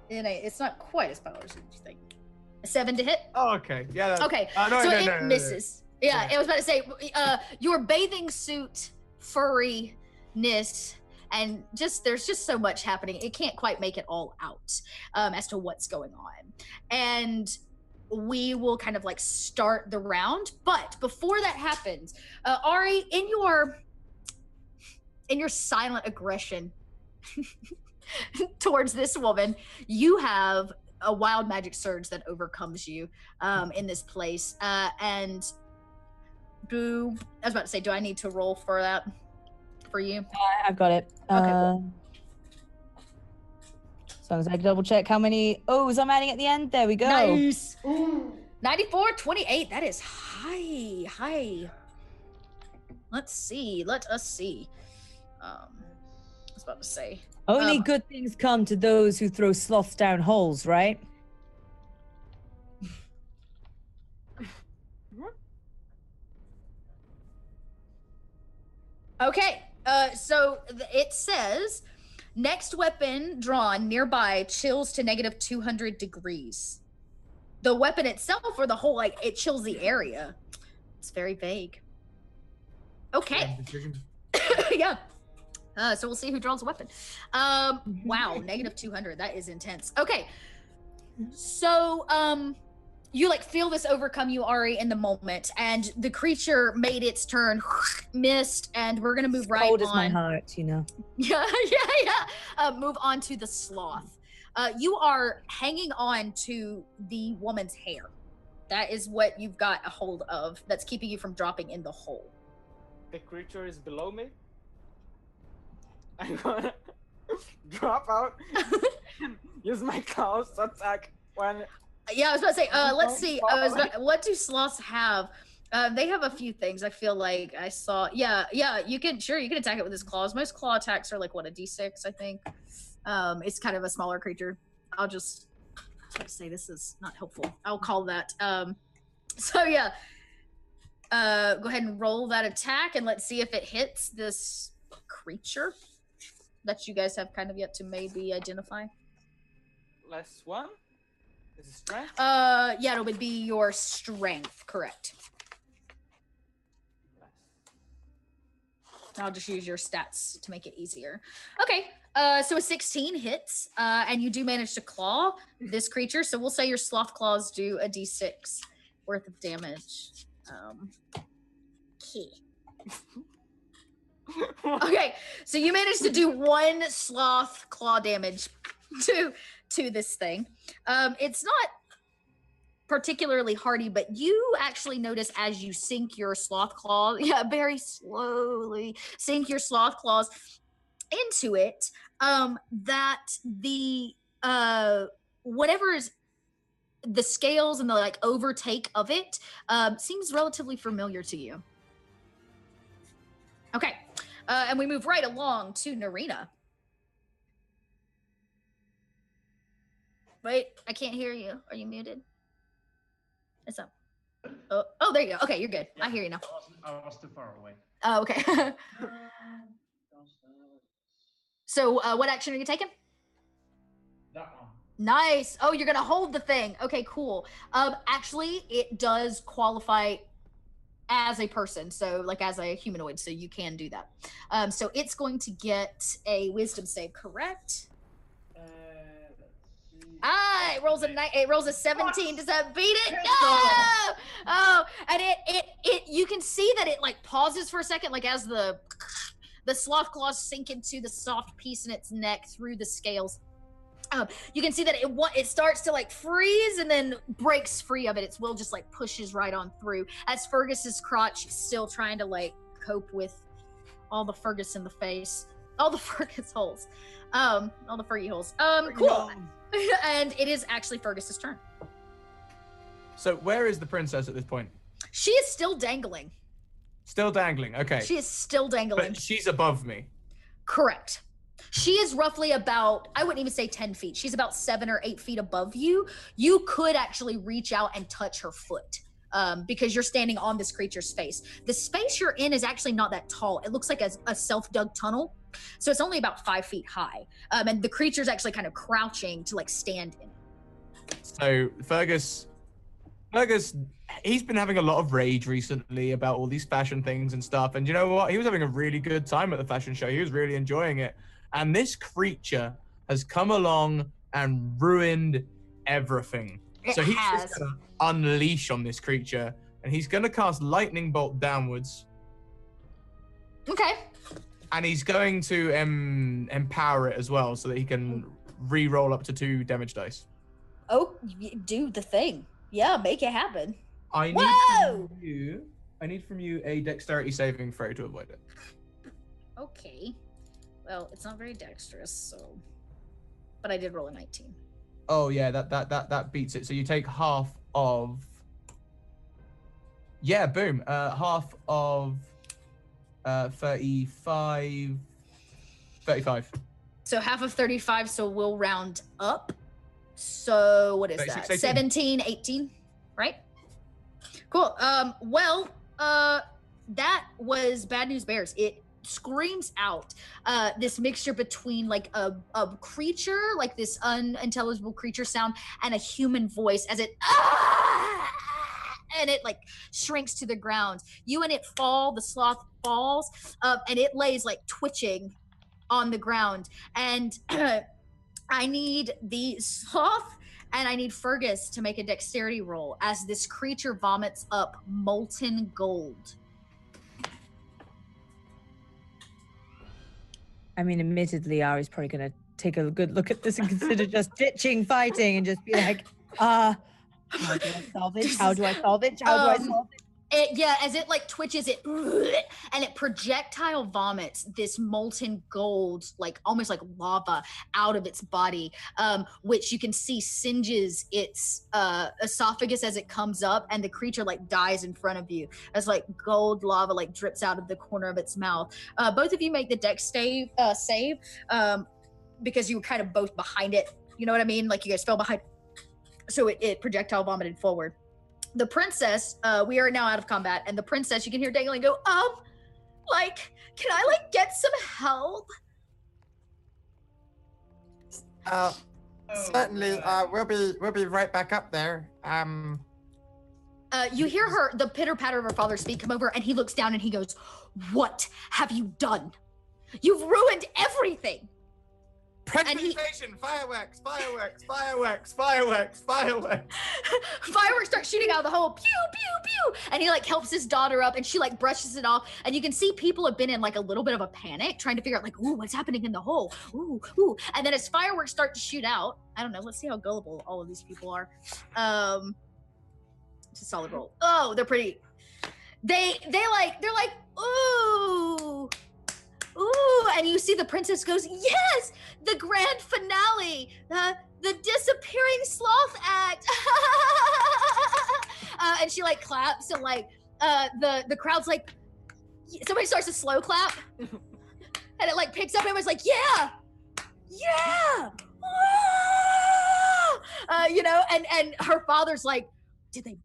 it's not quite as powerful as you think. A 7 to hit. Oh, okay. Yeah. Okay. It misses. Yeah, I was about to say, your bathing suit furriness, and there's just so much happening. It can't quite make it all out as to what's going on, and we will kind of like start the round. But before that happens, Ari, in your silent aggression towards this woman, you have a wild magic surge that overcomes you in this place. And I was about to say, do I need to roll for that for you? I've got it. Okay, cool. As long as I double check how many O's I'm adding at the end. There we go. Nice. 94, 28. That is high. Let's see. Let us see. I was about to say. Only good things come to those who throw sloths down holes, right? Okay. So it says, next weapon drawn nearby chills to negative 200 degrees. The weapon itself, or the whole, like, it chills the area. It's very vague. Okay. Yeah. So we'll see who draws a weapon. Wow, negative 200. That is intense. Okay. So, you like feel this overcome you, Ari, in the moment, and the creature made its turn, missed, and we're gonna move right on. Cold as my heart, you know. Yeah. Move on to the sloth. You are hanging on to the woman's hair. That is what you've got a hold of. That's keeping you from dropping in the hole. The creature is below me. I'm gonna drop out and use my claws to attack when. Yeah, I was about to say, let's see. What do sloths have? They have a few things. I feel like I saw. Yeah, you can attack it with his claws. Most claw attacks are like, what, a D6, I think. It's kind of a smaller creature. I'll just say this is not helpful. I'll call that. So yeah. Go ahead and roll that attack, and let's see if it hits this creature that you guys have kind of yet to maybe identify. Last one. Is it strength? Yeah, it would be your strength, correct. I'll just use your stats to make it easier. Okay, so a 16 hits, and you do manage to claw this creature. So we'll say your sloth claws do a D6 worth of damage. Okay, so you managed to do 1 sloth claw damage to this thing. It's not particularly hardy, but you actually notice as you sink your sloth claw, very slowly sink your sloth claws into it, that the whatever is the scales and the like overtake of it seems relatively familiar to you. Okay, and we move right along to Narina. Wait, I can't hear you. Are you muted? It's up. Oh, there you go. Okay, you're good. I hear you now. I was too far away. Oh, okay. So, what action are you taking? That one. Nice. Oh, you're gonna hold the thing. Okay, cool. Actually, it does qualify as a person, so like as a humanoid, so you can do that. So it's going to get a wisdom save, correct? Let's see. It rolls a it rolls a 17. Does that beat it? No! Oh, and it you can see that it like pauses for a second, like as the sloth claws sink into the soft piece in its neck through the scales. You can see that it starts to like freeze and then breaks free of it. Its will just like pushes right on through as Fergus's crotch is still trying to like cope with all the Fergus in the face, all the Fergus holes, all the Fergie holes. Cool. And it is actually Fergus's turn. So where is the princess at this point? She is still dangling. Still dangling. Okay. She is still dangling. But she's above me. Correct. She is roughly about, I wouldn't even say 10 feet. She's about 7 or 8 feet above you. You could actually reach out and touch her foot because you're standing on this creature's face. The space you're in is actually not that tall. It looks like a self-dug tunnel. So it's only about 5 feet high. And the creature's actually kind of crouching to like stand in it. So Fergus, he's been having a lot of rage recently about all these fashion things and stuff. And you know what? He was having a really good time at the fashion show. He was really enjoying it. And this creature has come along and ruined everything. So he's just going to unleash on this creature. And he's going to cast Lightning Bolt downwards. Okay. And he's going to empower it as well so that he can re-roll up to 2 damage dice. Oh, do the thing. Yeah, make it happen. I need from you a dexterity saving throw to avoid it. Okay. Well, it's not very dexterous, so. But I did roll a 19. Oh yeah, that beats it. So you take half of. Yeah, boom. Half of 35. So half of 35, so we'll round up. So what is 36, that? 18. 17, 18, right? Cool. That was Bad News Bears. It screams out this mixture between like a creature, like this unintelligible creature sound, and a human voice as it and it like shrinks to the ground. You and it fall, the sloth falls, and it lays like twitching on the ground. And I need the sloth and I need Fergus to make a dexterity roll as this creature vomits up molten gold. I mean, admittedly, Ari's probably going to take a good look at this and consider just ditching fighting and just be like, how do I solve it? How do I solve it? How do I solve it? As it like twitches it and it projectile vomits this molten gold, like almost like lava out of its body, which you can see singes its esophagus as it comes up, and the creature like dies in front of you as like gold lava like drips out of the corner of its mouth. Both of you make the dex save because you were kind of both behind it. You know what I mean? Like you guys fell behind. So it projectile vomited forward. The princess, we are now out of combat, and the princess, you can hear dangling go, like, can I like get some help? Certainly, we'll be right back up there. You hear the pitter patter of her father's feet come over, and he looks down and he goes, "What have you done? You've ruined everything." Presentation, fireworks. Fireworks start shooting out of the hole. Pew, pew, pew. And he like helps his daughter up and she like brushes it off. And you can see people have been in like a little bit of a panic trying to figure out like, ooh, what's happening in the hole? Ooh, ooh. And then as fireworks start to shoot out, I don't know, let's see how gullible all of these people are. It's a solid roll. Oh, they're pretty. They're like, ooh. Ooh, and you see the princess goes, yes, the grand finale, the disappearing sloth act. And she like claps and like the crowd's like, somebody starts to slow clap and it like picks up and was like, yeah, you know, and her father's like, did they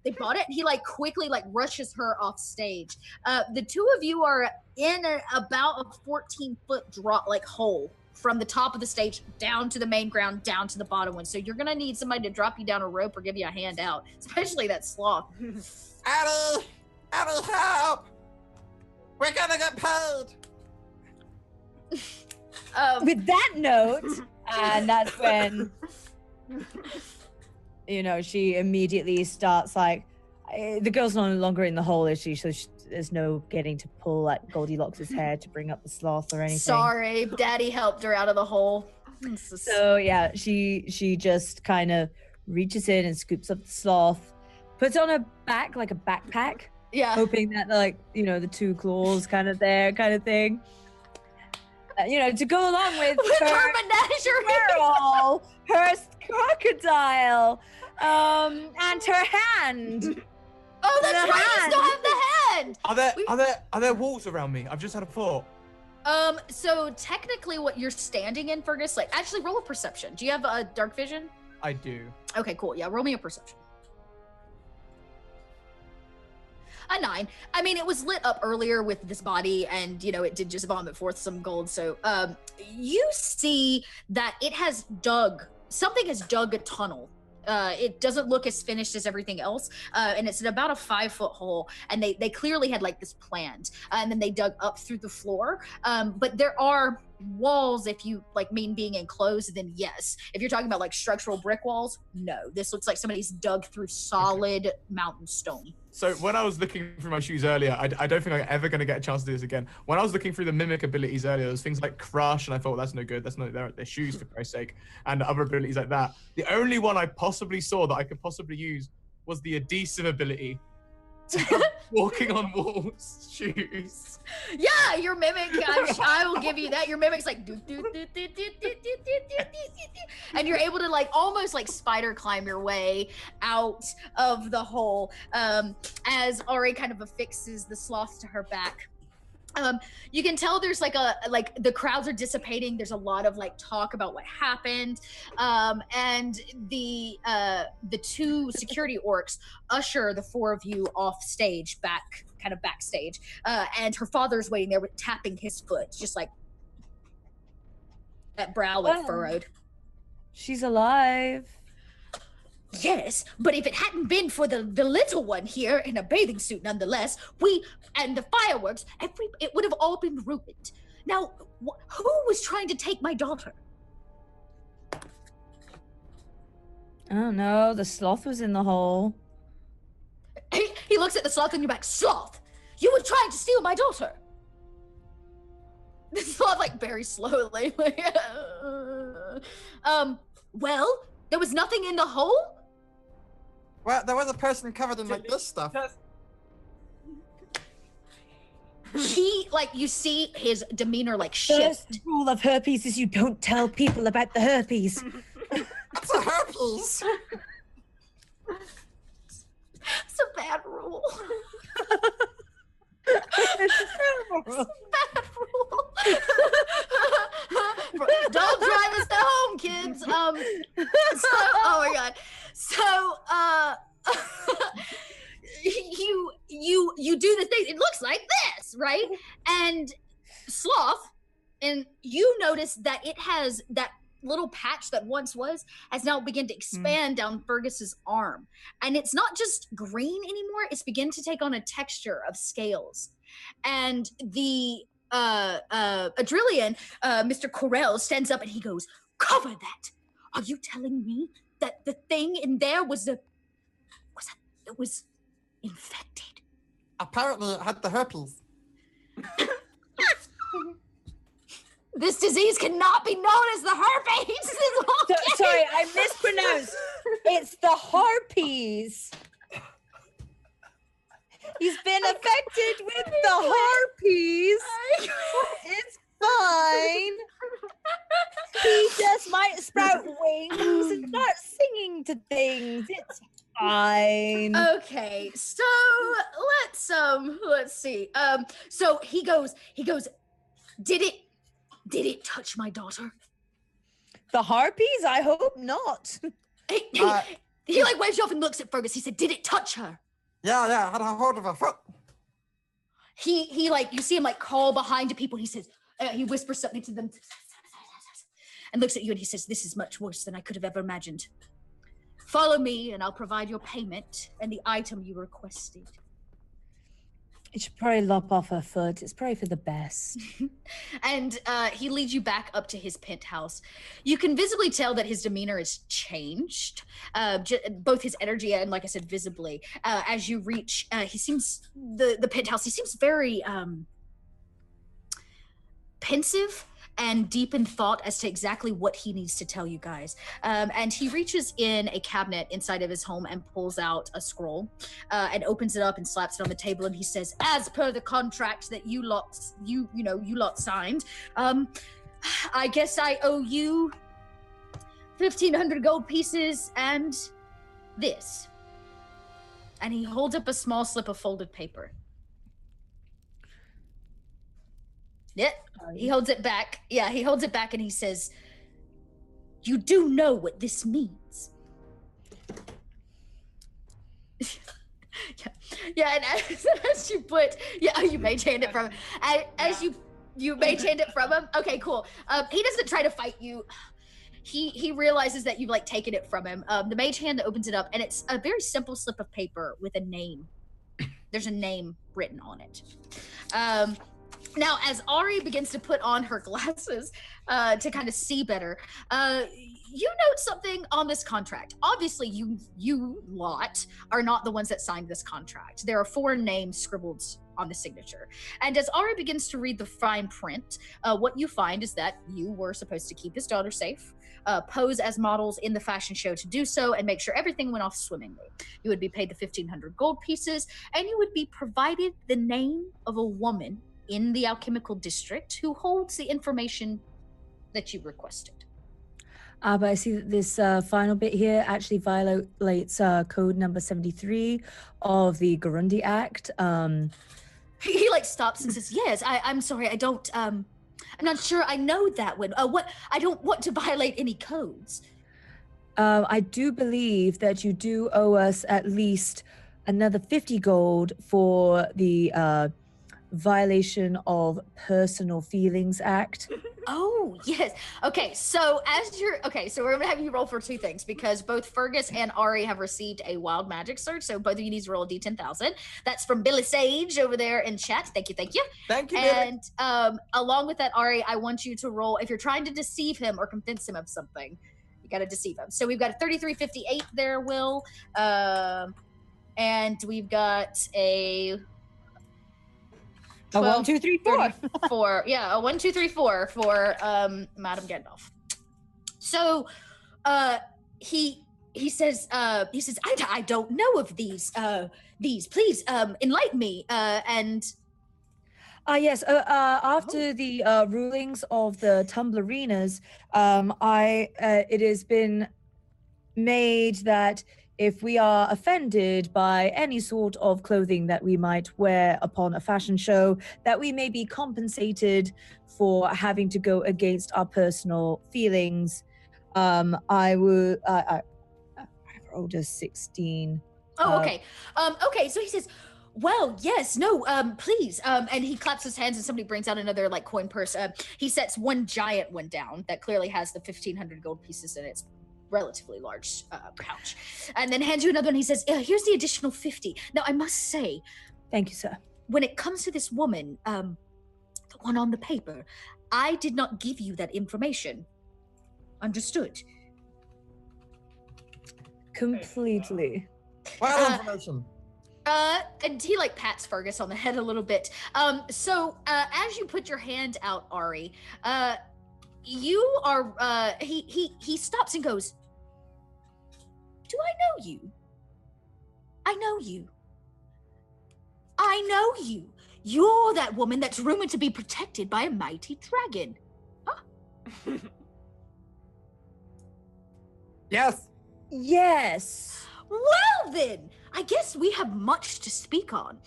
they bought it, and he like quickly like rushes her off stage. The two of you are in about a 14-foot drop like hole from the top of the stage down to the main ground, down to the bottom one. So you're gonna need somebody to drop you down a rope or give you a hand out, especially that sloth. Addy, help! We're gonna get paid. With that note, and that's when she immediately starts like, the girl's no longer in the hole, is she? So there's no getting to pull like Goldilocks' hair to bring up the sloth or anything. Sorry, Daddy helped her out of the hole. So yeah, she just kind of reaches in and scoops up the sloth, puts it on her back like a backpack, hoping that like the two claws kind of there, kind of thing. To go along with her squirrel, her crocodile, and her hand. Oh, that's right. You still have the hand. Are there walls around me? I've just had a thought. So technically, what you're standing in, Fergus, like actually roll a perception. Do you have a dark vision? I do. Okay, cool. Yeah, roll me a perception. A 9. I mean, it was lit up earlier with this body, and it did just vomit forth some gold. So, you see that something has dug a tunnel. It doesn't look as finished as everything else, and it's in about a 5-foot hole. And they clearly had like this planned, and then they dug up through the floor. But there are walls. If you like mean being enclosed, then yes. If you're talking about like structural brick walls, no. This looks like somebody's dug through solid mountain stone. So when I was looking through my shoes earlier, I don't think I'm ever going to get a chance to do this again. When I was looking through the mimic abilities earlier, there was things like crush, and I thought, that's no good. That's not their shoes, for Christ's sake, and other abilities like that. The only one I possibly saw that I could possibly use was the adhesive ability. Walking on walls shoes. Yeah, your mimic. I will give you that. Your mimic's like do, do, do, do, do, do, do, do, and you're able to like almost like spider climb your way out of the hole. As Ari kind of affixes the sloth to her back. You can tell there's like the crowds are dissipating. There's a lot of like talk about what happened, and the two security orcs usher the four of you off stage, backstage, and her father's waiting there with tapping his foot, just like that brow like furrowed. She's alive. Yes, but if it hadn't been for the little one here in a bathing suit nonetheless, and the fireworks, it would have all been ruined. Now, who was trying to take my daughter? I don't know. The sloth was in the hole. He looks at the sloth and you're like, Sloth, you were trying to steal my daughter. The sloth like very slowly. Well, there was nothing in the hole? Well, there was a person covered in like this stuff. You see his demeanor like shift. First rule of herpes is you don't tell people about the herpes. It's a herpes. It's a bad rule. It's a bad rule. Don't drive us to home, kids. Oh my god. So, you do the thing. It looks like this, right? And Sloth, and you notice that it has that little patch that once has now begun to expand down Fergus's arm, and it's not just green anymore. It's begun to take on a texture of scales, and the Adrillian, Mr. Corell, stands up and he goes, "Cover that! Are you telling me that the thing in there was infected?" Apparently, it had the herpes. This disease cannot be known as the herpes. Sorry, I mispronounced. It's the harpies. He's been affected with the harpies. It's fine. He just might sprout wings and start singing to things. It's fine. Okay, so let's see. So he goes, did it touch my daughter? The harpies? I hope not. He like waves you off and looks at Fergus. He said, "Did it touch her?" Yeah, I had a hold of her foot. He like, you see him like call behind to people. He says, he whispers something to them and looks at you and he says, "This is much worse than I could have ever imagined. Follow me and I'll provide your payment and the item you requested." It should probably lop off her foot. It's probably for the best. And he leads you back up to his penthouse. You can visibly tell that his demeanor has changed, both his energy and, like I said, visibly. As you reach, he seems, the penthouse, he seems very pensive and deep in thought as to exactly what he needs to tell you guys. And he reaches in a cabinet inside of his home and pulls out a scroll and opens it up and slaps it on the table. And he says, "As per the contract that you lot signed, I guess I owe you 1,500 gold pieces and this." And he holds up a small slip of folded paper. Yeah, he holds it back. Yeah, he holds it back and he says, "You do know what this means." yeah, and as you put, you mage hand it from him. As you mage hand it from him. Okay, cool. He doesn't try to fight you. He realizes that you've like taken it from him. The mage hand opens it up and it's a very simple slip of paper with a name. There's a name written on it. Now, as Ari begins to put on her glasses to kind of see better, you note something on this contract. Obviously, you lot are not the ones that signed this contract. There are 4 names scribbled on the signature. And as Ari begins to read the fine print, what you find is that you were supposed to keep his daughter safe, pose as models in the fashion show to do so, and make sure everything went off swimmingly. You would be paid the 1,500 gold pieces, and you would be provided the name of a woman in the alchemical district who holds the information that you requested. But I see that this final bit here actually violates code number 73 of the Gurundi Act. He like stops and says, "Yes, I'm sorry, I don't, I'm not sure I know that one. I don't want to violate any codes." I do believe that you do owe us at least another 50 gold for the violation of Personal Feelings Act. Oh, yes. Okay, so so we're gonna have you roll for 2 things because both Fergus and Ari have received a wild magic surge, so both of you need to roll a d10,000. That's from Billy Sage over there in chat. Thank you. Thank you, Billy. And along with that, Ari, I want you to roll, if you're trying to deceive him or convince him of something, you gotta deceive him. So we've got a 3358 there, Will. And we've got a 1, 2, 3, 4. 4. Yeah, a 1, 2, 3, 4 for Madam Gandalf. So he says I don't know of these. Please enlighten me. Yes. After the rulings of the Tumblerinas, it has been made that if we are offended by any sort of clothing that we might wear upon a fashion show, that we may be compensated for having to go against our personal feelings. I rolled a 16. Oh, okay. Okay, so he says, "Well, yes, no, please." And he claps his hands and somebody brings out another like coin purse. He sets one giant one down that clearly has the 1,500 gold pieces in its relatively large pouch, and then hands you another one. He says, "Here's the additional 50. Now, I must say," Thank you, sir. "when it comes to this woman, the one on the paper, I did not give you that information. Understood?" Completely. What information? And he like pats Fergus on the head a little bit. So as you put your hand out, Ari, you are he stops and goes, "Do I know you? I know you. I know you. You're that woman that's rumored to be protected by a mighty dragon." Huh? Yes. Yes. Well then, I guess we have much to speak on.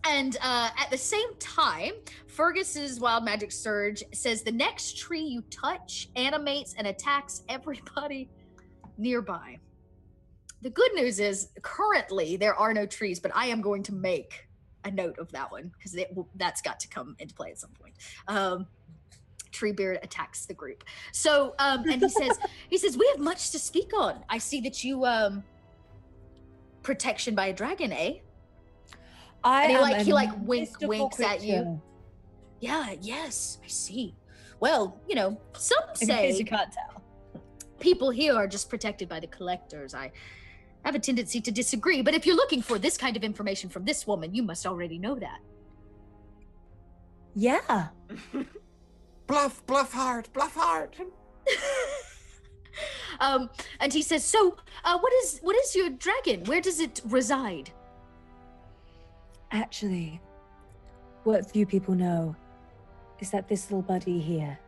And at the same time, Fergus's wild magic surge says the next tree you touch animates and attacks everybody nearby. The good news is currently there are no trees, but I am going to make a note of that one because that's got to come into play at some point. Treebeard attacks the group. So, and he says, we have much to speak on. I see that you, protection by a dragon, eh? He winks at you. Yeah, yes, I see. Well, some say you can't tell. People here are just protected by the collectors. I have a tendency to disagree, but if you're looking for this kind of information from this woman, you must already know that. Yeah. Bluff hard. And he says, so, what is your dragon? Where does it reside? Actually, what few people know is that this little buddy here,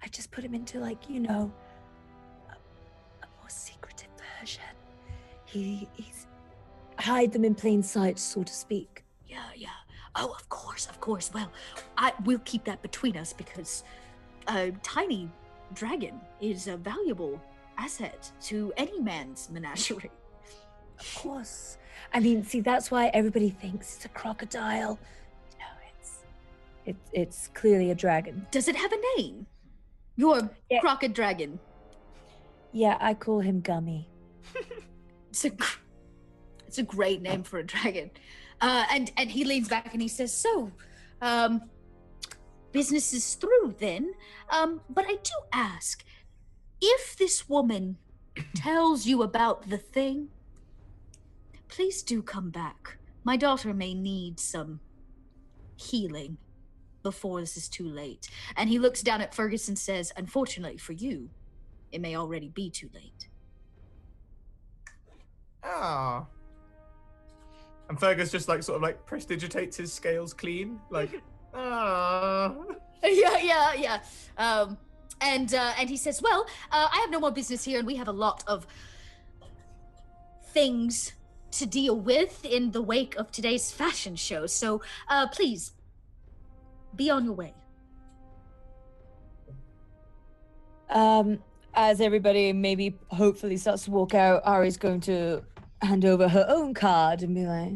I just put him into, a more secretive version. He's hide them in plain sight, so to speak. Yeah. Oh, of course. Well, we'll keep that between us because a tiny dragon is a valuable asset to any man's menagerie. Of course. I mean, see, that's why everybody thinks it's a crocodile. It's clearly a dragon. Does it have a name? Your crocodile dragon. Yeah, I call him Gummy. It's a great name for a dragon. And he leans back and he says, so, business is through then. But I do ask, if this woman tells you about the thing, please do come back. My daughter may need some healing before this is too late. And he looks down at Fergus and says, unfortunately for you, it may already be too late. Ah. And Fergus just prestidigitates his scales clean, ah. Yeah. And he says, well, I have no more business here, and we have a lot of things to deal with in the wake of today's fashion show. So, please, be on your way. As everybody maybe hopefully starts to walk out, Ari's going to hand over her own card and be like,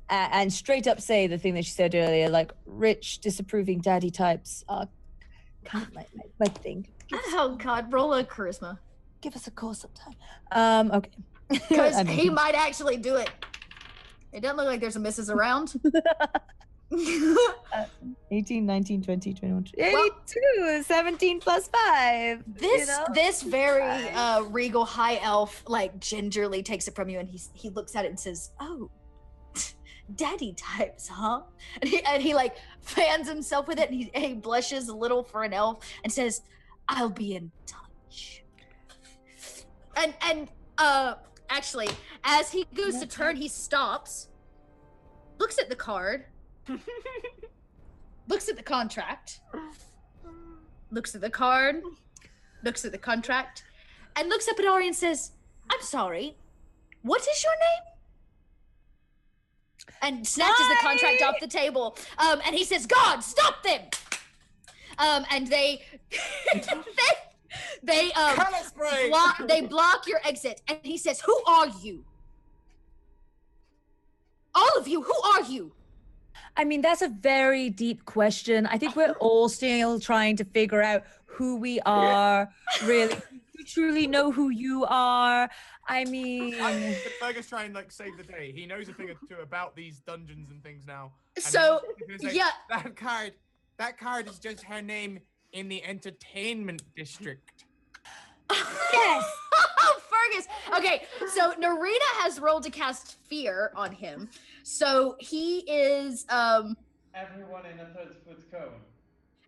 and straight up say the thing that she said earlier, rich, disapproving daddy types are kind of my thing. Oh God, roll a charisma. Give us a call sometime. Okay. Because he might actually do it. It doesn't look like there's a missus around. 18, 19, 20, 21, 82, 17 plus 5. This very regal high elf gingerly takes it from you, and he looks at it and says, "Oh, daddy types, huh?" And he fans himself with it, and he blushes a little for an elf and says, "I'll be in touch." And actually, as he goes to turn, he stops, looks at the card. Looks at the contract, looks at the card, looks at the contract, and looks up at Ari and says, I'm sorry, what is your name? And snatches the contract off the table. And he says, God, stop them! And they block your exit. And he says, who are you? All of you, who are you? I mean, that's a very deep question. I think we're all still trying to figure out who we are, really. We truly know who you are. I mean... Can Fergus try and, save the day? He knows a thing or two about these dungeons and things now. So, yeah. That card is just her name in the entertainment district. Yes! Fergus! Okay, so Narita has rolled to cast fear on him. So he is everyone in a 30-foot cone.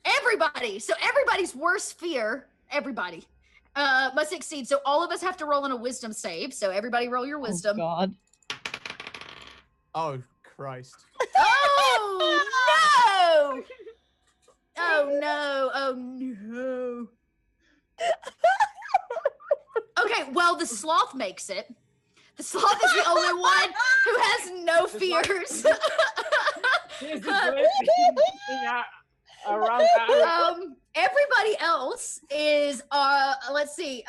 Everybody! So everybody's worst fear, everybody, must succeed. So all of us have to roll in a wisdom save. So everybody roll your wisdom. Oh God. Oh Christ. Oh no! Oh no! Oh no! Okay, well, the sloth makes it. The sloth is the only one who has no fears. Everybody else is, let's see,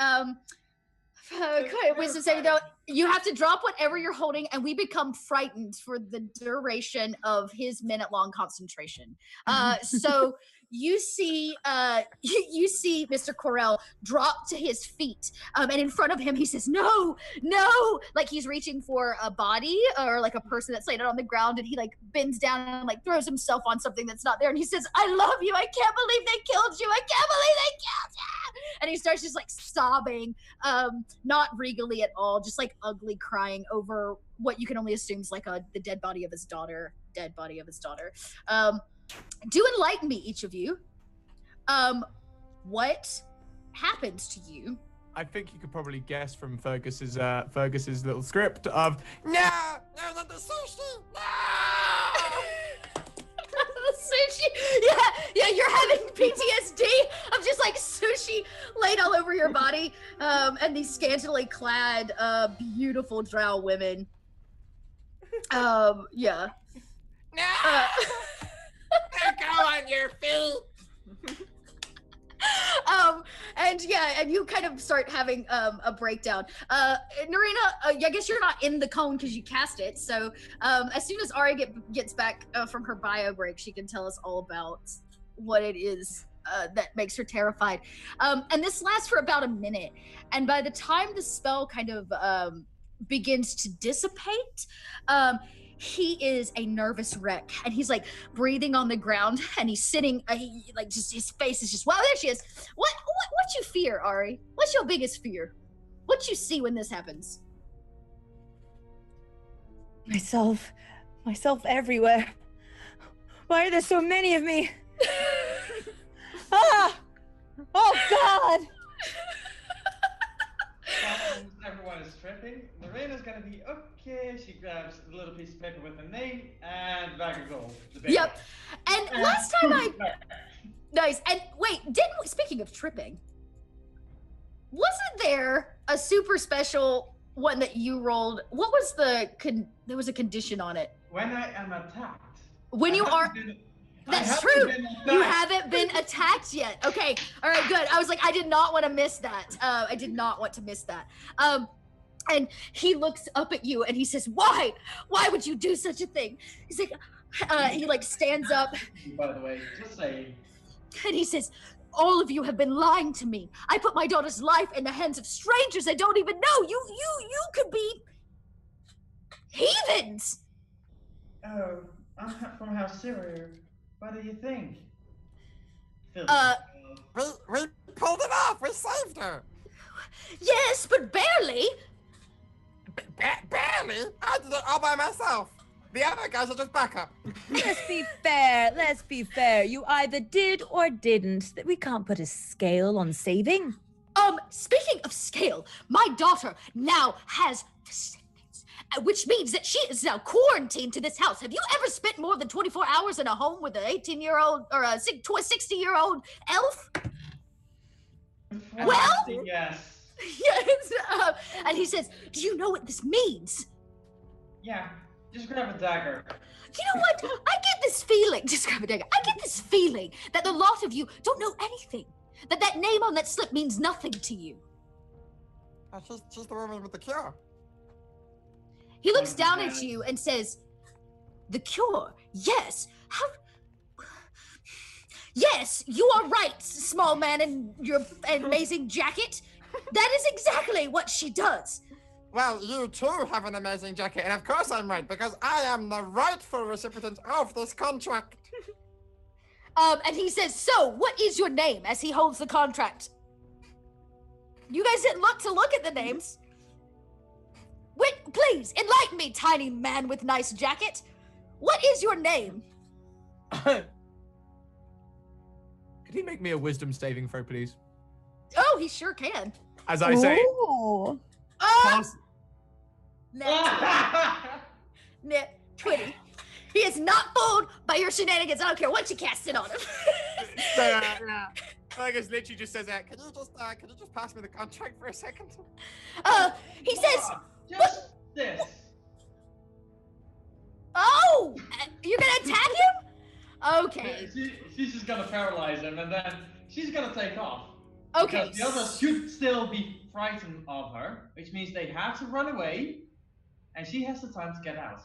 Wisdom saving though. You have to drop whatever you're holding, and we become frightened for the duration of his minute-long concentration. So you see, you see Mr. Corell drop to his feet, and in front of him he says, "No, no!" Like he's reaching for a body or like a person that's laid out on the ground, and he like bends down and like throws himself on something that's not there, and he says, "I love you. I can't believe they killed you. I can't believe they killed you!" And he starts just like sobbing, not regally at all, just like ugly crying over what you can only assume is like the dead body of his daughter. Do enlighten me, each of you. What happens to you? I think you could probably guess from Fergus's little script of No, not the sushi. No. Sushi. Yeah, you're having PTSD of just like sushi laid all over your body, and these scantily clad, beautiful drow women. Yeah. No. Go on your feet. And you kind of start having a breakdown. Narina, I guess you're not in the cone because you cast it. So as soon as Ari gets back from her bio break, she can tell us all about what it is that makes her terrified. And this lasts for about a minute. And by the time the spell kind of begins to dissipate, he is a nervous wreck, and he's like breathing on the ground, and he's sitting, like just his face is just, wow, there she is. What you fear, Ari? What's your biggest fear? What you see when this happens? Myself everywhere. Why are there so many of me? Ah! Oh God! Everyone is tripping. Lorena's gonna be okay. She grabs a little piece of paper with a name and bag of gold. Yep. And last time nice. And wait, speaking of tripping, wasn't there a super special one that you rolled? What was there was a condition on it. When I am attacked. When you are. That's true. You haven't been attacked yet. Okay. All right, good. I was like, I did not want to miss that. I did not want to miss that. And he looks up at you and he says, "Why? Why would you do such a thing?" He's like, he like stands up. By the way, just saying. And he says, "All of you have been lying to me. I put my daughter's life in the hands of strangers I don't even know. You could be heathens." Oh, I'm from House Syria. What do you think? We pulled it off. We saved her. Yes, but barely. Barely? I did it all by myself. The other guys are just backup. Let's be fair. You either did or didn't. We can't put a scale on saving. Speaking of scale, my daughter now has descendants, which means that she is now quarantined to this house. Have you ever spent more than 24 hours in a home with an 18-year-old or a 60-year-old elf? Well, yes. Yes. And he says, "Do you know what this means?" Yeah, just grab a dagger. You know what? I get this feeling. Just grab a dagger. I get this feeling that the lot of you don't know anything. That name on that slip means nothing to you. She's the woman with the cure. He looks down at you and says, "The cure? Yes. How? Yes, you are right, small man in your amazing jacket. That is exactly what she does." Well, you too have an amazing jacket, and of course I'm right, because I am the rightful recipient of this contract. And he says, "So, what is your name?" as he holds the contract. You guys didn't look at the names. Wait, please, enlighten me, tiny man with nice jacket. What is your name? Could he make me a wisdom saving throw, please? Oh, he sure can. As I say, Ooh. pass. Net 20. He is not fooled by your shenanigans. I don't care what you cast it on him. Fergus literally just says that. Could you just pass me the contract for a second? He says, Just this. "Oh, you're gonna attack him?" Okay. She's just gonna paralyze him, and then she's gonna take off. Okay. Because the others should still be frightened of her, which means they have to run away, and she has the time to get out.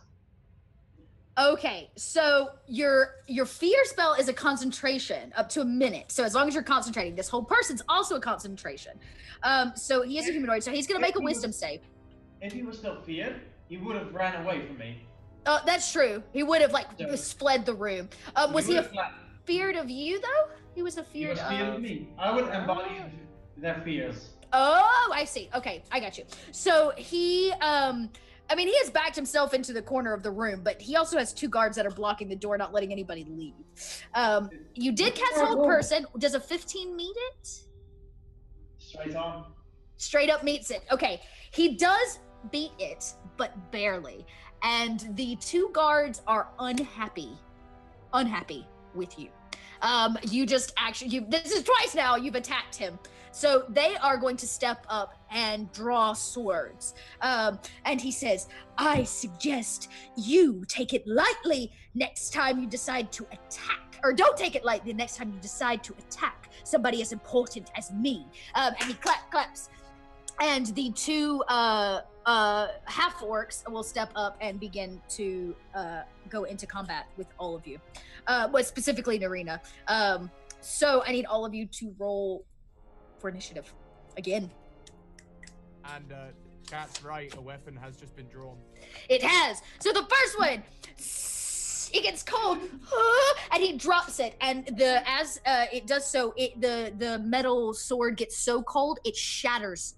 Okay, so your fear spell is a concentration up to a minute. So as long as you're concentrating, this whole person's also a concentration. So he is a humanoid, so he's gonna make a wisdom save. If he was still feared, he would have ran away from me. Oh, that's true. He would have like Yeah. fled the room. Was he feared of you though? He was feared of me. I would embody their fears. Oh, I see. Okay, I got you. So he I mean, he has backed himself into the corner of the room, but he also has 2 guards that are blocking the door, not letting anybody leave. You did cast Hold Person. Does a 15 meet it? Straight on. Straight up meets it. Okay, he does beat it, but barely. And the 2 guards are unhappy with you. You just actually, this is twice now you've attacked him. So they are going to step up and draw swords. And he says, I suggest you take it lightly next time you decide to attack. Or don't take it lightly next time you decide to attack somebody as important as me. And he claps. And the 2 half orcs will step up and begin to go into combat with all of you. Well, specifically Narina. So I need all of you to roll for initiative again. And Cat's right, a weapon has just been drawn. It has. So the first one, it gets cold, and he drops it. And as it does so, the metal sword gets so cold it shatters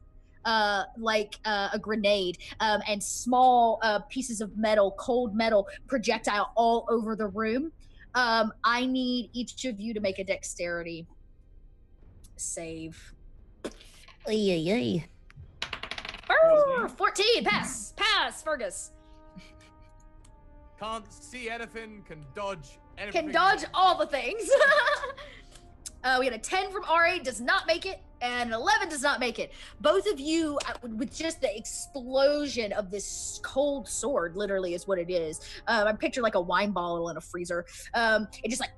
like a grenade, and small pieces of metal, cold metal, projectile all over the room. I need each of you to make a dexterity save. 14, pass, Fergus. Can't see anything, can dodge anything. Can dodge all the things. We had a 10 from Ari, does not make it, and an 11 does not make it. Both of you, with just the explosion of this cold sword, literally is what it is. I picture like a wine bottle in a freezer. It just like,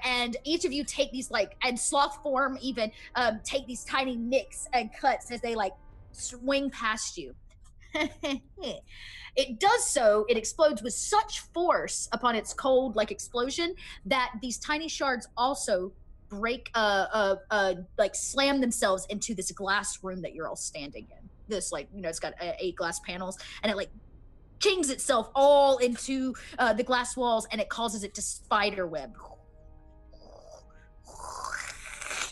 and each of you take these and sloth form even, take these tiny nicks and cuts as they swing past you. It does so, it explodes with such force upon its cold explosion that these tiny shards also break, slam themselves into this glass room that you're all standing in. This it's got 8 glass panels, and it kings itself all into the glass walls, and it causes it to spiderweb.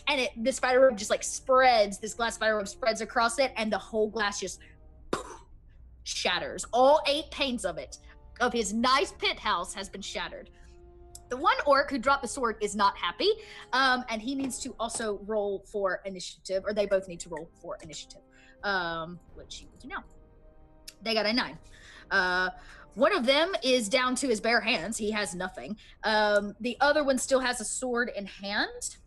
And the spiderweb just spreads, this glass spiderweb spreads across it, and the whole glass just shatters. All 8 panes of his nice pit house has been shattered. The one orc who dropped the sword is not happy, and he needs to also roll for initiative, or they both need to roll for initiative, which he will do now. They got a 9. One of them is down to his bare hands. He has nothing. The other one still has a sword in hand.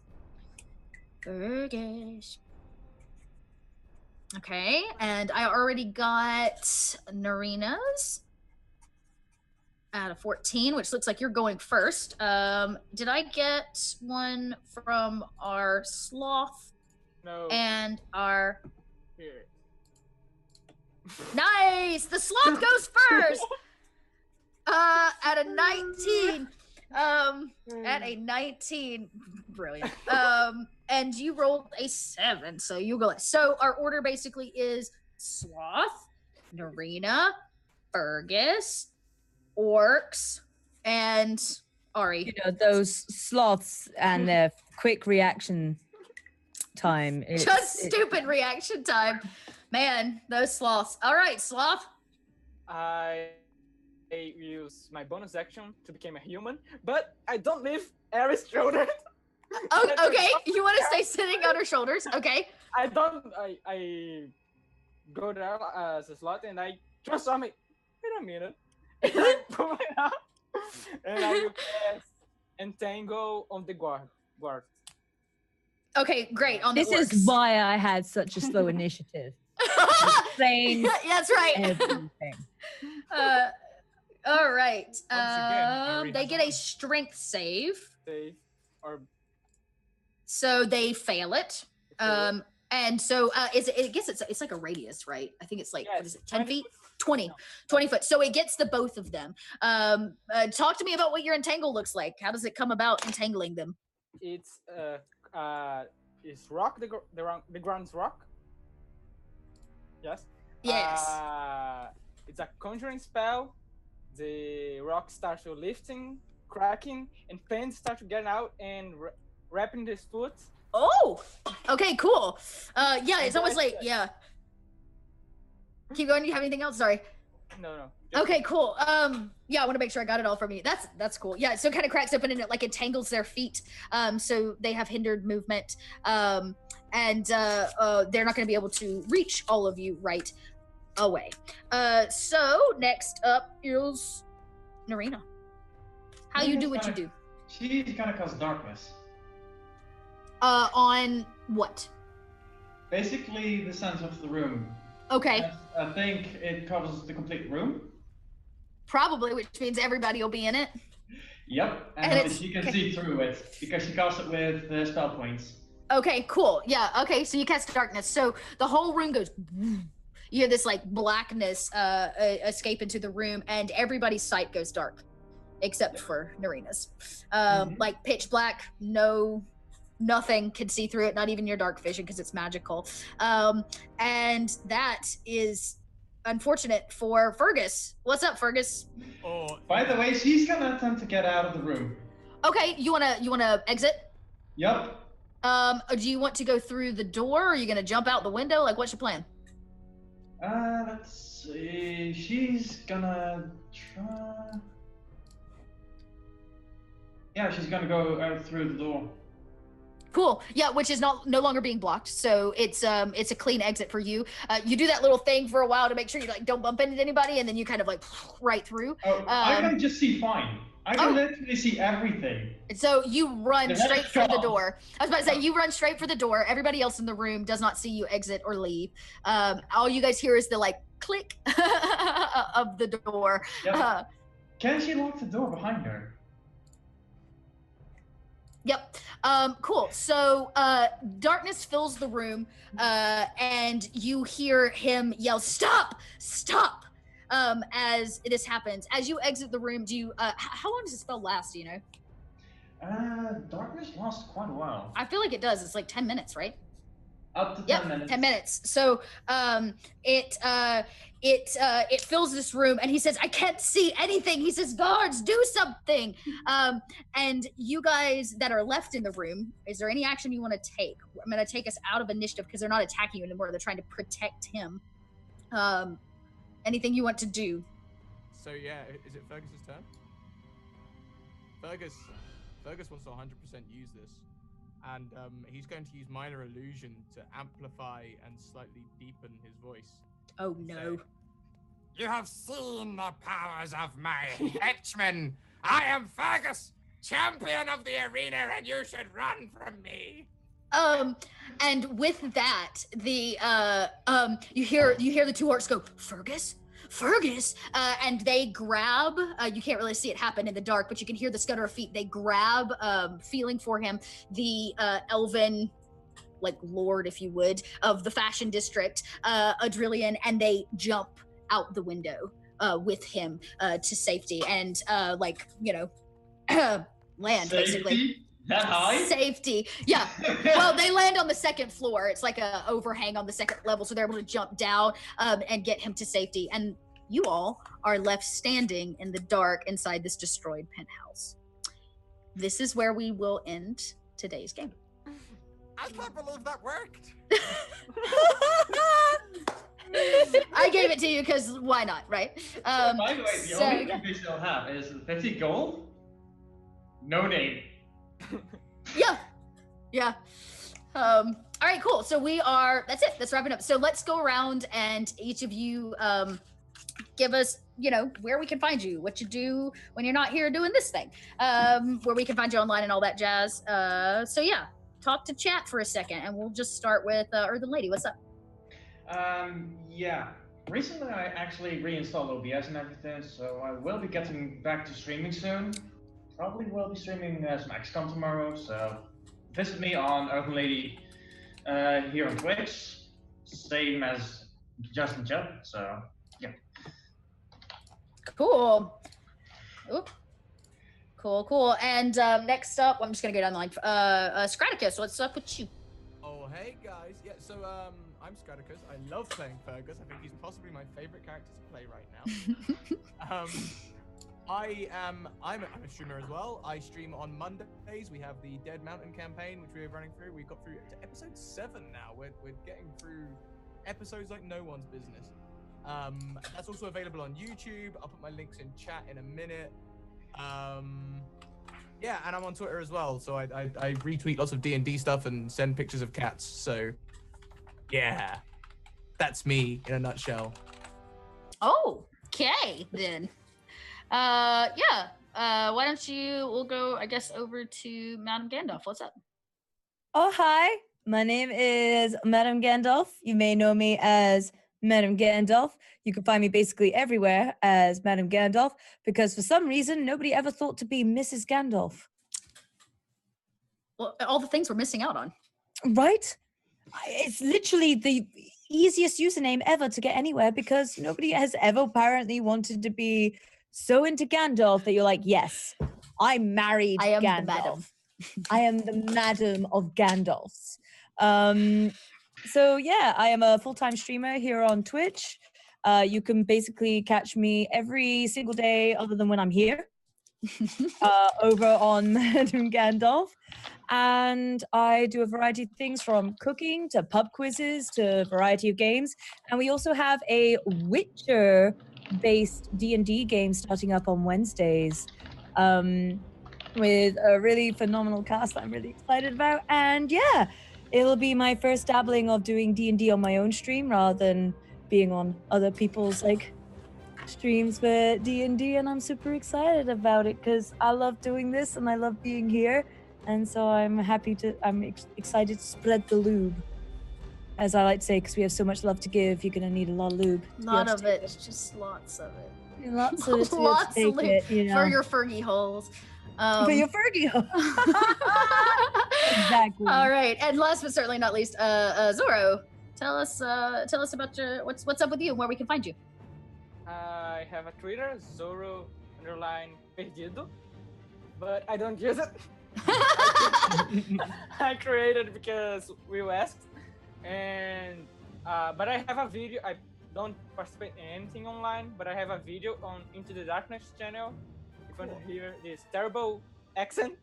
Fergus. Okay, and I already got Narina's out of 14, which looks like you're going first. Did I get one from our sloth? No. And our... Here. Nice! The sloth goes first! At a 19. At a 19. Brilliant. And you rolled a 7, so you go. So our order basically is Sloth, Narina, Fergus, Orcs, and Ari. Those sloths and their quick reaction time. Stupid reaction time. Man, those sloths. All right, Sloth. I use my bonus action to become a human, but I don't leave Aries' shoulder. Oh, okay. You want to stay sitting on her shoulders? Okay. I go there as a slot, and I transform it. Wait a minute. And I pull it out, and I will cast Entangle on the guard. Okay, great. On the This is why I had such a slow initiative. Explains that's right. everything. All right. again, They get a strength save. Save or So they fail it. And so I guess it's like a radius, right? I think it's like, Yes, what is it, 10 feet? 20. 20 foot. So it gets the both of them. Talk to me about what your entangle looks like. How does it come about entangling them? It's rock the ground's rock. Yes. Yes. It's a conjuring spell. The rock starts lifting, cracking, and pens start to get out and wrapping his foot. Oh, okay, cool. Yeah, it's And almost that's like, it. yeah. Keep going. Do you have anything else? Sorry. No. Okay, cool. Yeah, I want to make sure I got it all from you. That's cool. Yeah, so it kind of cracks open and it like entangles their feet. So they have hindered movement. And they're not going to be able to reach all of you right away. So next up is Narina. How you do what you do? She's gonna cause darkness. On what? Basically, the sense of the room. Okay, I think it covers the complete room. probably, which means everybody will be in it. Yep, And and it's- she can okay. see through it because she casts it with the spell points. Okay, cool. Yeah, okay, so you cast darkness. So the whole room goes, you hear this like blackness escape into the room, and everybody's sight goes dark, except for Narina's. Like pitch black, nothing can see through it, not even your dark vision because it's magical. And that is unfortunate for Fergus. What's up, Fergus? Oh, By the way, she's gonna attempt to get out of the room. Okay, you wanna exit? Yep. Do you want to go through the door? Or are you gonna jump out the window? Like, what's your plan? Let's see. She's gonna try. Yeah, she's gonna go out through the door. Cool. Yeah, which is no longer being blocked, so it's a clean exit for you. You do that little thing for a while to make sure you like don't bump into anybody, and then you kind of like right through. Oh, I can just see fine. I can literally see everything. So you run The straight head's for the gone. door. I was about to say you run straight for the door. Everybody else in the room does not see you exit or leave. All you guys hear is the like click of the door. Yep. Can she lock the door behind her? Yep. Cool. So darkness fills the room, and you hear him yell, "Stop! Stop!" As this happens. As you exit the room, do you? How long does the spell last? Do you know? Darkness lasts quite a while. I feel like it does. It's like 10 minutes, right? Up to 10 Yep, minutes. 10 minutes. So it fills this room, and he says, "I can't see anything." He says, "Guards, do something." And you guys that are left in the room, is there any action you want to take? I'm going to take us out of initiative because they're not attacking you anymore. They're trying to protect him. Anything you want to do? So yeah, is it Fergus's turn? Fergus wants to 100% use this, and he's going to use minor illusion to amplify and slightly deepen his voice. Oh no. You have seen the powers of my henchmen. I am Fergus, champion of the arena, and you should run from me. And with that, the you hear the two orcs go, "Fergus? Fergus!" And they grab, you can't really see it happen in the dark, but you can hear the scutter of feet. They grab, feeling for him, the elven, like lord, if you would, of the fashion district, Adrillian, and they jump out the window with him to safety and like, you know, land basically. Safety? That high? Safety. Yeah. Well, they land on the second floor. It's like a overhang on the second level, so they're able to jump down and get him to safety. And you all are left standing in the dark inside this destroyed penthouse. This is where we will end today's game. I can't believe that worked. I gave it to you because why not, right? By the way, the so, only yeah. thing they still have is 50 gold, no name. Yeah. All right, cool. So that's it. That's wrapping up. So let's go around and each of you give us, you know, where we can find you, what you do when you're not here doing this thing, where we can find you online and all that jazz. So yeah, talk to chat for a second, and we'll just start with Earthen Lady. What's up? Yeah. Recently, I actually reinstalled OBS and everything, so I will be getting back to streaming soon. Probably will be streaming some XCOM tomorrow, so visit me on Earthen Lady here on Twitch, same as just in chat. So yeah. Cool. Oop. Cool. And next up, I'm just gonna go down the line. Scraticus, what's up with you? Oh, hey guys. Yeah, so I'm Scraticus. I love playing Fergus. I think he's possibly my favorite character to play right now. I'm a streamer as well. I stream on Mondays. We have the Dead Mountain campaign, which we're running through. We got through to episode 7 now. We're getting through episodes like no one's business. That's also available on YouTube. I'll put my links in chat in a minute. Yeah, and I'm on Twitter as well, so I retweet lots of D&D stuff and send pictures of cats. So yeah, that's me in a nutshell. Oh, okay then. Why don't we'll go, I guess, over to Madam Gandalf. What's up? Oh, hi. My name is Madam Gandalf. You may know me as Madam Gandalf. You can find me basically everywhere as Madam Gandalf because for some reason, nobody ever thought to be Mrs. Gandalf. Well, all the things we're missing out on. Right? It's literally the easiest username ever to get anywhere because nobody has ever apparently wanted to be so into Gandalf that you're like, yes, I married I am Gandalf. the madam. I am the madam of Gandalfs. So yeah, I am a full-time streamer here on Twitch. You can basically catch me every single day other than when I'm here over on Madam Gandalf. And I do a variety of things from cooking to pub quizzes to a variety of games. And we also have a Witcher-based D&D game starting up on Wednesdays with a really phenomenal cast that I'm really excited about. And yeah, it'll be my first dabbling of doing D&D on my own stream rather than being on other people's streams for D&D, and I'm super excited about it because I love doing this and I love being here, and so I'm excited to spread the lube, as I like to say, because we have so much love to give. You're gonna need a lot of lube. Lot of it, just lots of it. Lots of it. Lots of lube you know? for your Fergie holes. For your Fergie holes. Exactly. All right, and last but certainly not least, Zoro, tell us about your what's up with you and where we can find you. I have a Twitter, Zoro_Perdido, but I don't use it. I created because we asked, and but I have a video. I don't participate in anything online, but I have a video on Into the Darkness channel. If you want to hear this terrible accent,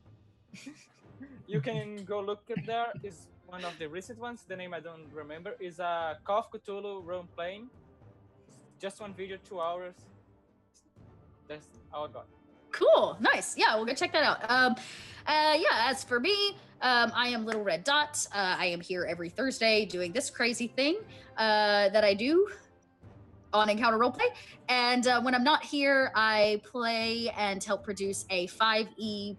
you can go look at there. It's one of the recent ones. The name I don't remember is a Call of Cthulhu role playing. Just one video, 2 hours. That's all I got. Cool, nice. Yeah, we'll go check that out. As for me, I am Little Red Dot. I am here every Thursday doing this crazy thing that I do on Encounter Roleplay. And when I'm not here, I play and help produce a 5E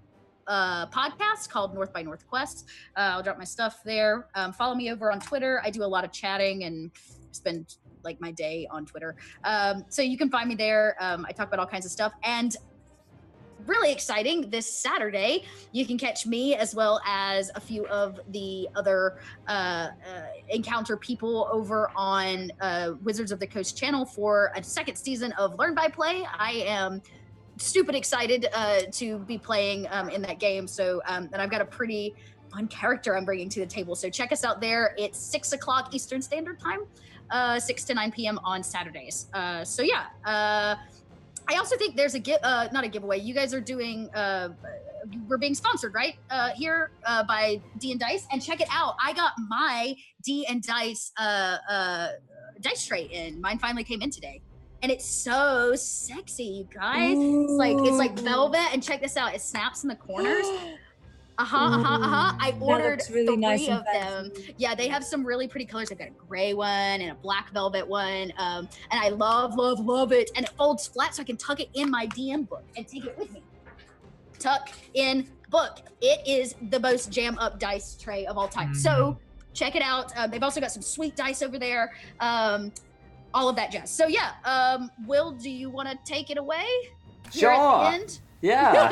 podcast called North by Northwest. I'll drop my stuff there. Follow me over on Twitter. I do a lot of chatting and spend my day on Twitter. So you can find me there. I talk about all kinds of stuff. And really exciting, this Saturday, you can catch me as well as a few of the other Encounter people over on Wizards of the Coast channel for a second season of Learn by Play. I am stupid excited to be playing in that game. So, and I've got a pretty fun character I'm bringing to the table. So check us out there. It's 6 o'clock Eastern Standard Time, 6 to 9 p.m. on Saturdays. I also think there's not a giveaway. You guys are doing, we're being sponsored, right? Here by D&Dice. And check it out. I got my D&Dice dice tray in. Mine finally came in today. And it's so sexy, you guys. Ooh. It's like velvet. And check this out. It snaps in the corners. I ordered really 3 nice of them. Yeah, they have some really pretty colors. I've got a gray one and a black velvet one. And I love it. And it folds flat so I can tuck it in my DM book and take it with me. Tuck in book. It is the most jam up dice tray of all time. So check it out. They've also got some sweet dice over there. All of that jazz. So yeah, Will, do you want to take it away? Sure. Here at the end? Yeah.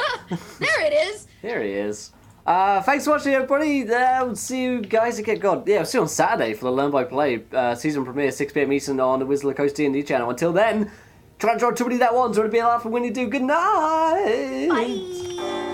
There it is. There he is. Thanks for watching, everybody. We'll see you guys again. God, yeah, we'll see you on Saturday for the Learn by Play season premiere, 6 p.m. Eastern on the Wizard of the Coast D&D channel. Until then, try and draw too many that ones or to be a laugh when you do. Good night. Bye.